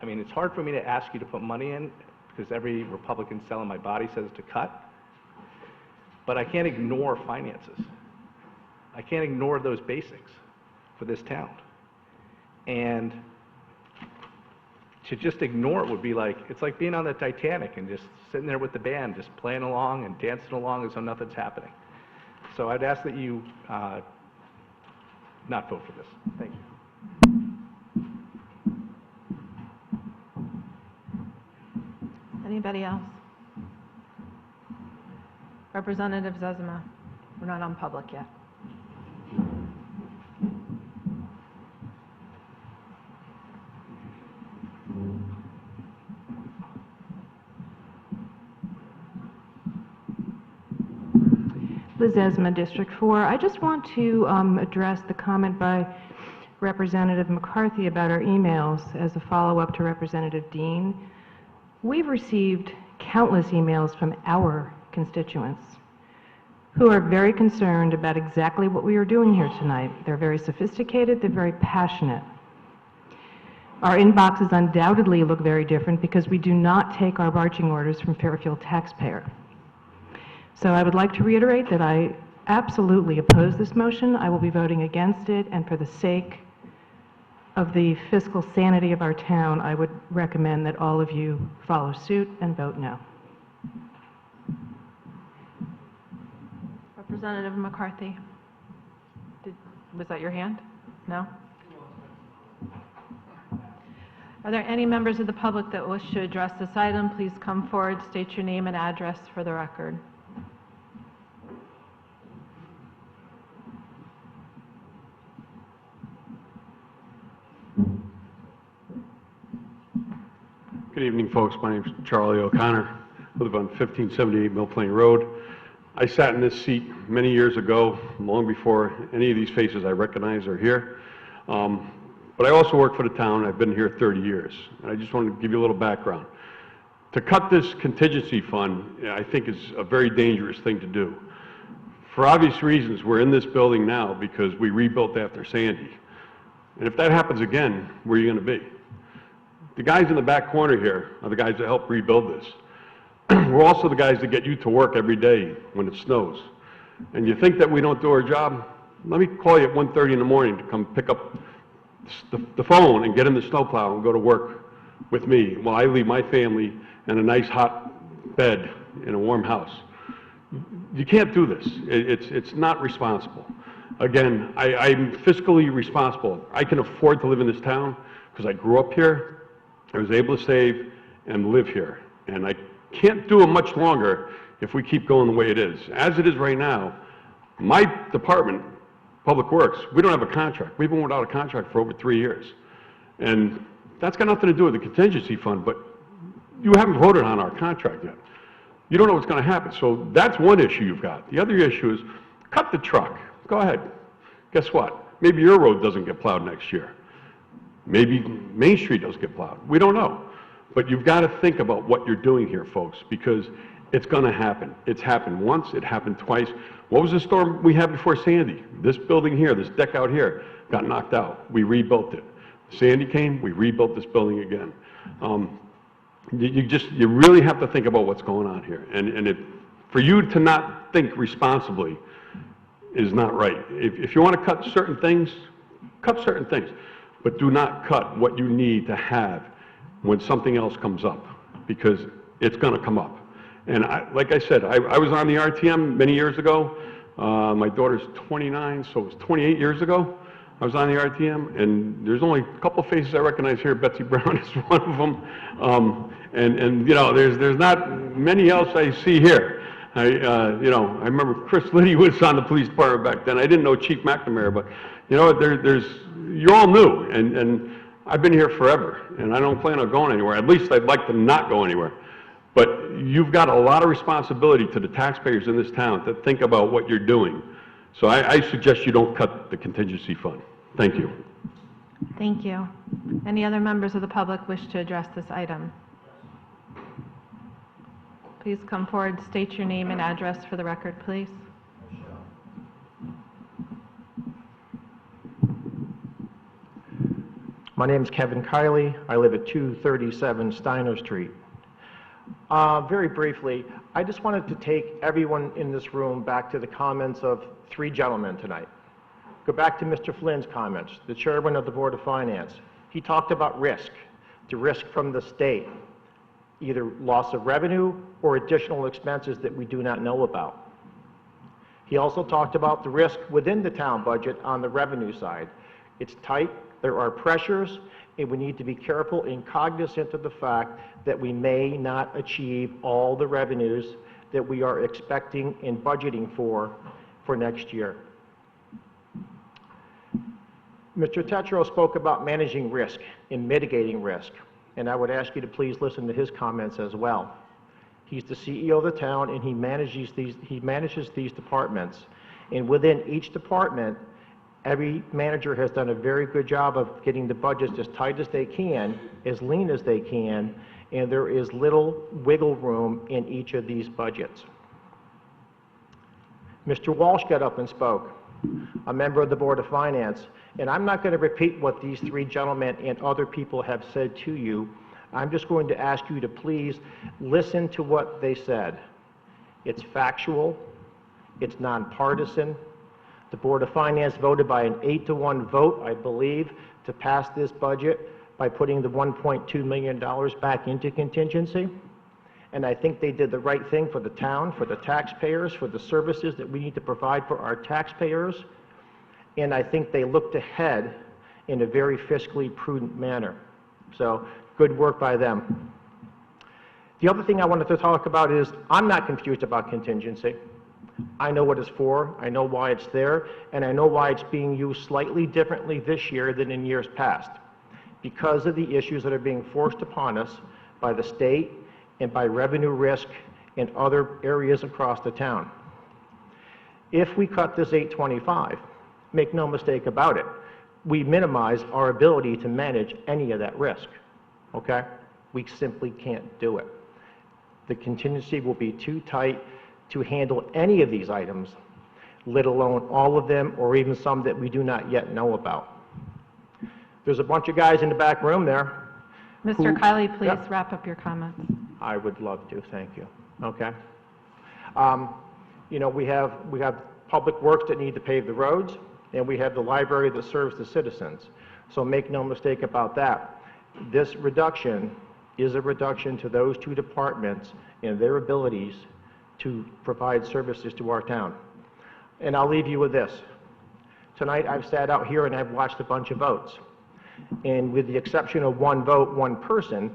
Speaker 21: I mean, it's hard for me to ask you to put money in because every Republican cell in my body says to cut, but I can't ignore finances. I can't ignore those basics for this town. And to just ignore it would be like, it's like being on the Titanic and just sitting there with the band, just playing along and dancing along as though nothing's happening. So I'd ask that you not vote for this. Thank you.
Speaker 1: Anybody else? Representative Zezima. We're not on public yet. Liz Zezima, District 4. I just want to address the comment by Representative McCarthy about our emails as a follow-up to Representative Dean. We've received countless emails from our constituents who are very concerned about exactly what we are doing here tonight. They're very sophisticated, they're very passionate. Our inboxes undoubtedly look very different because we do not take our marching orders from Fairfield taxpayer. So I would like to reiterate that I absolutely oppose this motion. I will be voting against it, and for the sake of the fiscal sanity of our town, I would recommend that all of you follow suit and vote no. Representative McCarthy, was that your hand? No? Are there any members of the public that wish to address this item? Please come forward, state your name and address for the record.
Speaker 5: Good evening, folks. My name is Charlie O'Connor. I live on 1578 Mill Plain Road. I sat in this seat many years ago, long before any of these faces I recognize are here. But I also work for the town. I've been here 30 years. And I just wanted to give you a little background. To cut this contingency fund, I think is a very dangerous thing to do. For obvious reasons, we're in this building now because we rebuilt after Sandy. And if that happens again, where are you going to be? The guys in the back corner here are the guys that helped rebuild this. We're also the guys that get you to work every day when it snows. And you think that we don't do our job? Let me call you at 1:30 in the morning to come pick up the phone and get in the snowplow and go to work with me while I leave my family in a nice hot bed in a warm house. You can't do this. It's not responsible. Again, I'm fiscally responsible. I can afford to live in this town because I grew up here, I was able to save and live here. And I can't do it much longer if we keep going the way it is. As it is right now, my department, Public Works, we don't have a contract. We've been without a contract for over 3 years. And that's got nothing to do with the contingency fund, but you haven't voted on our contract yet. You don't know what's going to happen. So that's one issue you've got. The other issue is cut the truck. Go ahead. Guess what? Maybe your road doesn't get plowed next year. Maybe Main Street doesn't get plowed. We don't know. But you've got to think about what you're doing here, folks, because it's going to happen. It's happened once. It happened twice. What was the storm we had before Sandy? This building here, this deck out here, got knocked out. We rebuilt it. Sandy came, we rebuilt this building again. You really have to think about what's going on here. And for you to not think responsibly is not right. If you want to cut certain things, but do not cut what you need to have when something else comes up, because it's going to come up. And like I said, I was on the RTM many years ago. My daughter's 29, so it was 28 years ago. I was on the RTM, and there's only a couple of faces I recognize here. Betsy Brown is one of them. And you know, there's not many else I see here. I remember Chris Liddy was on the police department back then. I didn't know Chief McNamara, but you know, you're all new, and I've been here forever, and I don't plan on going anywhere. At least I'd like to not go anywhere. But you've got a lot of responsibility to the taxpayers in this town to think about what you're doing. So I suggest you don't cut the contingency fund. Thank you.
Speaker 1: Thank you. Any other members of the public wish to address this item? Please come forward, state your name and address for the record, please.
Speaker 7: My name is Kevin Kiley. I live at 237 Steiner Street. Very briefly, I just wanted to take everyone in this room back to the comments of 3 gentlemen tonight. Go back to Mr. Flynn's comments, the chairman of the Board of Finance. He talked about risk, the risk from the state, either loss of revenue or additional expenses that we do not know about. He also talked about the risk within the town budget on the revenue side. It's tight, there are pressures, and we need to be careful and cognizant of the fact that we may not achieve all the revenues that we are expecting and budgeting for next year. Mr. Tetro spoke about managing risk and mitigating risk, and I would ask you to please listen to his comments as well. He's the CEO of the town, and he manages these departments. And within each department, every manager has done a very good job of getting the budgets as tight as they can, as lean as they can, and there is little wiggle room in each of these budgets. Mr. Walsh got up and spoke, a member of the Board of Finance, and I'm not going to repeat what these 3 gentlemen and other people have said to you. I'm just going to ask you to please listen to what they said. It's factual, it's nonpartisan. The Board of Finance voted by an 8-to-1 vote, I believe, to pass this budget by putting the $1.2 million back into contingency. And I think they did the right thing for the town, for the taxpayers, for the services that we need to provide for our taxpayers. And I think they looked ahead in a very fiscally prudent manner. So, good work by them. The other thing I wanted to talk about is, I'm not confused about contingency. I know what it's for, I know why it's there, and I know why it's being used slightly differently this year than in years past, because of the issues that are being forced upon us by the state and by revenue risk in other areas across the town. If we cut this 825, make no mistake about it, we minimize our ability to manage any of that risk, okay? We simply can't do it. The contingency will be too tight to handle any of these items, let alone all of them or even some that we do not yet know about. There's a bunch of guys in the back room there.
Speaker 1: Mr. Kiley, please
Speaker 7: Yep.
Speaker 1: wrap up your comments.
Speaker 7: I would love to, thank you. Okay. You know, we have public works that need to pave the roads, and we have the library that serves the citizens. So make no mistake about that. This reduction is a reduction to those two departments and their abilities to provide services to our town. And I'll leave you with this. Tonight, I've sat out here and I've watched a bunch of votes. And with the exception of one vote, one person,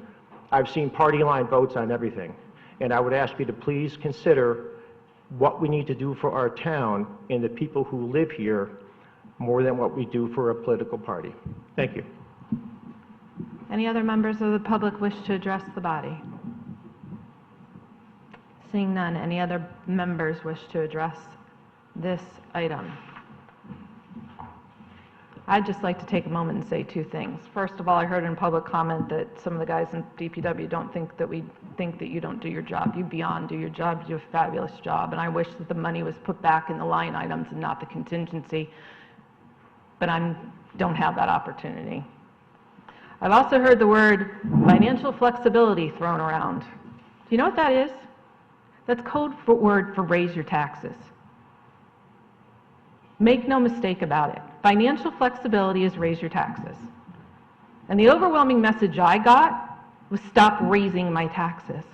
Speaker 7: I've seen party line votes on everything. And I would ask you to please consider what we need to do for our town and the people who live here more than what we do for a political party. Thank you.
Speaker 1: Any other members of the public wish to address the body? Seeing none, any other members wish to address this item? I'd just like to take a moment and say two things. First of all, I heard in public comment that some of the guys in DPW don't think that we think that you don't do your job. You beyond do your job, you do a fabulous job, and I wish that the money was put back in the line items and not the contingency, but I don't have that opportunity. I've also heard the word financial flexibility thrown around. Do you know what that is? That's code word for raise your taxes. Make no mistake about it. Financial flexibility is raise your taxes. And the overwhelming message I got was stop raising my taxes.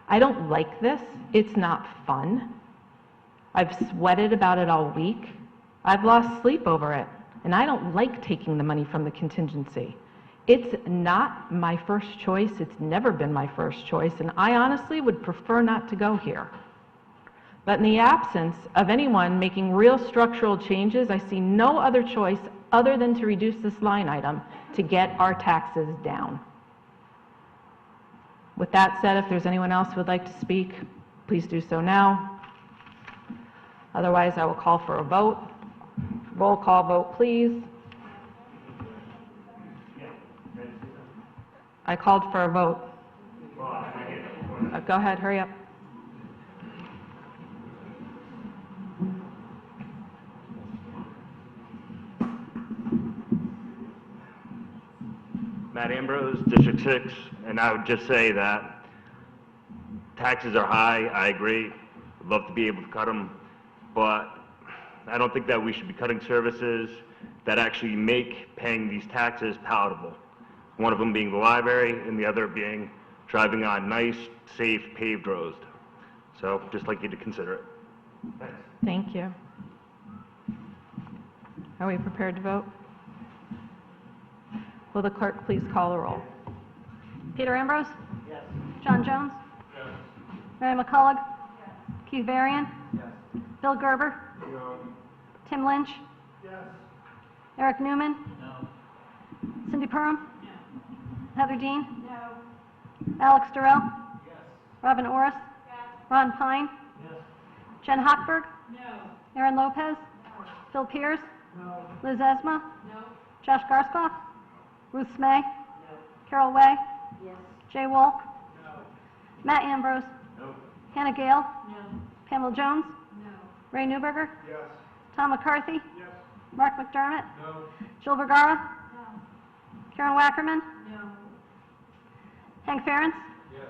Speaker 1: I don't like this. It's not fun. I've sweated about it all week. I've lost sleep over it. And I don't like taking the money from the contingency. It's not my first choice. It's never been my first choice. And I honestly would prefer not to go here. But in the absence of anyone making real structural changes, I see no other choice other than to reduce this line item to get our taxes down. With that said, if there's anyone else who would like to speak, please do so now. Otherwise, I will call for a vote. Roll call vote, please. I called for a vote. Go ahead, hurry up.
Speaker 18: Matt Ambrose, District 6, and I would just say that taxes are high, I agree. I'd love to be able to cut them, but I don't think that we should be cutting services that actually make paying these taxes palatable. One of them being the library, and the other being driving on nice, safe, paved roads. So, just like you to consider it. Thanks.
Speaker 1: Thank you. Are we prepared to vote? Will the clerk please call the roll?
Speaker 2: Peter Ambrose? Yes. John Jones? Yes. Mary McCullough? Yes. Keith Varian? Yes. Bill Gerber? No. Tim Lynch? Yes. Eric Newman? No. Cindy Perham? No. Heather Dean? No. Alex Durrell? Yes. Robin Orris? Yes. Ron Pine? Yes. Jen Hochberg? No. Aaron Lopez? No. Phil Pierce? No. Liz Esma? No. Josh Garskoff? Ruth Smay? No. Carol Way? Yes. Jay Wolk? No. Matt Ambrose? No. Hannah Gale? No. Pamela Jones? No. Ray Newberger?
Speaker 16: Yes.
Speaker 2: Tom McCarthy?
Speaker 16: Yes.
Speaker 2: Mark McDermott?
Speaker 16: No.
Speaker 2: Jill Vergara? No. Karen Wackerman?
Speaker 20: No.
Speaker 2: Hank Ferentz?
Speaker 16: Yes.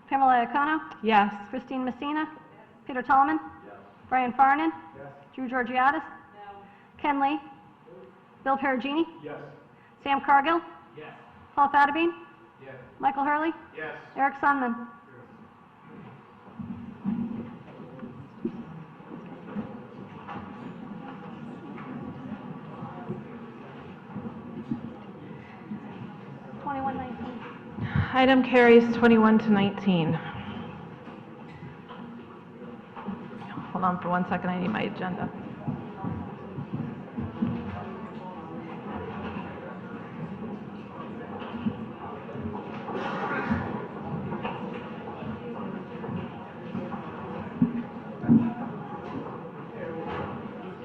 Speaker 2: Pamela Iacono?
Speaker 1: Yes.
Speaker 2: Christine Messina? Peter Tallman?
Speaker 16: Yes.
Speaker 2: Brian Farnan?
Speaker 16: Yes.
Speaker 2: Drew Georgiadis?
Speaker 20: No.
Speaker 2: Ken Lee? Bill Perugini?
Speaker 16: Yes.
Speaker 2: Sam Cargill?
Speaker 16: Yes.
Speaker 2: Paul Fattabine?
Speaker 16: Yes.
Speaker 2: Michael Hurley?
Speaker 16: Yes.
Speaker 2: Eric Sunman?
Speaker 1: Item carries 21 to 19. Hold on for 1 second, I need my agenda.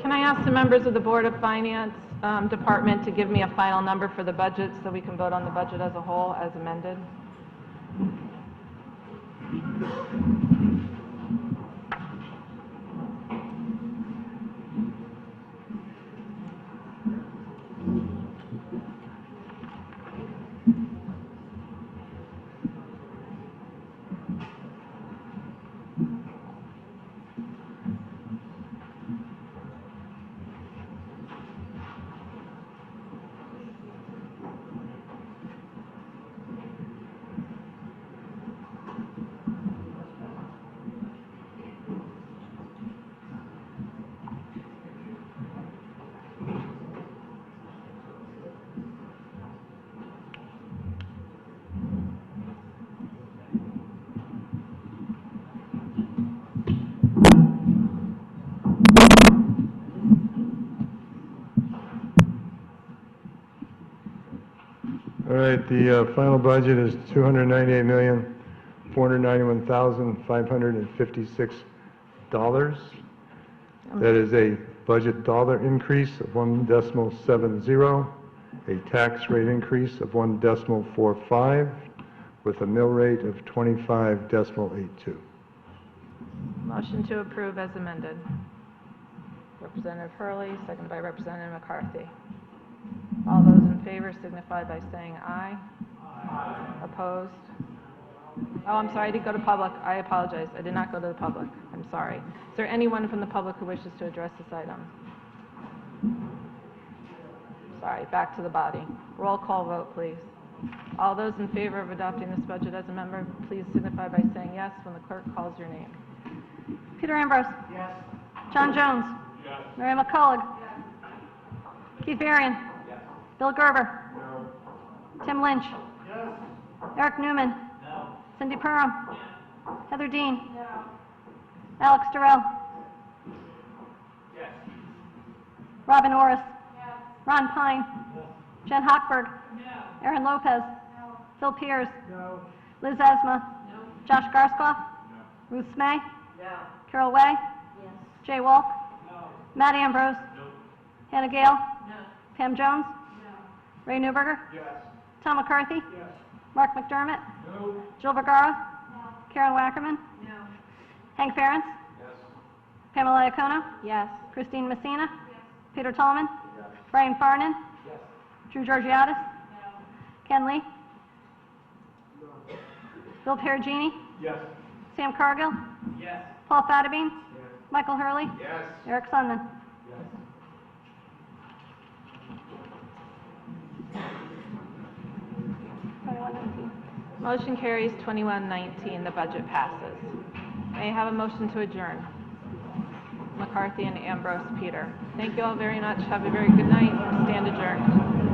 Speaker 1: Can I ask the members of the Board of Finance Department to give me a final number for the budget so we can vote on the budget as a whole as amended?
Speaker 10: All right, the final budget is $298,491,556. That is a budget dollar increase of 1.70, a tax rate increase of 1.45, with a mill rate of 25.82.
Speaker 1: Motion to approve as amended. Representative Hurley, seconded by Representative McCarthy. All those in favor signify by saying aye. Aye. Opposed? Oh, I'm sorry, I did go to public. I apologize. I did not go to the public. I'm sorry. Is there anyone from the public who wishes to address this item? Sorry, back to the body. Roll call vote, please. All those in favor of adopting this budget as a member, please signify by saying yes when the clerk calls your name.
Speaker 2: Peter Ambrose.
Speaker 9: Yes.
Speaker 2: John Jones.
Speaker 9: Yes.
Speaker 2: Mary McCullough. Keith Varian. Bill Gerber. Tim Lynch. Eric Newman. Cindy Perham. Heather Dean. Alex Durrell. Robin Orris. Ron Pine. Jen Hochberg. Aaron Lopez. Phil Piers. Liz Asma. Josh Garskoff. Ruth Smay. Carol Way. Jay Walk. Matt Ambrose. Hannah Gale. Pam Jones. Ray Newberger. Tom McCarthy. Mark McDermott. Jill Vergara. Karen Wackerman. Hank Ferentz. Pamela Iacono. Christine Messina. Peter Tallman. Brian Farnan. Drew Georgiadis. Ken Lee. Bill Perugini. Sam Cargill. Paul Fattabine. Michael Hurley. Eric Sunman.
Speaker 1: Motion carries 21-19. The budget passes. May I have a motion to adjourn? McCarthy and Ambrose, Peter. Thank you all very much. Have a very good night. Stand adjourned.